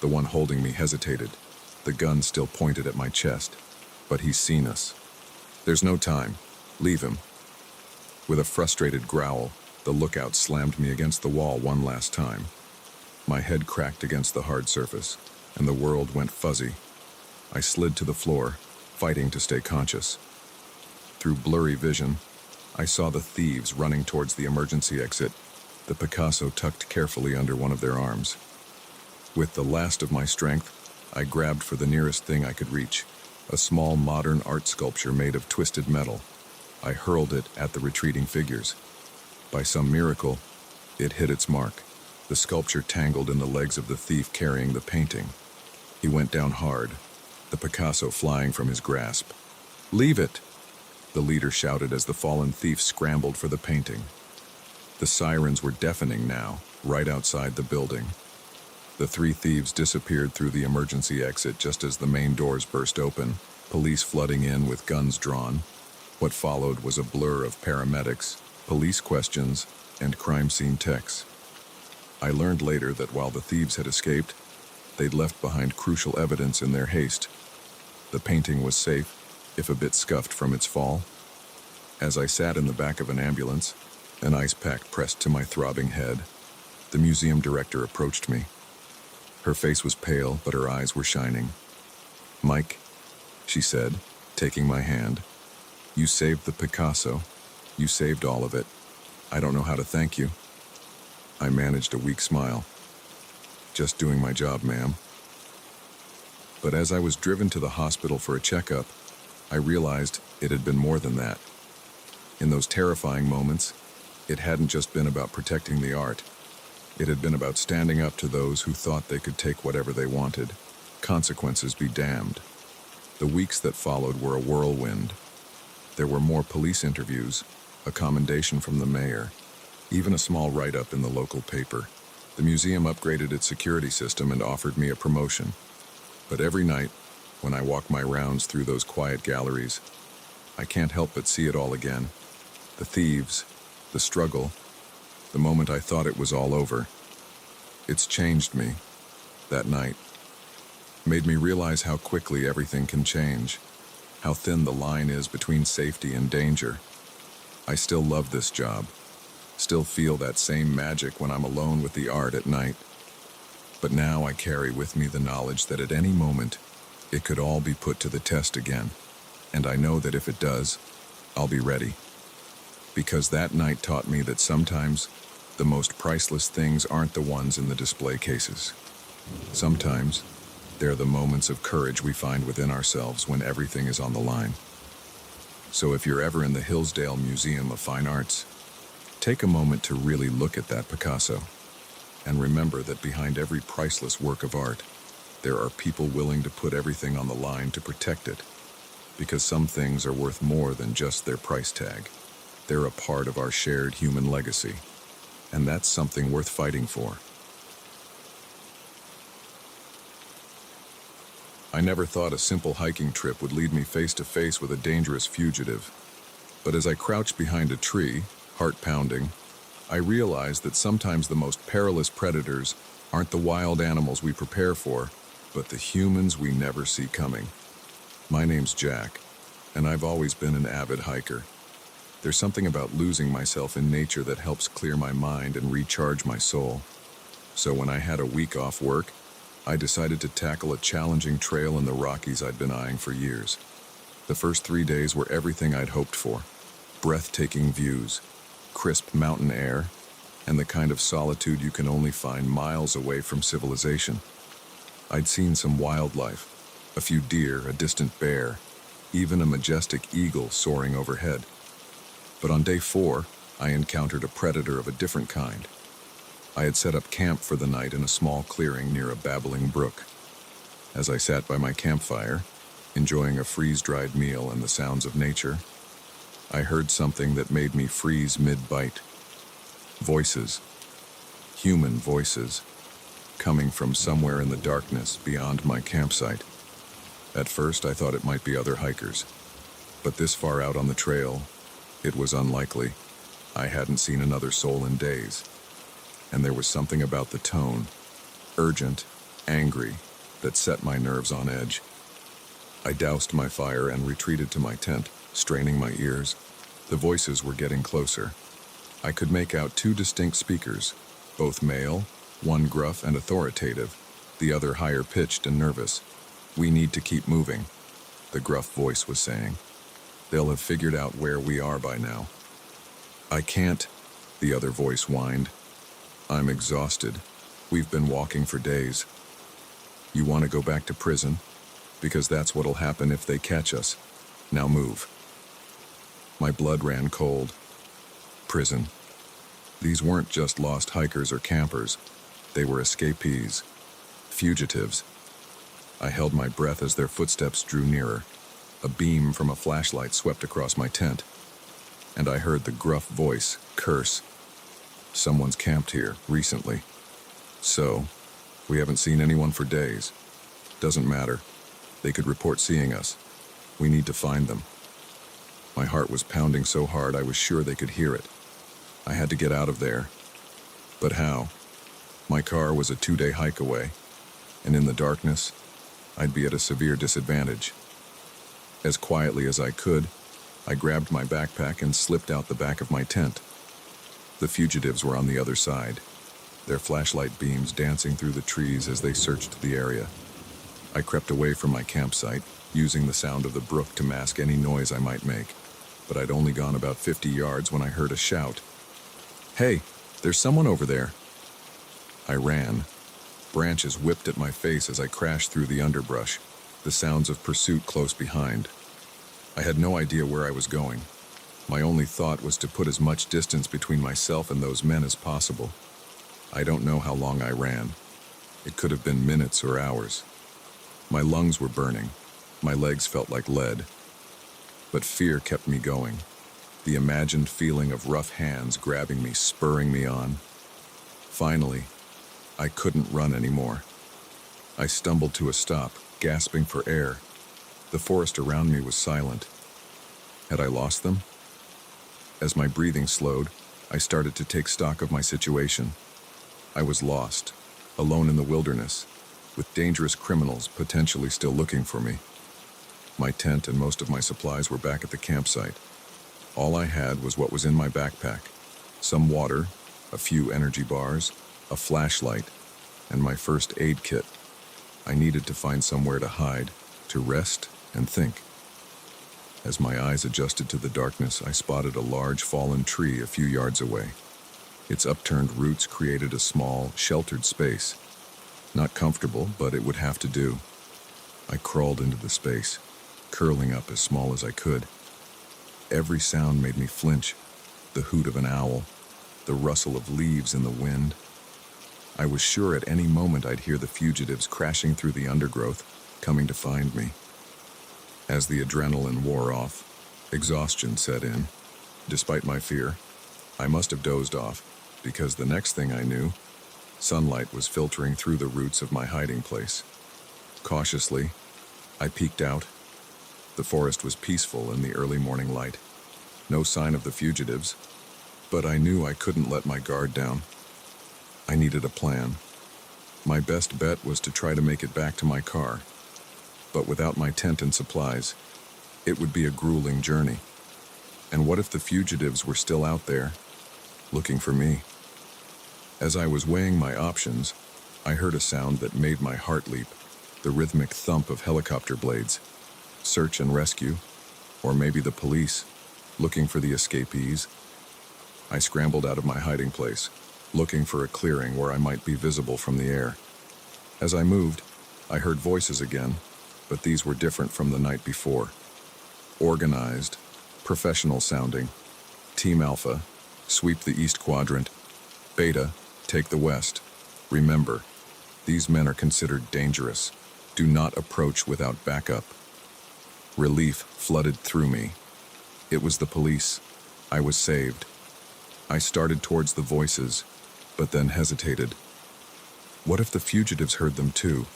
The one holding me hesitated, the gun still pointed at my chest. "But he's seen us. There's no time. Leave him." With a frustrated growl, the lookout slammed me against the wall one last time. My head cracked against the hard surface, and the world went fuzzy. I slid to the floor, fighting to stay conscious. Through blurry vision, I saw the thieves running towards the emergency exit, the Picasso tucked carefully under one of their arms. With the last of my strength, I grabbed for the nearest thing I could reach, a small modern art sculpture made of twisted metal. I hurled it at the retreating figures. By some miracle, it hit its mark. The sculpture tangled in the legs of the thief carrying the painting. He went down hard, the Picasso flying from his grasp. "Leave it!" the leader shouted as the fallen thief scrambled for the painting. The sirens were deafening now, right outside the building. The three thieves disappeared through the emergency exit just as the main doors burst open, police flooding in with guns drawn. What followed was a blur of paramedics, police questions, and crime scene techs. I learned later that while the thieves had escaped, they'd left behind crucial evidence in their haste. The painting was safe, if a bit scuffed from its fall. As I sat in the back of an ambulance, an ice pack pressed to my throbbing head, the museum director approached me. Her face was pale, but her eyes were shining. "Mike," she said, taking my hand, "you saved the Picasso. You saved all of it. I don't know how to thank you." I managed a weak smile. "Just doing my job, ma'am." But as I was driven to the hospital for a checkup, I realized it had been more than that. In those terrifying moments, it hadn't just been about protecting the art. It had been about standing up to those who thought they could take whatever they wanted. Consequences be damned. The weeks that followed were a whirlwind. There were more police interviews, a commendation from the mayor, even a small write-up in the local paper. The museum upgraded its security system and offered me a promotion. But every night, when I walk my rounds through those quiet galleries, I can't help but see it all again. The thieves, the struggle, the moment I thought it was all over. It's changed me, that night. Made me realize how quickly everything can change, how thin the line is between safety and danger. I still love this job, still feel that same magic when I'm alone with the art at night. But now I carry with me the knowledge that at any moment, it could all be put to the test again. And I know that if it does, I'll be ready. Because that night taught me that sometimes the most priceless things aren't the ones in the display cases. Sometimes they're the moments of courage we find within ourselves when everything is on the line. So if you're ever in the Hillsdale Museum of Fine Arts, take a moment to really look at that Picasso. And remember that behind every priceless work of art, there are people willing to put everything on the line to protect it. Because some things are worth more than just their price tag. They're a part of our shared human legacy, and that's something worth fighting for. I never thought a simple hiking trip would lead me face to face with a dangerous fugitive. But as I crouched behind a tree, heart pounding, I realized that sometimes the most perilous predators aren't the wild animals we prepare for, but the humans we never see coming. My name's Jack, and I've always been an avid hiker. There's something about losing myself in nature that helps clear my mind and recharge my soul. So when I had a week off work, I decided to tackle a challenging trail in the Rockies I'd been eyeing for years. The first 3 days were everything I'd hoped for. Breathtaking views, crisp mountain air, and the kind of solitude you can only find miles away from civilization. I'd seen some wildlife, a few deer, a distant bear, even a majestic eagle soaring overhead. But on day 4, I encountered a predator of a different kind. I had set up camp for the night in a small clearing near a babbling brook. As I sat by my campfire, enjoying a freeze-dried meal and the sounds of nature, I heard something that made me freeze mid-bite. Voices, human voices, coming from somewhere in the darkness beyond my campsite. At first, I thought it might be other hikers, but this far out on the trail, it was unlikely. I hadn't seen another soul in days. And there was something about the tone, urgent, angry, that set my nerves on edge. I doused my fire and retreated to my tent, straining my ears. The voices were getting closer. I could make out 2 distinct speakers, both male, one gruff and authoritative, the other higher-pitched and nervous. "We need to keep moving," the gruff voice was saying. "They'll have figured out where we are by now." "I can't," the other voice whined. I'm exhausted. We've been walking for days. You want to go back to prison? Because that's what'll happen if they catch us. Now move. My blood ran cold. Prison. These weren't just lost hikers or campers. They were escapees. Fugitives. I held my breath as their footsteps drew nearer. A beam from a flashlight swept across my tent, and I heard the gruff voice curse. Someone's camped here recently. So, we haven't seen anyone for days. Doesn't matter. They could report seeing us. We need to find them. My heart was pounding so hard I was sure they could hear it. I had to get out of there. But how? My car was a 2-day hike away, and in the darkness, I'd be at a severe disadvantage. As quietly as I could, I grabbed my backpack and slipped out the back of my tent. The fugitives were on the other side, their flashlight beams dancing through the trees as they searched the area. I crept away from my campsite, using the sound of the brook to mask any noise I might make, but I'd only gone about 50 yards when I heard a shout. "Hey, there's someone over there." I ran. Branches whipped at my face as I crashed through the underbrush, the sounds of pursuit close behind. I had no idea where I was going. My only thought was to put as much distance between myself and those men as possible. I don't know how long I ran. It could have been minutes or hours. My lungs were burning. My legs felt like lead. But fear kept me going. The imagined feeling of rough hands grabbing me, spurring me on. Finally, I couldn't run anymore. I stumbled to a stop, gasping for air. The forest around me was silent. Had I lost them? As my breathing slowed, I started to take stock of my situation. I was lost, alone in the wilderness, with dangerous criminals potentially still looking for me. My tent and most of my supplies were back at the campsite. All I had was what was in my backpack: some water, a few energy bars, a flashlight, and my first aid kit. I needed to find somewhere to hide, to rest and think. As my eyes adjusted to the darkness, I spotted a large fallen tree a few yards away. Its upturned roots created a small, sheltered space. Not comfortable, but it would have to do. I crawled into the space, curling up as small as I could. Every sound made me flinch: the hoot of an owl, the rustle of leaves in the wind. I was sure at any moment I'd hear the fugitives crashing through the undergrowth, coming to find me. As the adrenaline wore off, exhaustion set in. Despite my fear, I must have dozed off, because the next thing I knew, sunlight was filtering through the roots of my hiding place. Cautiously, I peeked out. The forest was peaceful in the early morning light. No sign of the fugitives, but I knew I couldn't let my guard down. I needed a plan. My best bet was to try to make it back to my car, but without my tent and supplies, it would be a grueling journey. And what if the fugitives were still out there, looking for me? As I was weighing my options, I heard a sound that made my heart leap: the rhythmic thump of helicopter blades. Search and rescue, or maybe the police, looking for the escapees. I scrambled out of my hiding place, looking for a clearing where I might be visible from the air. As I moved, I heard voices again, but these were different from the night before. Organized, professional sounding. Team Alpha, sweep the east quadrant. Beta, take the west. Remember, these men are considered dangerous. Do not approach without backup. Relief flooded through me. It was the police. I was saved. I started towards the voices, but then hesitated. What if the fugitives heard them too?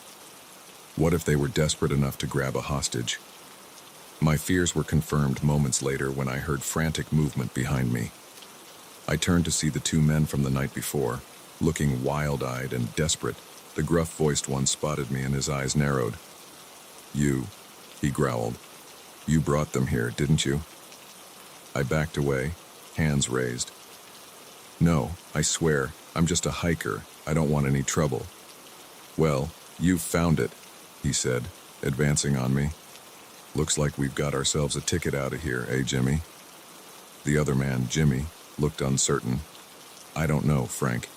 What if they were desperate enough to grab a hostage? My fears were confirmed moments later when I heard frantic movement behind me. I turned to see the two men from the night before, looking wild-eyed and desperate. The gruff-voiced one spotted me and his eyes narrowed. "You," he growled. "You brought them here, didn't you?" I backed away, hands raised. "No, I swear, I'm just a hiker. I don't want any trouble." "Well, you've found it," he said, advancing on me. "Looks like we've got ourselves a ticket out of here, eh, Jimmy?" The other man, Jimmy, looked uncertain. "I don't know, Frank."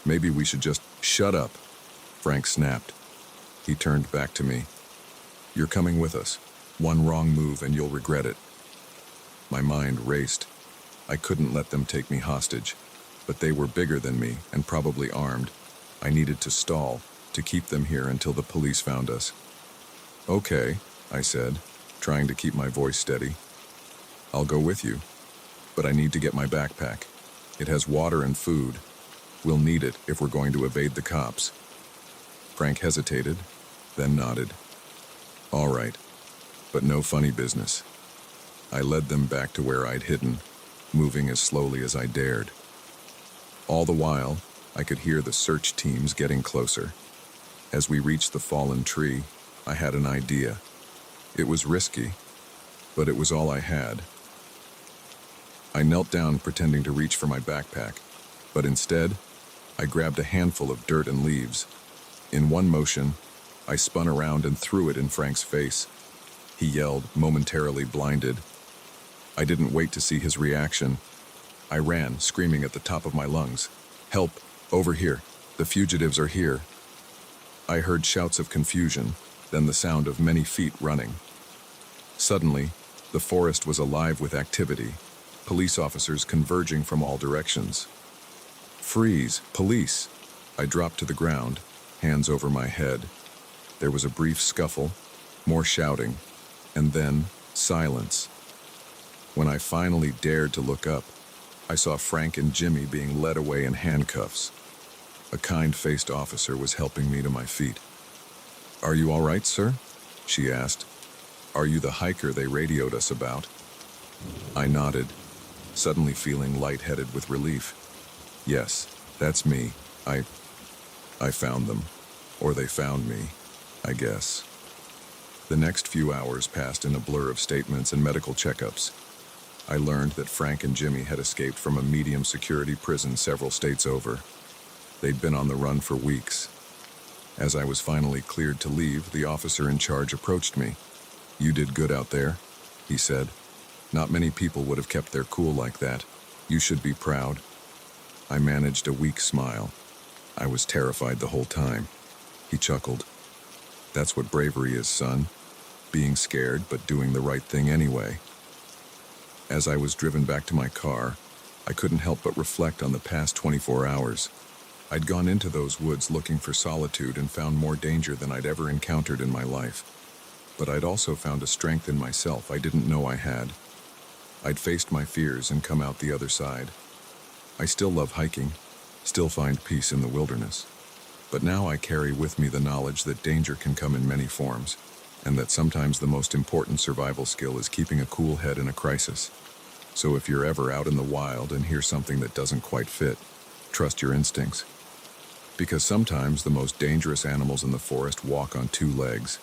Maybe we should just shut up, Frank snapped. He turned back to me. You're coming with us. One wrong move and you'll regret it. My mind raced. I couldn't let them take me hostage, but they were bigger than me and probably armed. I needed to stall, to keep them here until the police found us. Okay, I said, trying to keep my voice steady. I'll go with you, but I need to get my backpack. It has water and food. We'll need it if we're going to evade the cops. Frank hesitated, then nodded. All right, but no funny business. I led them back to where I'd hidden, moving as slowly as I dared. All the while, I could hear the search teams getting closer. As we reached the fallen tree, I had an idea. It was risky, but it was all I had. I knelt down pretending to reach for my backpack, but instead, I grabbed a handful of dirt and leaves. In one motion, I spun around and threw it in Frank's face. He yelled, momentarily blinded. I didn't wait to see his reaction. I ran, screaming at the top of my lungs. Help! Over here! The fugitives are here! I heard shouts of confusion, then the sound of many feet running. Suddenly, the forest was alive with activity, police officers converging from all directions. Freeze! Police! I dropped to the ground, hands over my head. There was a brief scuffle, more shouting, and then silence. When I finally dared to look up, I saw Frank and Jimmy being led away in handcuffs. A kind-faced officer was helping me to my feet. Are you all right, sir? She asked. Are you the hiker they radioed us about? I nodded, suddenly feeling lightheaded with relief. Yes, that's me. I found them. Or they found me, I guess. The next few hours passed in a blur of statements and medical checkups. I learned that Frank and Jimmy had escaped from a medium-security prison several states over. They'd been on the run for weeks. As I was finally cleared to leave, the officer in charge approached me. You did good out there, he said. Not many people would have kept their cool like that. You should be proud. I managed a weak smile. I was terrified the whole time. He chuckled. That's what bravery is, son. Being scared, but doing the right thing anyway. As I was driven back to my car, I couldn't help but reflect on the past 24 hours. I'd gone into those woods looking for solitude and found more danger than I'd ever encountered in my life. But I'd also found a strength in myself I didn't know I had. I'd faced my fears and come out the other side. I still love hiking, still find peace in the wilderness. But now I carry with me the knowledge that danger can come in many forms, and that sometimes the most important survival skill is keeping a cool head in a crisis. So if you're ever out in the wild and hear something that doesn't quite fit, trust your instincts. Because sometimes the most dangerous animals in the forest walk on two legs,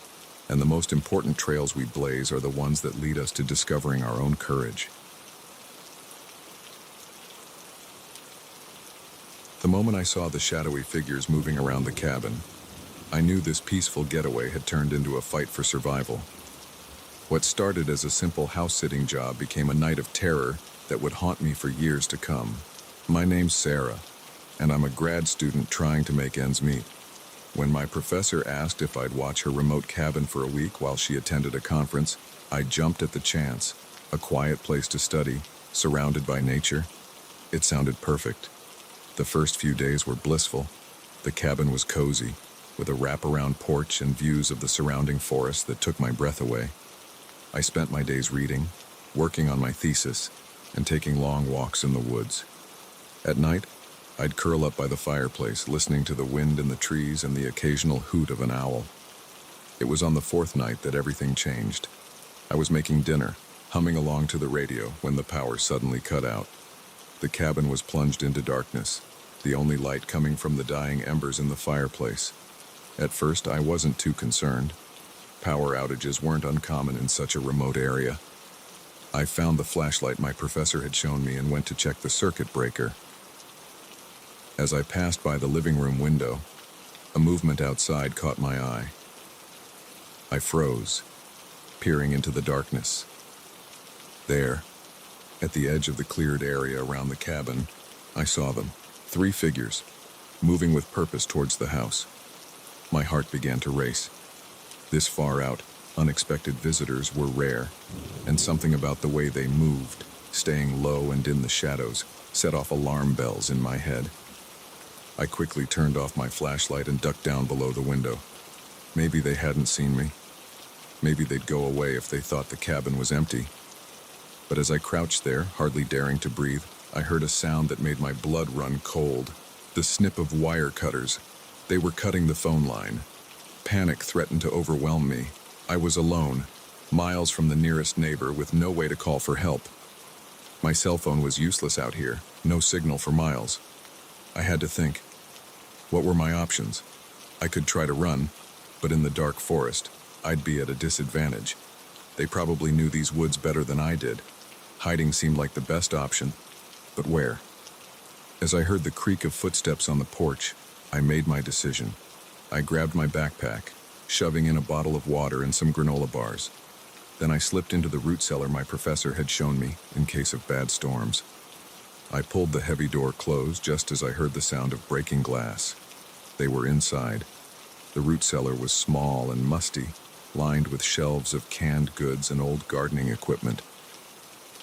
and the most important trails we blaze are the ones that lead us to discovering our own courage. The moment I saw the shadowy figures moving around the cabin, I knew this peaceful getaway had turned into a fight for survival. What started as a simple house-sitting job became a night of terror that would haunt me for years to come. My name's Sarah, and I'm a grad student trying to make ends meet. When my professor asked if I'd watch her remote cabin for a week while she attended a conference, I jumped at the chance. A quiet place to study, surrounded by nature. It sounded perfect. The first few days were blissful. The cabin was cozy, with a wraparound porch and views of the surrounding forest that took my breath away. I spent my days reading, working on my thesis, and taking long walks in the woods. At night, I'd curl up by the fireplace, listening to the wind in the trees and the occasional hoot of an owl. It was on the fourth night that everything changed. I was making dinner, humming along to the radio, when the power suddenly cut out. The cabin was plunged into darkness, the only light coming from the dying embers in the fireplace. At first, I wasn't too concerned. Power outages weren't uncommon in such a remote area. I found the flashlight my professor had shown me and went to check the circuit breaker. As I passed by the living room window, a movement outside caught my eye. I froze, peering into the darkness. There, at the edge of the cleared area around the cabin, I saw them. 3 figures. moving with purpose towards the house. My heart began to race. This far out, unexpected visitors were rare, and something about the way they moved, staying low and in the shadows, set off alarm bells in my head. I quickly turned off my flashlight and ducked down below the window. Maybe they hadn't seen me. Maybe they'd go away if they thought the cabin was empty. But as I crouched there, hardly daring to breathe, I heard a sound that made my blood run cold. The snip of wire cutters. They were cutting the phone line. Panic threatened to overwhelm me. I was alone, miles from the nearest neighbor with no way to call for help. My cell phone was useless out here, no signal for miles. I had to think. What were my options? I could try to run, but in the dark forest, I'd be at a disadvantage. They probably knew these woods better than I did. Hiding seemed like the best option, but where? As I heard the creak of footsteps on the porch, I made my decision. I grabbed my backpack, shoving in a bottle of water and some granola bars. Then I slipped into the root cellar my professor had shown me in case of bad storms. I pulled the heavy door closed just as I heard the sound of breaking glass. They were inside. The root cellar was small and musty, lined with shelves of canned goods and old gardening equipment.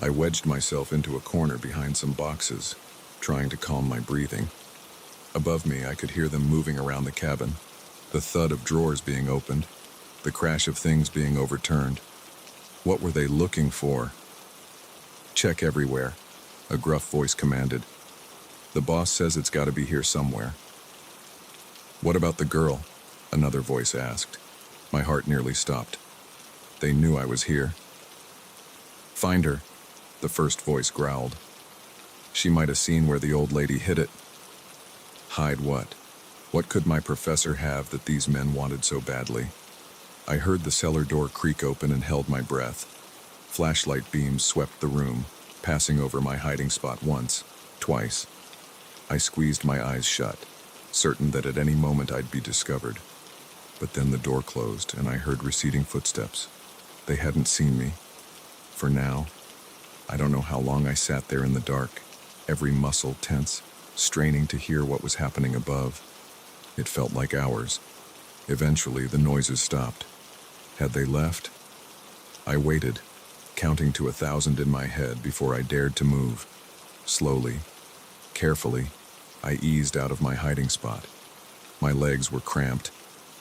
I wedged myself into a corner behind some boxes, trying to calm my breathing. Above me, I could hear them moving around the cabin, the thud of drawers being opened, the crash of things being overturned. What were they looking for? Check everywhere, a gruff voice commanded. The boss says it's got to be here somewhere. What about the girl? Another voice asked. My heart nearly stopped. They knew I was here. Find her, the first voice growled. She might have seen where the old lady hid it. Hide what? What could my professor have that these men wanted so badly? I heard the cellar door creak open and held my breath. Flashlight beams swept the room, passing over my hiding spot once, twice. I squeezed my eyes shut, certain that at any moment I'd be discovered. But then the door closed and I heard receding footsteps. They hadn't seen me. For now, I don't know how long I sat there in the dark, every muscle tense, straining to hear what was happening above. It felt like hours. Eventually, the noises stopped. Had they left? I waited, counting to 1,000 in my head before I dared to move. Slowly, carefully, I eased out of my hiding spot. My legs were cramped,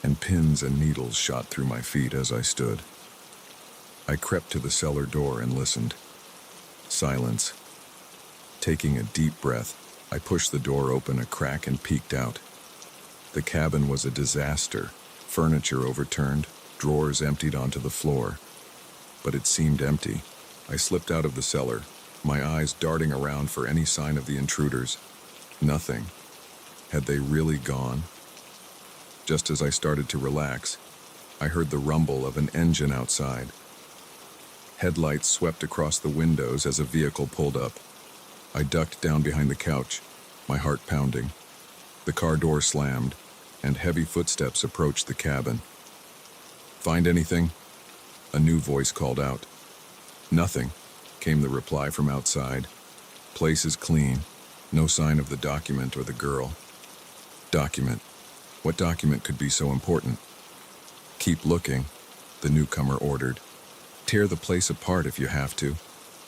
and pins and needles shot through my feet as I stood. I crept to the cellar door and listened. Silence. Taking a deep breath, I pushed the door open a crack and peeked out. The cabin was a disaster. Furniture overturned, drawers emptied onto the floor. But it seemed empty. I slipped out of the cellar, my eyes darting around for any sign of the intruders. Nothing. Had they really gone? Just as I started to relax, I heard the rumble of an engine outside. Headlights swept across the windows as a vehicle pulled up. I ducked down behind the couch, my heart pounding. The car door slammed, and heavy footsteps approached the cabin. Find anything? A new voice called out. Nothing, came the reply from outside. Place is clean. No sign of the document or the girl. Document. What document could be so important? Keep looking, the newcomer ordered. Tear the place apart if you have to,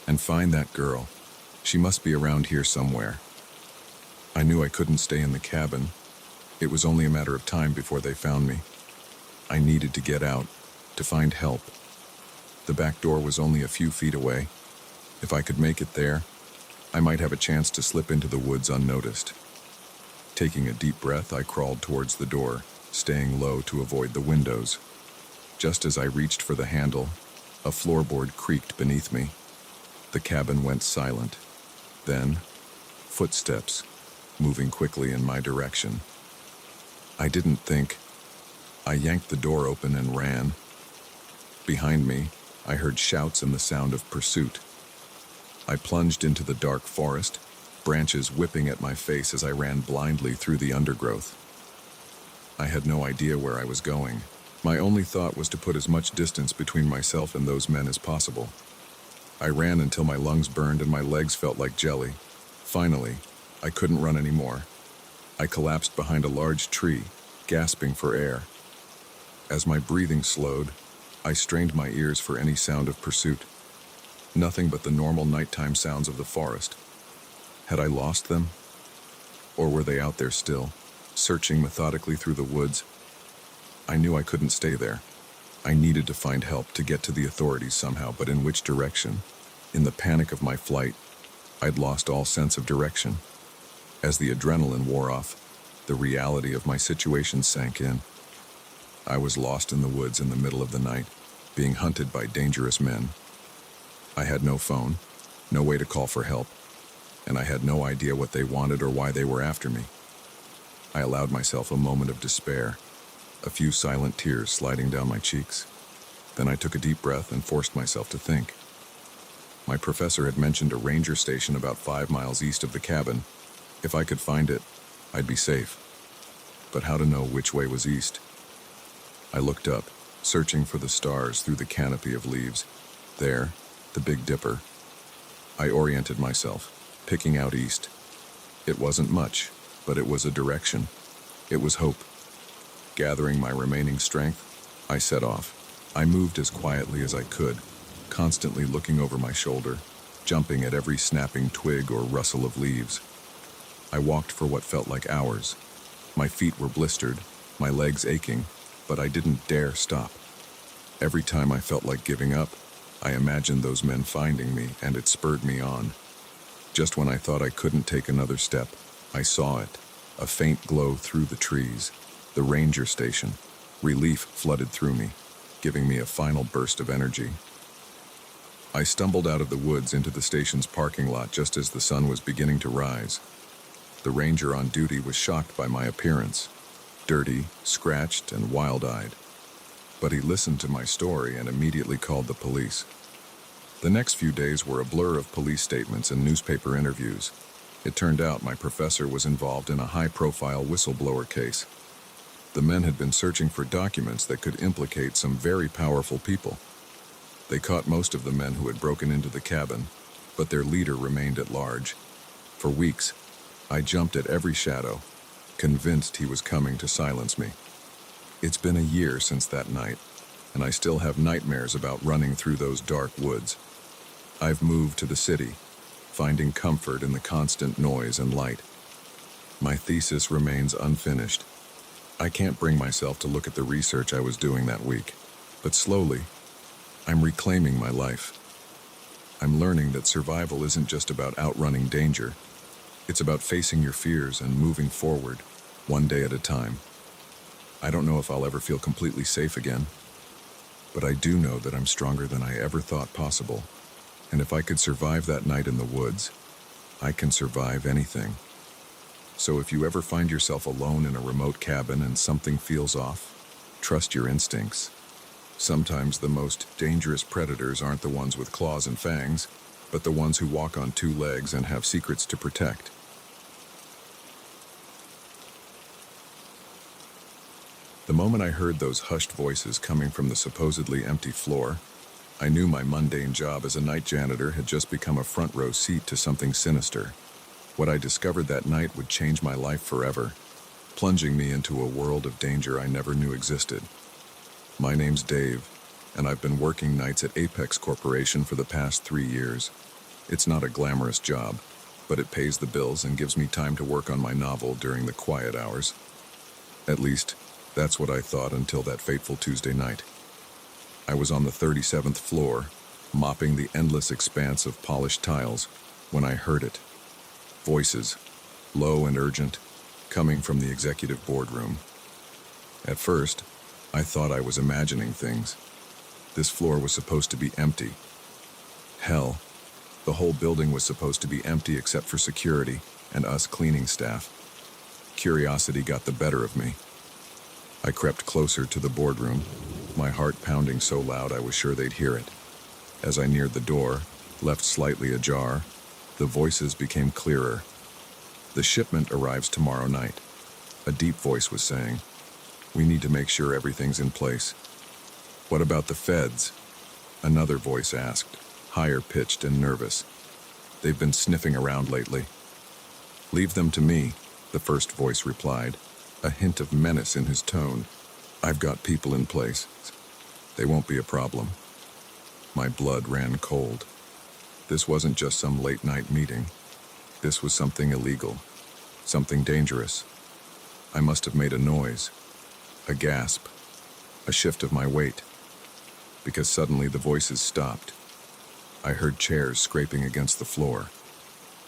and find that girl. She must be around here somewhere. I knew I couldn't stay in the cabin. It was only a matter of time before they found me. I needed to get out, to find help. The back door was only a few feet away. If I could make it there, I might have a chance to slip into the woods unnoticed. Taking a deep breath, I crawled towards the door, staying low to avoid the windows. Just as I reached for the handle, a floorboard creaked beneath me. The cabin went silent. Then, footsteps, moving quickly in my direction. I didn't think. I yanked the door open and ran. Behind me, I heard shouts and the sound of pursuit. I plunged into the dark forest, branches whipping at my face as I ran blindly through the undergrowth. I had no idea where I was going. My only thought was to put as much distance between myself and those men as possible. I ran until my lungs burned and my legs felt like jelly. Finally, I couldn't run anymore. I collapsed behind a large tree, gasping for air. As my breathing slowed, I strained my ears for any sound of pursuit. Nothing but the normal nighttime sounds of the forest. Had I lost them? Or were they out there still, searching methodically through the woods? I knew I couldn't stay there. I needed to find help to get to the authorities somehow, but in which direction? In the panic of my flight, I'd lost all sense of direction. As the adrenaline wore off, the reality of my situation sank in. I was lost in the woods in the middle of the night, being hunted by dangerous men. I had no phone, no way to call for help, and I had no idea what they wanted or why they were after me. I allowed myself a moment of despair, a few silent tears sliding down my cheeks. Then I took a deep breath and forced myself to think. My professor had mentioned a ranger station about 5 miles east of the cabin. If I could find it, I'd be safe. But how to know which way was east? I looked up, searching for the stars through the canopy of leaves. There, the Big Dipper. I oriented myself, picking out east. It wasn't much, but it was a direction. It was hope. Gathering my remaining strength, I set off. I moved as quietly as I could, constantly looking over my shoulder, jumping at every snapping twig or rustle of leaves. I walked for what felt like hours. My feet were blistered, my legs aching, but I didn't dare stop. Every time I felt like giving up, I imagined those men finding me, and it spurred me on. Just when I thought I couldn't take another step, I saw it, a faint glow through the trees, the ranger station. Relief flooded through me, giving me a final burst of energy. I stumbled out of the woods into the station's parking lot just as the sun was beginning to rise. The ranger on duty was shocked by my appearance, dirty, scratched, and wild-eyed. But he listened to my story and immediately called the police. The next few days were a blur of police statements and newspaper interviews. It turned out my professor was involved in a high-profile whistleblower case. The men had been searching for documents that could implicate some very powerful people. They caught most of the men who had broken into the cabin, but their leader remained at large. For weeks, I jumped at every shadow, convinced he was coming to silence me. It's been a year since that night, and I still have nightmares about running through those dark woods. I've moved to the city, finding comfort in the constant noise and light. My thesis remains unfinished. I can't bring myself to look at the research I was doing that week, but slowly, I'm reclaiming my life. I'm learning that survival isn't just about outrunning danger. It's about facing your fears and moving forward, one day at a time. I don't know if I'll ever feel completely safe again, but I do know that I'm stronger than I ever thought possible. And if I could survive that night in the woods, I can survive anything. So if you ever find yourself alone in a remote cabin and something feels off, trust your instincts. Sometimes the most dangerous predators aren't the ones with claws and fangs, but the ones who walk on 2 legs and have secrets to protect. The moment I heard those hushed voices coming from the supposedly empty floor, I knew my mundane job as a night janitor had just become a front-row seat to something sinister. What I discovered that night would change my life forever, plunging me into a world of danger I never knew existed. My name's Dave, and I've been working nights at Apex Corporation for the past 3 years. It's not a glamorous job, but it pays the bills and gives me time to work on my novel during the quiet hours. At least, that's what I thought until that fateful Tuesday night. I was on the 37th floor, mopping the endless expanse of polished tiles, when I heard it. Voices, low and urgent, coming from the executive boardroom. At first, I thought I was imagining things. This floor was supposed to be empty. Hell, the whole building was supposed to be empty except for security and us cleaning staff. Curiosity got the better of me. I crept closer to the boardroom, my heart pounding so loud I was sure they'd hear it. As I neared the door, left slightly ajar, the voices became clearer. "The shipment arrives tomorrow night," a deep voice was saying. "We need to make sure everything's in place." "What about the feds?" another voice asked, higher pitched and nervous. "They've been sniffing around lately." "Leave them to me," the first voice replied, a hint of menace in his tone. "I've got people in place. They won't be a problem." My blood ran cold. This wasn't just some late-night meeting. This was something illegal, something dangerous. I must have made a noise, a gasp, a shift of my weight, because suddenly the voices stopped. I heard chairs scraping against the floor.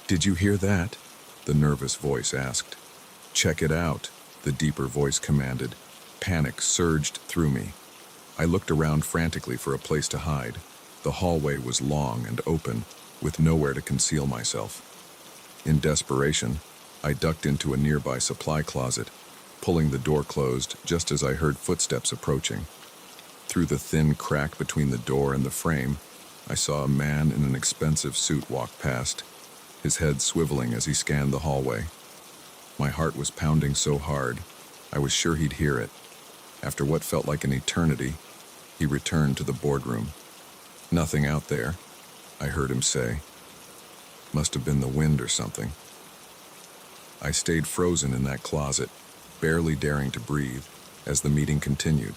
"Did you hear that?" the nervous voice asked. "Check it out," the deeper voice commanded. Panic surged through me. I looked around frantically for a place to hide. The hallway was long and open, with nowhere to conceal myself. In desperation, I ducked into a nearby supply closet, pulling the door closed just as I heard footsteps approaching. Through the thin crack between the door and the frame, I saw a man in an expensive suit walk past, his head swiveling as he scanned the hallway. My heart was pounding so hard, I was sure he'd hear it. After what felt like an eternity, he returned to the boardroom. "Nothing out there," I heard him say. Must have been the wind or something. I stayed frozen in that closet, barely daring to breathe, as the meeting continued.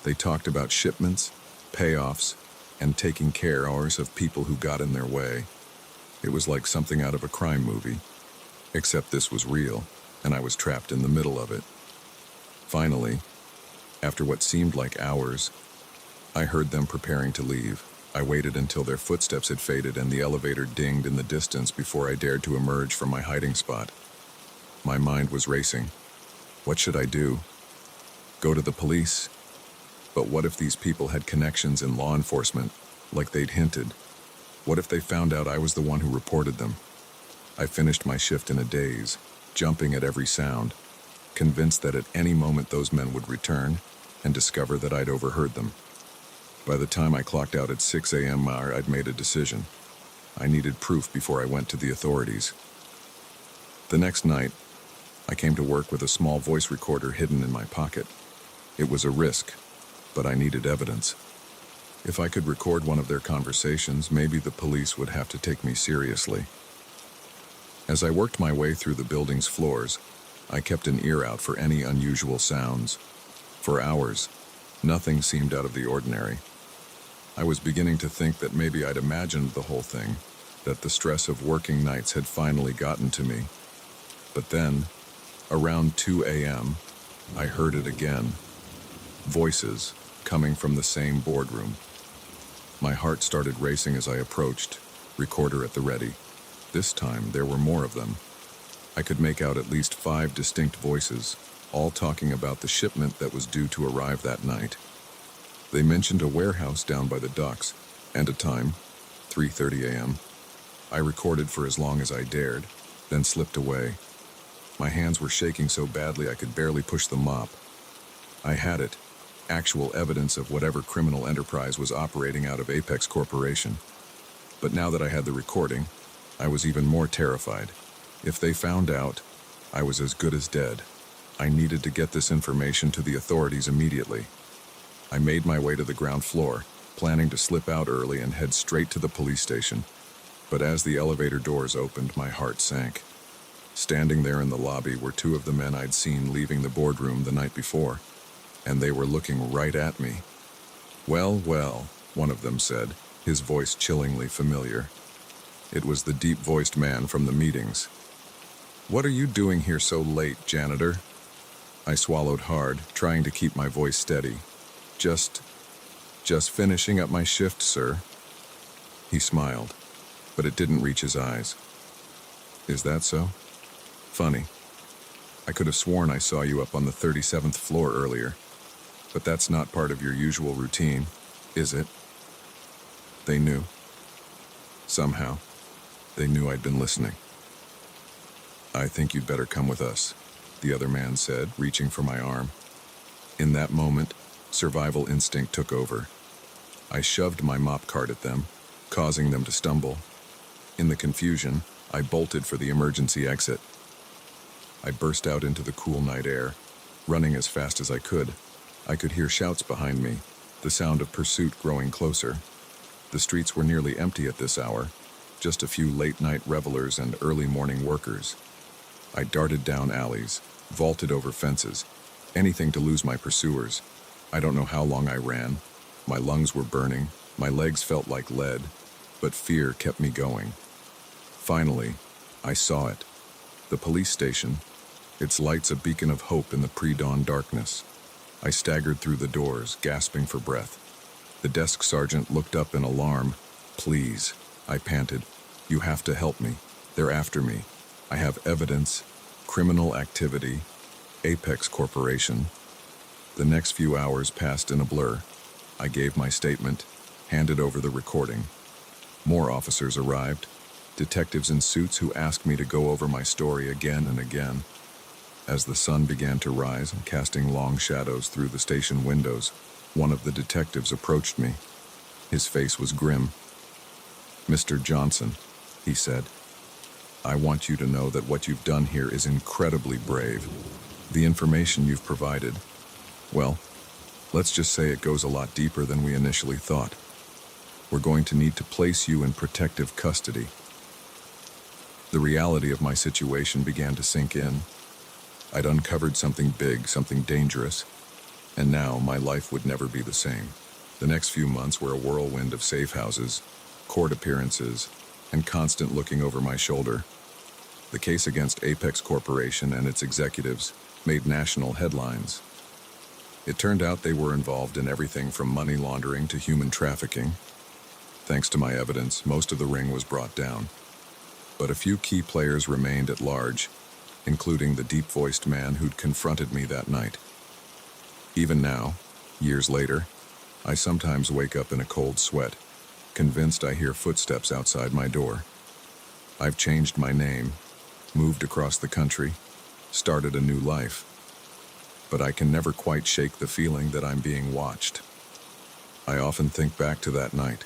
They talked about shipments, payoffs, and taking care of people who got in their way. It was like something out of a crime movie, except this was real, and I was trapped in the middle of it. Finally, after what seemed like hours, I heard them preparing to leave. I waited until their footsteps had faded and the elevator dinged in the distance before I dared to emerge from my hiding spot. My mind was racing. What should I do? Go to the police? But what if these people had connections in law enforcement, like they'd hinted? What if they found out I was the one who reported them? I finished my shift in a daze, jumping at every sound, convinced that at any moment those men would return and discover that I'd overheard them. By the time I clocked out at 6 a.m., I'd made a decision. I needed proof before I went to the authorities. The next night, I came to work with a small voice recorder hidden in my pocket. It was a risk, but I needed evidence. If I could record one of their conversations, maybe the police would have to take me seriously. As I worked my way through the building's floors, I kept an ear out for any unusual sounds. For hours, nothing seemed out of the ordinary. I was beginning to think that maybe I'd imagined the whole thing, that the stress of working nights had finally gotten to me. But then, around 2 a.m., I heard it again. Voices coming from the same boardroom. My heart started racing as I approached, recorder at the ready. This time, there were more of them. I could make out at least 5 distinct voices, all talking about the shipment that was due to arrive that night. They mentioned a warehouse down by the docks, and a time, 3:30 a.m. I recorded for as long as I dared, then slipped away. My hands were shaking so badly I could barely push the mop. I had it, actual evidence of whatever criminal enterprise was operating out of Apex Corporation. But now that I had the recording, I was even more terrified. If they found out, I was as good as dead. I needed to get this information to the authorities immediately. I made my way to the ground floor, planning to slip out early and head straight to the police station. But as the elevator doors opened, my heart sank. Standing there in the lobby were 2 of the men I'd seen leaving the boardroom the night before, and they were looking right at me. "Well, well," one of them said, his voice chillingly familiar. It was the deep-voiced man from the meetings. "What are you doing here so late, janitor?" I swallowed hard, trying to keep my voice steady. Just finishing up my shift, sir." He smiled, but it didn't reach his eyes. "Is that so? Funny. I could have sworn I saw you up on the 37th floor earlier, but that's not part of your usual routine, is it?" They knew. Somehow, they knew I'd been listening. "I think you'd better come with us," the other man said, reaching for my arm. In that moment, survival instinct took over. I shoved my mop cart at them, causing them to stumble. In the confusion, I bolted for the emergency exit. I burst out into the cool night air, running as fast as I could. I could hear shouts behind me, the sound of pursuit growing closer. The streets were nearly empty at this hour, just a few late-night revelers and early morning workers. I darted down alleys, vaulted over fences, anything to lose my pursuers. I don't know how long I ran. My lungs were burning, my legs felt like lead, but fear kept me going. Finally, I saw it. The police station, its lights a beacon of hope in the pre-dawn darkness. I staggered through the doors, gasping for breath. The desk sergeant looked up in alarm. "Please," I panted. "You have to help me. They're after me. I have evidence, criminal activity, Apex Corporation." The next few hours passed in a blur. I gave my statement, handed over the recording. More officers arrived, detectives in suits who asked me to go over my story again and again. As the sun began to rise, casting long shadows through the station windows, one of the detectives approached me. His face was grim. "Mr. Johnson," he said, "I want you to know that what you've done here is incredibly brave. The information you've provided, well, let's just say it goes a lot deeper than we initially thought. We're going to need to place you in protective custody." The reality of my situation began to sink in. I'd uncovered something big, something dangerous, and now my life would never be the same. The next few months were a whirlwind of safe houses, court appearances, and constant looking over my shoulder. The case against Apex Corporation and its executives made national headlines. It turned out they were involved in everything from money laundering to human trafficking. Thanks to my evidence, most of the ring was brought down. But a few key players remained at large, including the deep-voiced man who'd confronted me that night. Even now, years later, I sometimes wake up in a cold sweat, convinced I hear footsteps outside my door. I've changed my name, moved across the country, started a new life. But I can never quite shake the feeling that I'm being watched. I often think back to that night,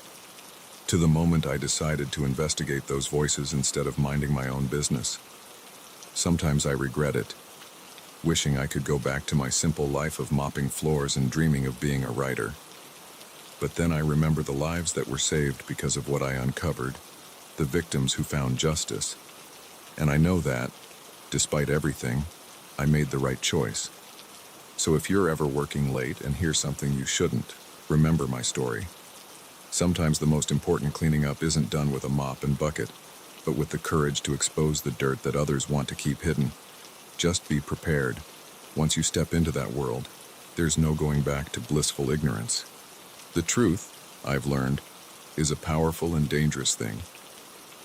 to the moment I decided to investigate those voices instead of minding my own business. Sometimes I regret it, wishing I could go back to my simple life of mopping floors and dreaming of being a writer. But then I remember the lives that were saved because of what I uncovered, the victims who found justice. And I know that, despite everything, I made the right choice. So if you're ever working late and hear something you shouldn't, remember my story. Sometimes the most important cleaning up isn't done with a mop and bucket, but with the courage to expose the dirt that others want to keep hidden. Just be prepared. Once you step into that world, there's no going back to blissful ignorance. The truth, I've learned, is a powerful and dangerous thing.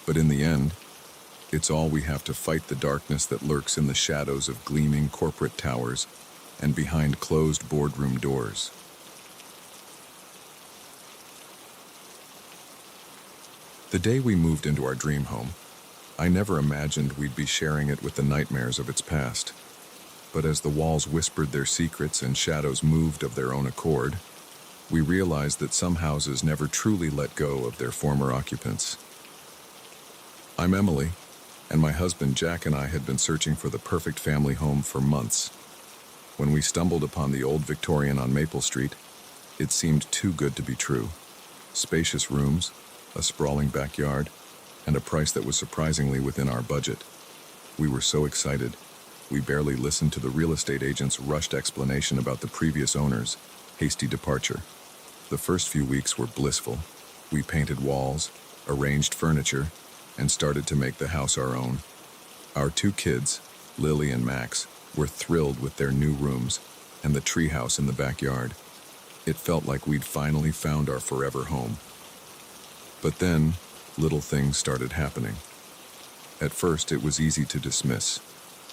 But in the end, it's all we have to fight the darkness that lurks in the shadows of gleaming corporate towers and behind closed boardroom doors. The day we moved into our dream home, I never imagined we'd be sharing it with the nightmares of its past. But as the walls whispered their secrets and shadows moved of their own accord, we realized that some houses never truly let go of their former occupants. I'm Emily, and my husband Jack and I had been searching for the perfect family home for months. When we stumbled upon the old Victorian on Maple Street, it seemed too good to be true. Spacious rooms, a sprawling backyard, and a price that was surprisingly within our budget. We were so excited, we barely listened to the real estate agent's rushed explanation about the previous owner's hasty departure. The first few weeks were blissful. We painted walls, arranged furniture, and started to make the house our own. Our two kids, Lily and Max, were thrilled with their new rooms and the treehouse in the backyard. It felt like we'd finally found our forever home. But then, little things started happening. At first, it was easy to dismiss.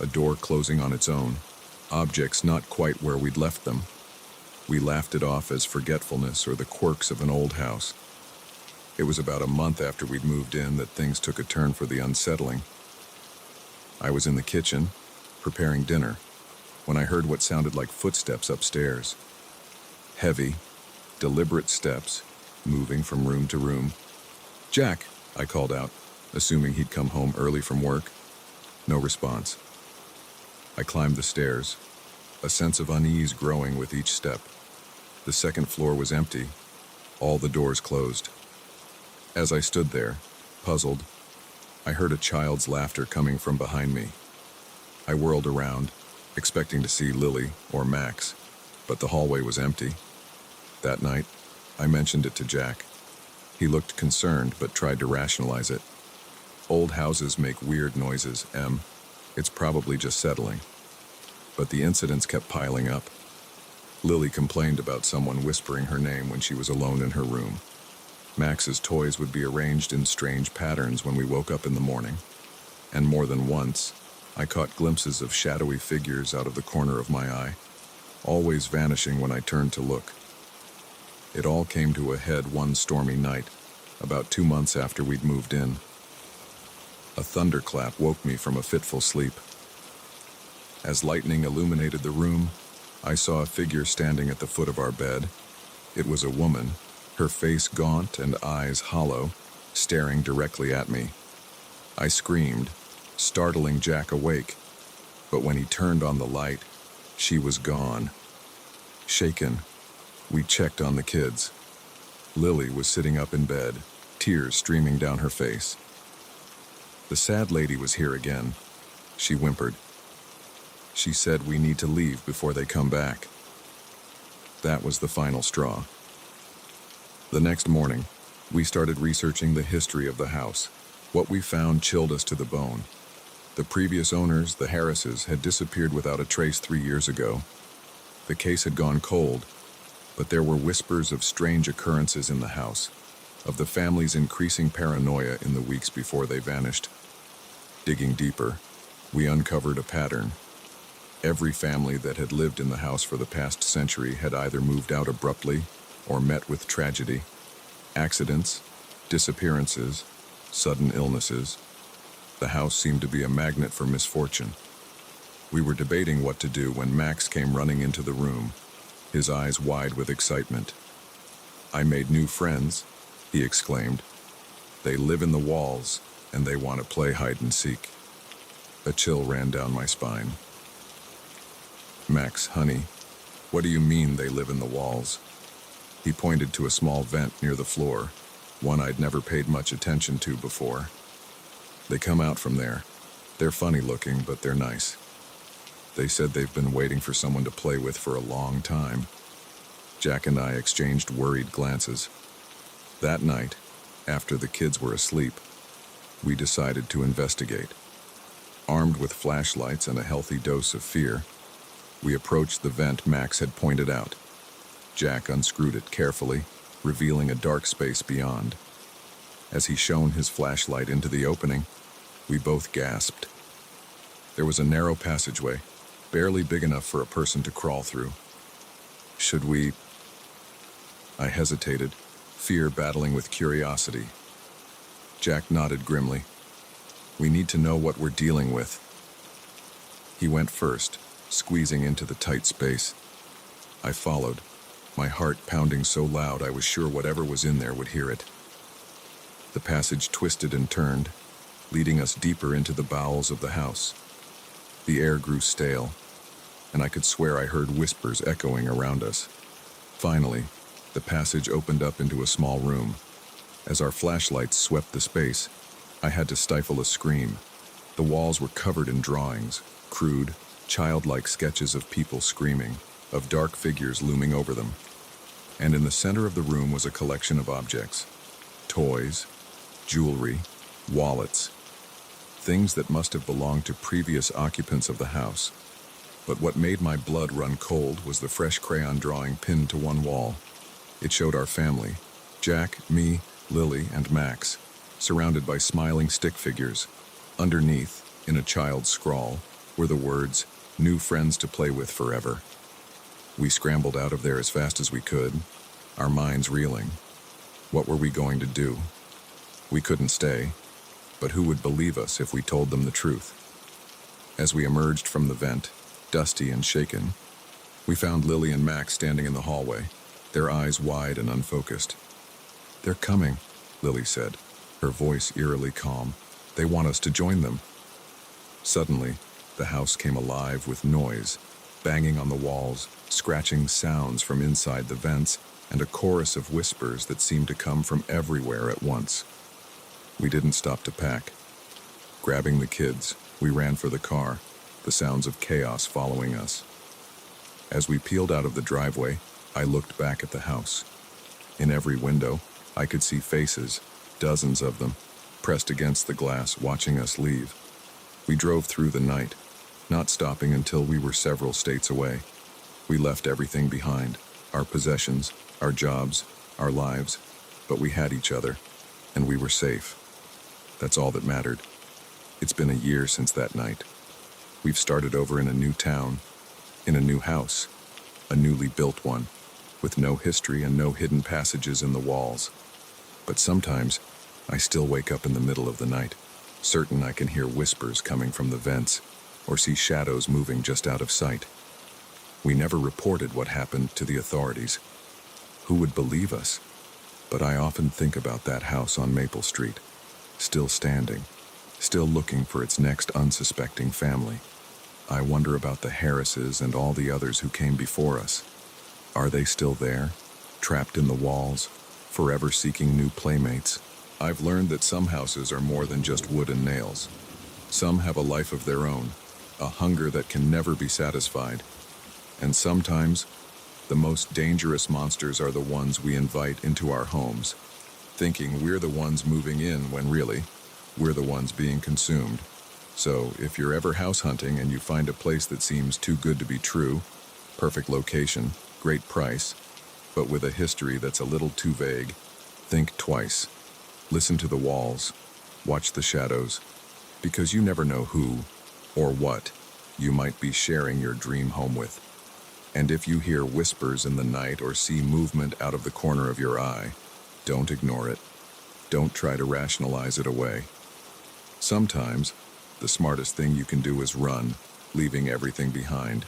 A door closing on its own, objects not quite where we'd left them. We laughed it off as forgetfulness or the quirks of an old house. It was about a month after we'd moved in that things took a turn for the unsettling. I was in the kitchen, preparing dinner, when I heard what sounded like footsteps upstairs. Heavy, deliberate steps, moving from room to room. "Jack," I called out, assuming he'd come home early from work. No response. I climbed the stairs, a sense of unease growing with each step. The second floor was empty, all the doors closed. As I stood there, puzzled, I heard a child's laughter coming from behind me. I whirled around, expecting to see Lily or Max, but the hallway was empty. That night, I mentioned it to Jack. He looked concerned but tried to rationalize it. Old houses make weird noises, Em. It's probably just settling. But the incidents kept piling up. Lily complained about someone whispering her name when she was alone in her room. Max's toys would be arranged in strange patterns when we woke up in the morning. And more than once, I caught glimpses of shadowy figures out of the corner of my eye, always vanishing when I turned to look. It all came to a head one stormy night, about 2 months after we'd moved in. A thunderclap woke me from a fitful sleep. As lightning illuminated the room, I saw a figure standing at the foot of our bed. It was a woman, her face gaunt and eyes hollow, staring directly at me. I screamed, startling Jack awake, but when he turned on the light, she was gone. Shaken, we checked on the kids. Lily was sitting up in bed, tears streaming down her face. The sad lady was here again. She whimpered. She said we need to leave before they come back. That was the final straw. The next morning, we started researching the history of the house. What we found chilled us to the bone. The previous owners, the Harrises, had disappeared without a trace 3 years ago. The case had gone cold, but there were whispers of strange occurrences in the house, of the family's increasing paranoia in the weeks before they vanished. Digging deeper, we uncovered a pattern. Every family that had lived in the house for the past century had either moved out abruptly or met with tragedy. Accidents, disappearances, sudden illnesses. The house seemed to be a magnet for misfortune. We were debating what to do when Max came running into the room, his eyes wide with excitement. "I made new friends," he exclaimed. "They live in the walls, and they want to play hide and seek." A chill ran down my spine. "Max, honey, what do you mean they live in the walls?" He pointed to a small vent near the floor, one I'd never paid much attention to before. "They come out from there. They're funny looking, but they're nice. They said they've been waiting for someone to play with for a long time." Jack and I exchanged worried glances. That night, after the kids were asleep, we decided to investigate. Armed with flashlights and a healthy dose of fear, we approached the vent Max had pointed out. Jack unscrewed it carefully, revealing a dark space beyond. As he shone his flashlight into the opening, we both gasped. There was a narrow passageway, barely big enough for a person to crawl through. "Should we?" I hesitated, fear battling with curiosity. Jack nodded grimly. "We need to know what we're dealing with." He went first, squeezing into the tight space. I followed, my heart pounding so loud I was sure whatever was in there would hear it. The passage twisted and turned, leading us deeper into the bowels of the house. The air grew stale, and I could swear I heard whispers echoing around us. Finally, the passage opened up into a small room. As our flashlights swept the space, I had to stifle a scream. The walls were covered in drawings, crude, childlike sketches of people screaming, of dark figures looming over them. And in the center of the room was a collection of objects. Toys, jewelry, wallets. Things that must have belonged to previous occupants of the house. But what made my blood run cold was the fresh crayon drawing pinned to one wall. It showed our family, Jack, me, Lily, and Max, surrounded by smiling stick figures. Underneath, in a child's scrawl, were the words, "New friends to play with forever." We scrambled out of there as fast as we could, our minds reeling. What were we going to do? We couldn't stay, but who would believe us if we told them the truth? As we emerged from the vent, dusty and shaken, we found Lily and Max standing in the hallway, their eyes wide and unfocused. "They're coming," Lily said, her voice eerily calm. "They want us to join them." Suddenly, the house came alive with noise, banging on the walls, scratching sounds from inside the vents, and a chorus of whispers that seemed to come from everywhere at once. We didn't stop to pack. Grabbing the kids, we ran for the car. the sounds of chaos following us. As we peeled out of the driveway, I looked back at the house. In every window, I could see faces, dozens of them, pressed against the glass, watching us leave. We drove through the night, not stopping until we were several states away. We left everything behind, our possessions, our jobs, our lives, but we had each other, and we were safe. That's all that mattered. It's been a year since that night. We've started over in a new town, in a new house, a newly built one, with no history and no hidden passages in the walls. But sometimes, I still wake up in the middle of the night, certain I can hear whispers coming from the vents, or see shadows moving just out of sight. We never reported what happened to the authorities. Who would believe us? But I often think about that house on Maple Street, still standing, still looking for its next unsuspecting family. I wonder about the Harrises and all the others who came before us. Are they still there, trapped in the walls, forever seeking new playmates? I've learned that some houses are more than just wood and nails. Some have a life of their own, a hunger that can never be satisfied. And sometimes, the most dangerous monsters are the ones we invite into our homes, thinking we're the ones moving in when really, we're the ones being consumed. So, if you're ever house hunting and you find a place that seems too good to be true, perfect location, great price, but with a history that's a little too vague, think twice. Listen to the walls, watch the shadows, because you never know who or what you might be sharing your dream home with. And if you hear whispers in the night or see movement out of the corner of your eye, don't ignore it. Don't try to rationalize it away. Sometimes, the smartest thing you can do is run, leaving everything behind.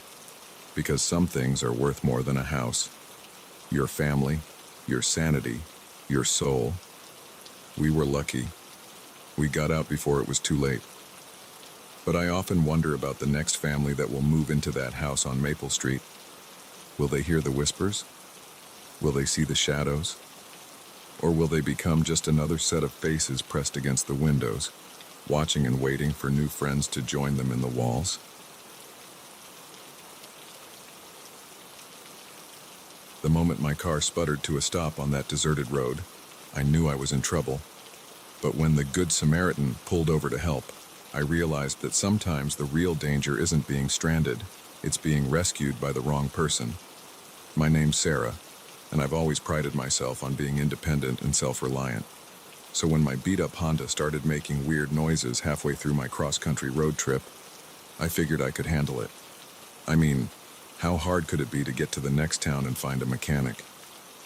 Because some things are worth more than a house. Your family, your sanity, your soul. We were lucky. We got out before it was too late. But I often wonder about the next family that will move into that house on Maple Street. Will they hear the whispers? Will they see the shadows? Or will they become just another set of faces pressed against the windows, watching and waiting for new friends to join them in the walls? The moment my car sputtered to a stop on that deserted road, I knew I was in trouble. But when the Good Samaritan pulled over to help, I realized that sometimes the real danger isn't being stranded, it's being rescued by the wrong person. My name's Sarah, and I've always prided myself on being independent and self-reliant. So when my beat-up Honda started making weird noises halfway through my cross-country road trip, I figured I could handle it. I mean, how hard could it be to get to the next town and find a mechanic?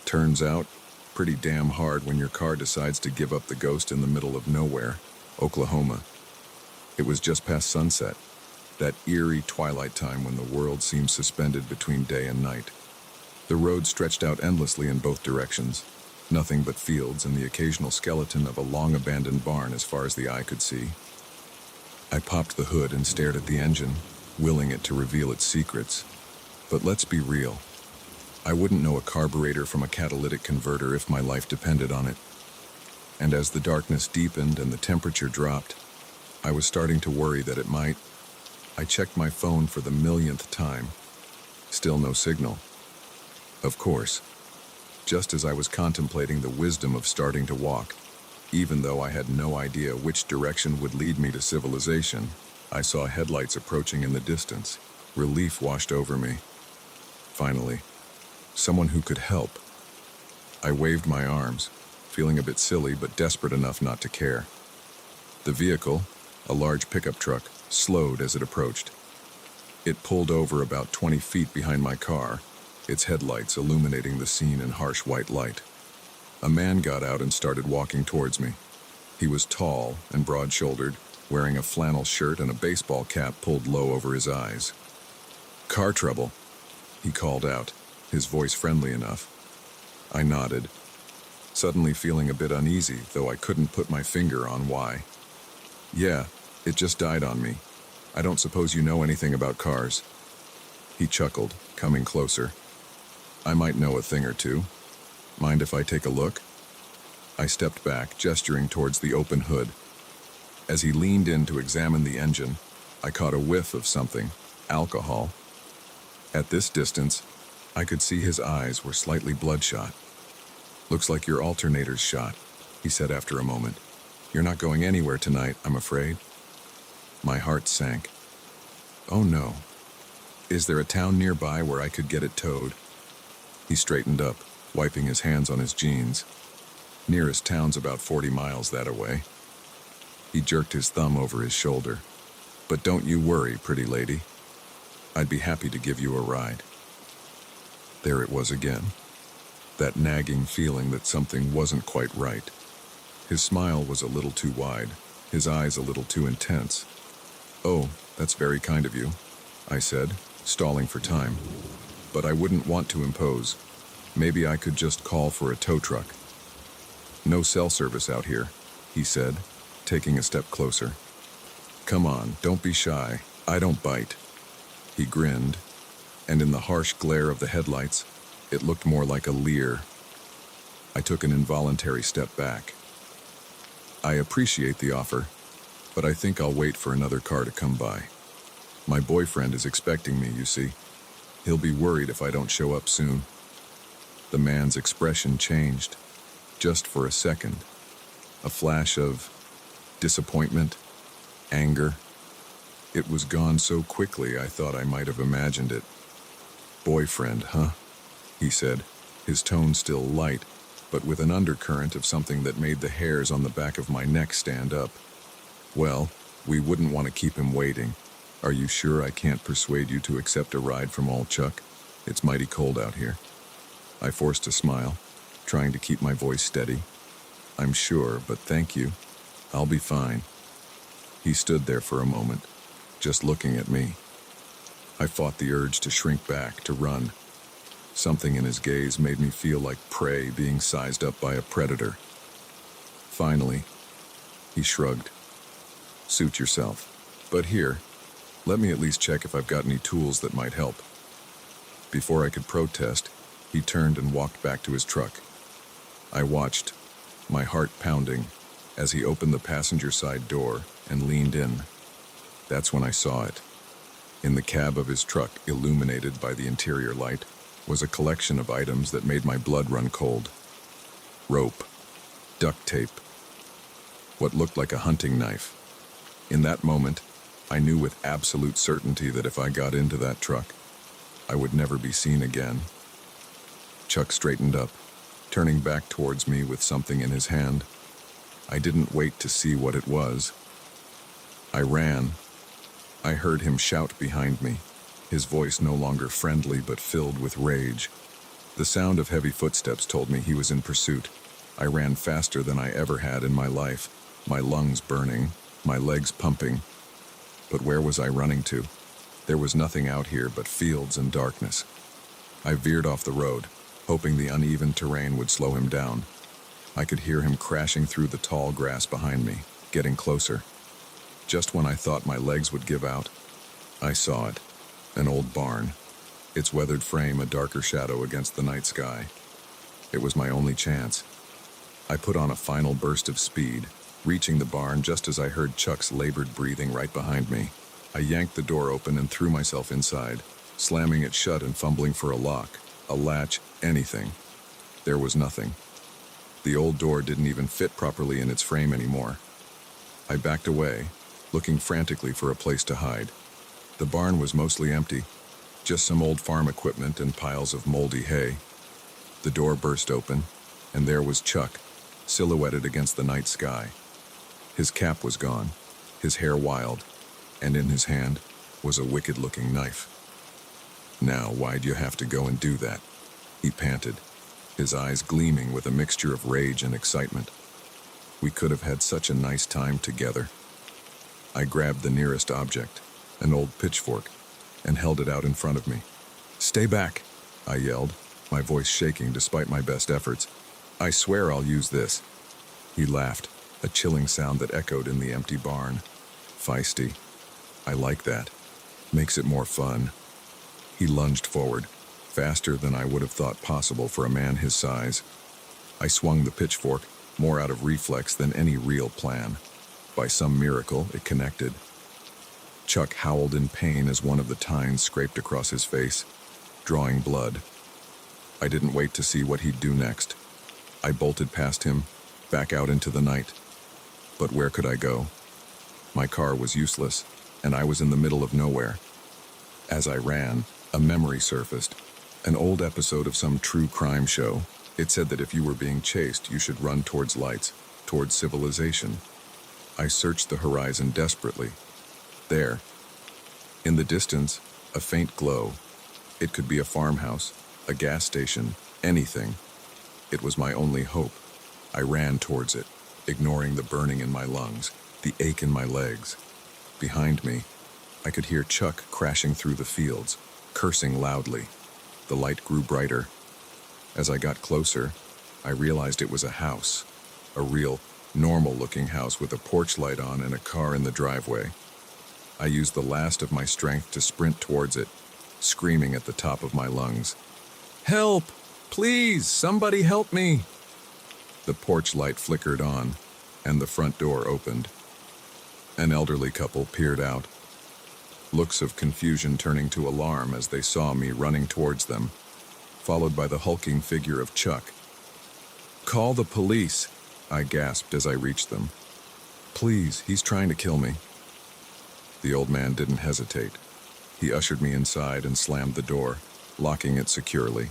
Turns out, pretty damn hard when your car decides to give up the ghost in the middle of nowhere, Oklahoma. It was just past sunset, that eerie twilight time when the world seems suspended between day and night. The road stretched out endlessly in both directions, nothing but fields and the occasional skeleton of a long-abandoned barn as far as the eye could see. I popped the hood and stared at the engine, willing it to reveal its secrets. But let's be real. I wouldn't know a carburetor from a catalytic converter if my life depended on it. And as the darkness deepened and the temperature dropped, I was starting to worry that it might. I checked my phone for the millionth time. Still no signal. Of course, just as I was contemplating the wisdom of starting to walk, even though I had no idea which direction would lead me to civilization, I saw headlights approaching in the distance. Relief washed over me. Finally, someone who could help. I waved my arms, feeling a bit silly but desperate enough not to care. The vehicle, a large pickup truck, slowed as it approached. It pulled over about 20 feet behind my car, its headlights illuminating the scene in harsh white light. A man got out and started walking towards me. He was tall and broad-shouldered, wearing a flannel shirt and a baseball cap pulled low over his eyes. "Car trouble," he called out, his voice friendly enough. I nodded, suddenly feeling a bit uneasy, though I couldn't put my finger on why. "Yeah, it just died on me. I don't suppose you know anything about cars." He chuckled, coming closer. "I might know a thing or two. Mind if I take a look?" I stepped back, gesturing towards the open hood. As he leaned in to examine the engine, I caught a whiff of something, alcohol. At this distance, I could see his eyes were slightly bloodshot. "Looks like your alternator's shot," he said after a moment. "You're not going anywhere tonight, I'm afraid." My heart sank. Oh no. Is there a town nearby where I could get it towed? He straightened up, wiping his hands on his jeans. "Nearest town's about 40 miles that away." He jerked his thumb over his shoulder. "But don't you worry, pretty lady. I'd be happy to give you a ride." There it was again. That nagging feeling that something wasn't quite right. His smile was a little too wide, his eyes a little too intense. "Oh, that's very kind of you," I said, stalling for time. "But I wouldn't want to impose. Maybe I could just call for a tow truck." "No cell service out here," he said, taking a step closer. "Come on, don't be shy. I don't bite." He grinned, and in the harsh glare of the headlights, it looked more like a leer. I took an involuntary step back. "I appreciate the offer, but I think I'll wait for another car to come by. My boyfriend is expecting me, you see. He'll be worried if I don't show up soon." The man's expression changed, just for a second. A flash of disappointment, anger. It was gone so quickly I thought I might have imagined it. "Boyfriend, huh?" he said, his tone still light, but with an undercurrent of something that made the hairs on the back of my neck stand up. "Well, we wouldn't want to keep him waiting. Are you sure I can't persuade you to accept a ride from old Chuck? It's mighty cold out here." I forced a smile, trying to keep my voice steady. "I'm sure, but thank you. I'll be fine." He stood there for a moment, just looking at me. I fought the urge to shrink back, to run. Something in his gaze made me feel like prey being sized up by a predator. Finally, he shrugged. "Suit yourself. But here, let me at least check if I've got any tools that might help." Before I could protest, he turned and walked back to his truck. I watched, my heart pounding, as he opened the passenger side door and leaned in. That's when I saw it. In the cab of his truck, illuminated by the interior light, was a collection of items that made my blood run cold. Rope, duct tape, what looked like a hunting knife. In that moment, I knew with absolute certainty that if I got into that truck, I would never be seen again. Chuck straightened up, turning back towards me with something in his hand. I didn't wait to see what it was. I ran. I heard him shout behind me, his voice no longer friendly but filled with rage. The sound of heavy footsteps told me he was in pursuit. I ran faster than I ever had in my life, my lungs burning, my legs pumping. But where was I running to? There was nothing out here but fields and darkness. I veered off the road, hoping the uneven terrain would slow him down. I could hear him crashing through the tall grass behind me, getting closer. Just when I thought my legs would give out, I saw it. An old barn, its weathered frame a darker shadow against the night sky. It was my only chance. I put on a final burst of speed, reaching the barn just as I heard Chuck's labored breathing right behind me. I yanked the door open and threw myself inside, slamming it shut and fumbling for a lock, a latch, anything. There was nothing. The old door didn't even fit properly in its frame anymore. I backed away, looking frantically for a place to hide. The barn was mostly empty, just some old farm equipment and piles of moldy hay. The door burst open, and there was Chuck, silhouetted against the night sky. His cap was gone, his hair wild, and in his hand was a wicked-looking knife. "Now, why'd you have to go and do that?" he panted, his eyes gleaming with a mixture of rage and excitement. "We could have had such a nice time together." I grabbed the nearest object, an old pitchfork, and held it out in front of me. "Stay back," I yelled, my voice shaking despite my best efforts. "I swear I'll use this." He laughed, a chilling sound that echoed in the empty barn. Feisty. I like that. Makes it more fun. He lunged forward, faster than I would have thought possible for a man his size. I swung the pitchfork, more out of reflex than any real plan. By some miracle, it connected. Chuck howled in pain as one of the tines scraped across his face, drawing blood. I didn't wait to see what he'd do next. I bolted past him, back out into the night. But where could I go? My car was useless, and I was in the middle of nowhere. As I ran, a memory surfaced, an old episode of some true crime show. It said that if you were being chased, you should run towards lights, towards civilization. I searched the horizon desperately. There, in the distance, a faint glow. It could be a farmhouse, a gas station, anything. It was my only hope. I ran towards it, ignoring the burning in my lungs, the ache in my legs. Behind me, I could hear Chuck crashing through the fields, cursing loudly. The light grew brighter. As I got closer, I realized it was a house, a real, normal-looking house with a porch light on and a car in the driveway. I used the last of my strength to sprint towards it, screaming at the top of my lungs. "Help! Please, somebody help me!" The porch light flickered on, and the front door opened. An elderly couple peered out, looks of confusion turning to alarm as they saw me running towards them, followed by the hulking figure of Chuck. "Call the police," I gasped as I reached them. "Please, he's trying to kill me." The old man didn't hesitate. He ushered me inside and slammed the door, locking it securely.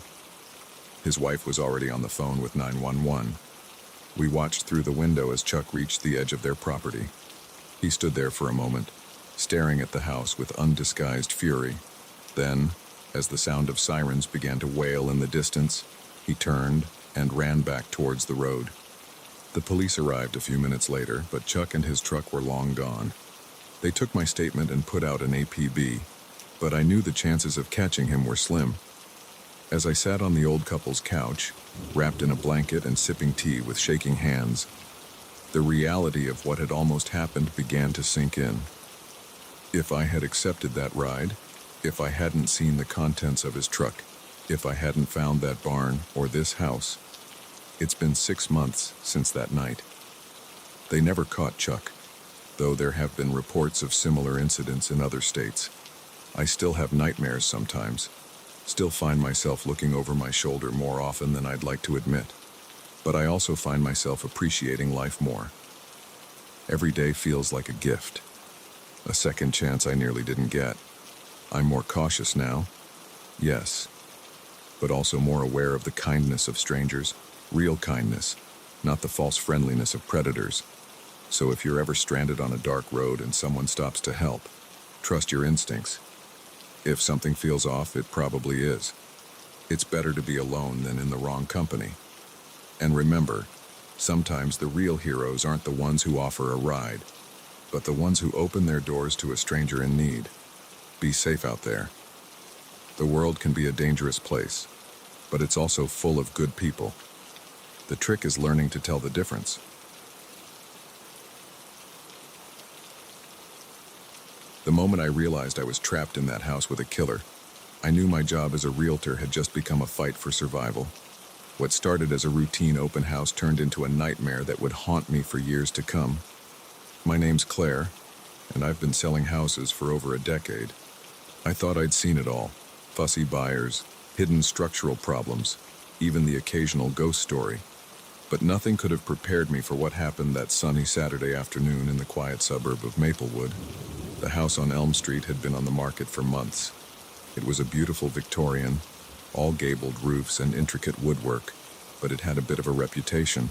His wife was already on the phone with 911. We watched through the window as Chuck reached the edge of their property. He stood there for a moment, staring at the house with undisguised fury. Then, as the sound of sirens began to wail in the distance, he turned and ran back towards the road. The police arrived a few minutes later, but Chuck and his truck were long gone. They took my statement and put out an APB, but I knew the chances of catching him were slim. As I sat on the old couple's couch, wrapped in a blanket and sipping tea with shaking hands, the reality of what had almost happened began to sink in. If I had accepted that ride, if I hadn't seen the contents of his truck, if I hadn't found that barn or this house, it's been 6 months since that night. They never caught Chuck, though there have been reports of similar incidents in other states. I still have nightmares sometimes, still find myself looking over my shoulder more often than I'd like to admit. But I also find myself appreciating life more. Every day feels like a gift, a second chance I nearly didn't get. I'm more cautious now, yes, but also more aware of the kindness of strangers, real kindness, not the false friendliness of predators. So if you're ever stranded on a dark road and someone stops to help, trust your instincts. If something feels off, it probably is. It's better to be alone than in the wrong company. And remember, sometimes the real heroes aren't the ones who offer a ride, but the ones who open their doors to a stranger in need. Be safe out there. The world can be a dangerous place, but it's also full of good people. The trick is learning to tell the difference. The moment I realized I was trapped in that house with a killer, I knew my job as a realtor had just become a fight for survival. What started as a routine open house turned into a nightmare that would haunt me for years to come. My name's Claire, and I've been selling houses for over a decade. I thought I'd seen it all: fussy buyers, hidden structural problems, even the occasional ghost story. But nothing could have prepared me for what happened that sunny Saturday afternoon in the quiet suburb of Maplewood. The house on Elm Street had been on the market for months. It was a beautiful Victorian, all gabled roofs and intricate woodwork, but it had a bit of a reputation.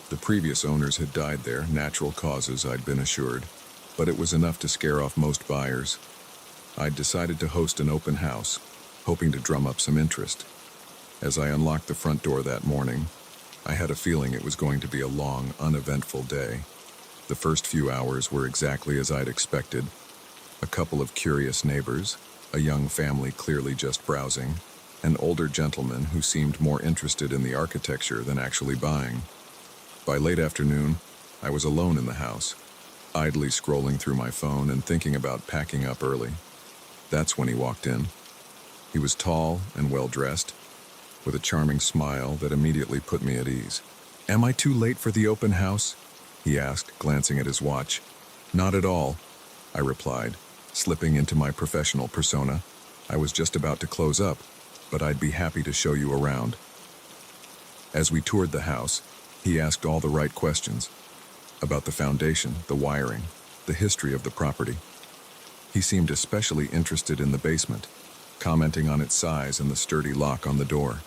The previous owners had died there, natural causes, I'd been assured, but it was enough to scare off most buyers. I'd decided to host an open house, hoping to drum up some interest. As I unlocked the front door that morning, I had a feeling it was going to be a long, uneventful day. The first few hours were exactly as I'd expected. A couple of curious neighbors, a young family clearly just browsing, an older gentleman who seemed more interested in the architecture than actually buying. By late afternoon, I was alone in the house, idly scrolling through my phone and thinking about packing up early. That's when he walked in. He was tall and well-dressed, with a charming smile that immediately put me at ease. "Am I too late for the open house?" he asked, glancing at his watch. "Not at all," I replied, Slipping into my professional persona, I was just about to close up, but I'd be happy to show you around. As we toured the house, he asked all the right questions about the foundation, the wiring, the history of the property. He seemed especially interested in the basement, commenting on its size and the sturdy lock on the door.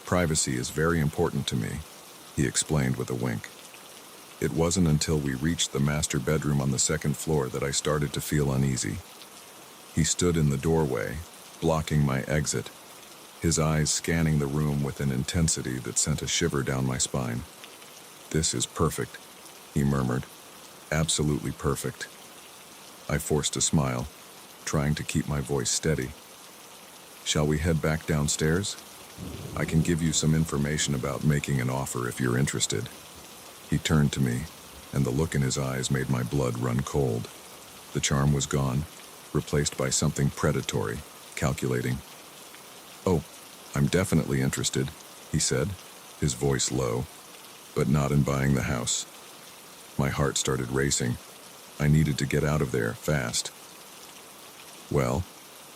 Privacy is very important to me, he explained with a wink. It wasn't until we reached the master bedroom on the second floor that I started to feel uneasy. He stood in the doorway, blocking my exit, his eyes scanning the room with an intensity that sent a shiver down my spine. "This is perfect," he murmured. "Absolutely perfect." I forced a smile, trying to keep my voice steady. "Shall we head back downstairs? I can give you some information about making an offer if you're interested." He turned to me, and the look in his eyes made my blood run cold. The charm was gone, replaced by something predatory, calculating. "Oh, I'm definitely interested," he said, his voice low, "but not in buying the house." My heart started racing. I needed to get out of there, fast. "Well,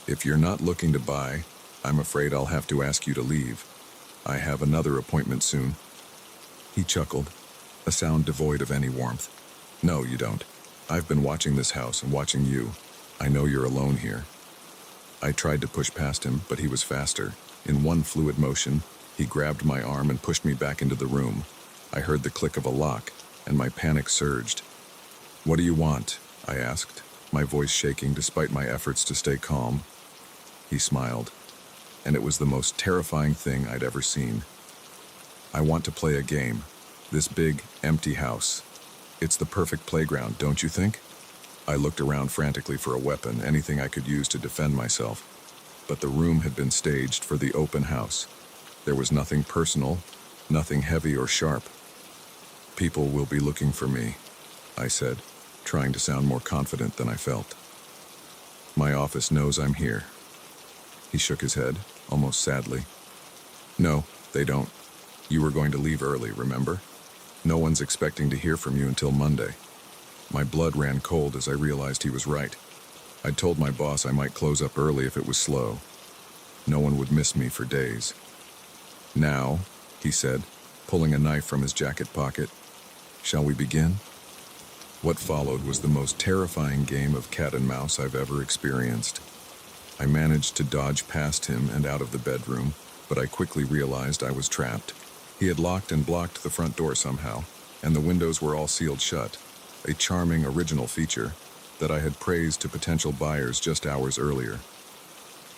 if you're not looking to buy, I'm afraid I'll have to ask you to leave. I have another appointment soon." He chuckled, a sound devoid of any warmth. "No, you don't. I've been watching this house and watching you. I know you're alone here." I tried to push past him, but he was faster. In one fluid motion, he grabbed my arm and pushed me back into the room. I heard the click of a lock, and my panic surged. "What do you want?" I asked, my voice shaking despite my efforts to stay calm. He smiled, and it was the most terrifying thing I'd ever seen. "I want to play a game. This big, empty house. It's the perfect playground, don't you think?" I looked around frantically for a weapon, anything I could use to defend myself. But the room had been staged for the open house. There was nothing personal, nothing heavy or sharp. "People will be looking for me," I said, trying to sound more confident than I felt. "My office knows I'm here." He shook his head, almost sadly. "No, they don't. You were going to leave early, remember? No one's expecting to hear from you until Monday." My blood ran cold as I realized he was right. I'd told my boss I might close up early if it was slow. No one would miss me for days. "Now," he said, pulling a knife from his jacket pocket, "shall we begin?" What followed was the most terrifying game of cat and mouse I've ever experienced. I managed to dodge past him and out of the bedroom, but I quickly realized I was trapped. He had locked and blocked the front door somehow, and the windows were all sealed shut, a charming original feature that I had praised to potential buyers just hours earlier.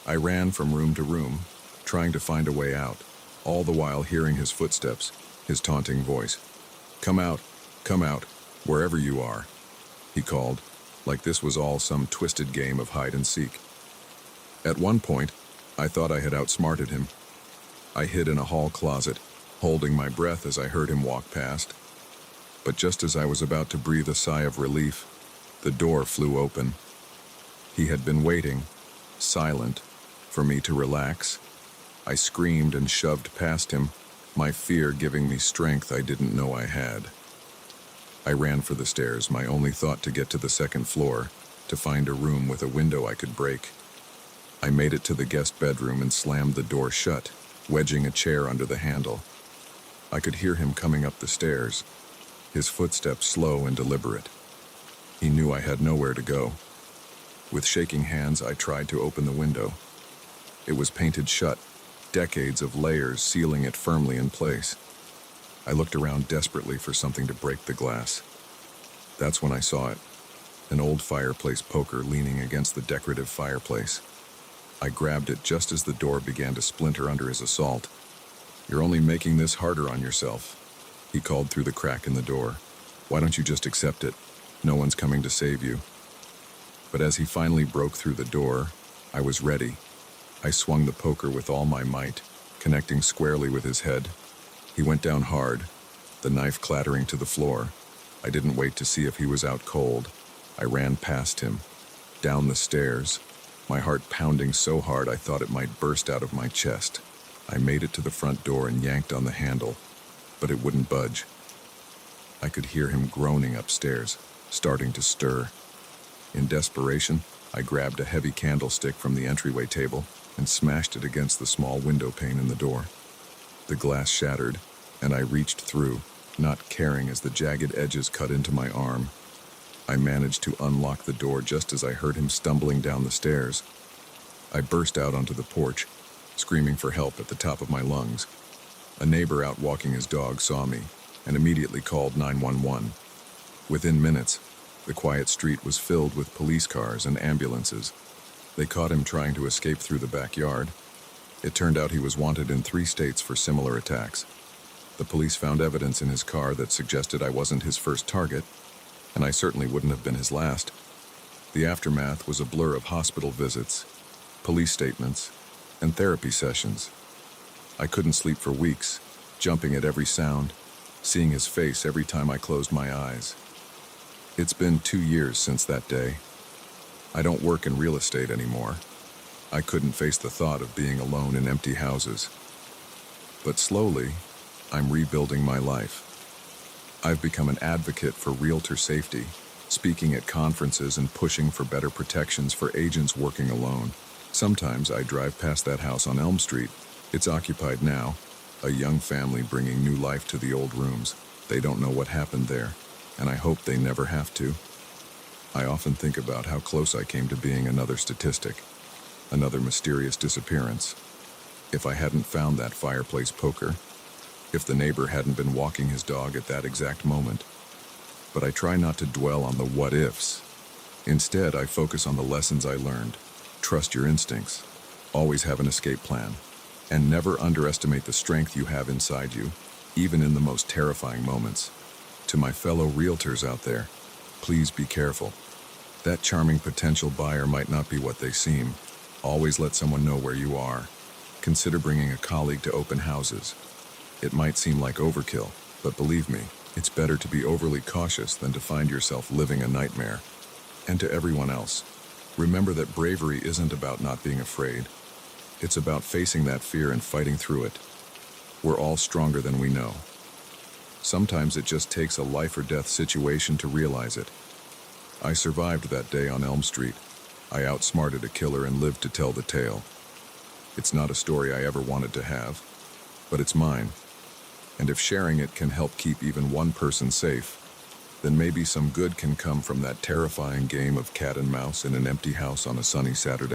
I ran from room to room, trying to find a way out, all the while hearing his footsteps, his taunting voice. Come out, wherever you are," he called, like this was all some twisted game of hide and seek. At one point, I thought I had outsmarted him. I hid in a hall closet, holding my breath as I heard him walk past. But just as I was about to breathe a sigh of relief, the door flew open. He had been waiting, silent, for me to relax. I screamed and shoved past him, my fear giving me strength I didn't know I had. I ran for the stairs, my only thought to get to the second floor, to find a room with a window I could break. I made it to the guest bedroom and slammed the door shut, wedging a chair under the handle. I could hear him coming up the stairs, his footsteps slow and deliberate. He knew I had nowhere to go. With shaking hands, I tried to open the window. It was painted shut, decades of layers sealing it firmly in place. I looked around desperately for something to break the glass. That's when I saw it, an old fireplace poker leaning against the decorative fireplace. I grabbed it just as the door began to splinter under his assault. "You're only making this harder on yourself," he called through the crack in the door. "Why don't you just accept it? No one's coming to save you." But as he finally broke through the door, I was ready. I swung the poker with all my might, connecting squarely with his head. He went down hard, the knife clattering to the floor. I didn't wait to see if he was out cold. I ran past him, down the stairs, my heart pounding so hard I thought it might burst out of my chest. I made it to the front door and yanked on the handle, but it wouldn't budge. I could hear him groaning upstairs, starting to stir. In desperation, I grabbed a heavy candlestick from the entryway table and smashed it against the small window pane in the door. The glass shattered, and I reached through, not caring as the jagged edges cut into my arm. I managed to unlock the door just as I heard him stumbling down the stairs. I burst out onto the porch, screaming for help at the top of my lungs. A neighbor out walking his dog saw me and immediately called 911. Within minutes, the quiet street was filled with police cars and ambulances. They caught him trying to escape through the backyard. It turned out he was wanted in 3 states for similar attacks. The police found evidence in his car that suggested I wasn't his first target, and I certainly wouldn't have been his last. The aftermath was a blur of hospital visits, police statements, and therapy sessions. I couldn't sleep for weeks, jumping at every sound, seeing his face every time I closed my eyes. It's been 2 years since that day. I don't work in real estate anymore. I couldn't face the thought of being alone in empty houses. But slowly, I'm rebuilding my life. I've become an advocate for realtor safety, speaking at conferences and pushing for better protections for agents working alone. Sometimes I drive past that house on Elm Street. It's occupied now, a young family bringing new life to the old rooms. They don't know what happened there, and I hope they never have to. I often think about how close I came to being another statistic, another mysterious disappearance. If I hadn't found that fireplace poker, if the neighbor hadn't been walking his dog at that exact moment. But I try not to dwell on the what-ifs. Instead, I focus on the lessons I learned. Trust your instincts, always have an escape plan, and never underestimate the strength you have inside you, even in the most terrifying moments. To my fellow realtors out there, please be careful. That charming potential buyer might not be what they seem. Always let someone know where you are. Consider bringing a colleague to open houses. It might seem like overkill, but believe me, it's better to be overly cautious than to find yourself living a nightmare. And to everyone else, remember that bravery isn't about not being afraid. It's about facing that fear and fighting through it. We're all stronger than we know. Sometimes it just takes a life or death situation to realize it. I survived that day on Elm Street. I outsmarted a killer and lived to tell the tale. It's not a story I ever wanted to have, but it's mine. And if sharing it can help keep even one person safe, then maybe some good can come from that terrifying game of cat and mouse in an empty house on a sunny Saturday.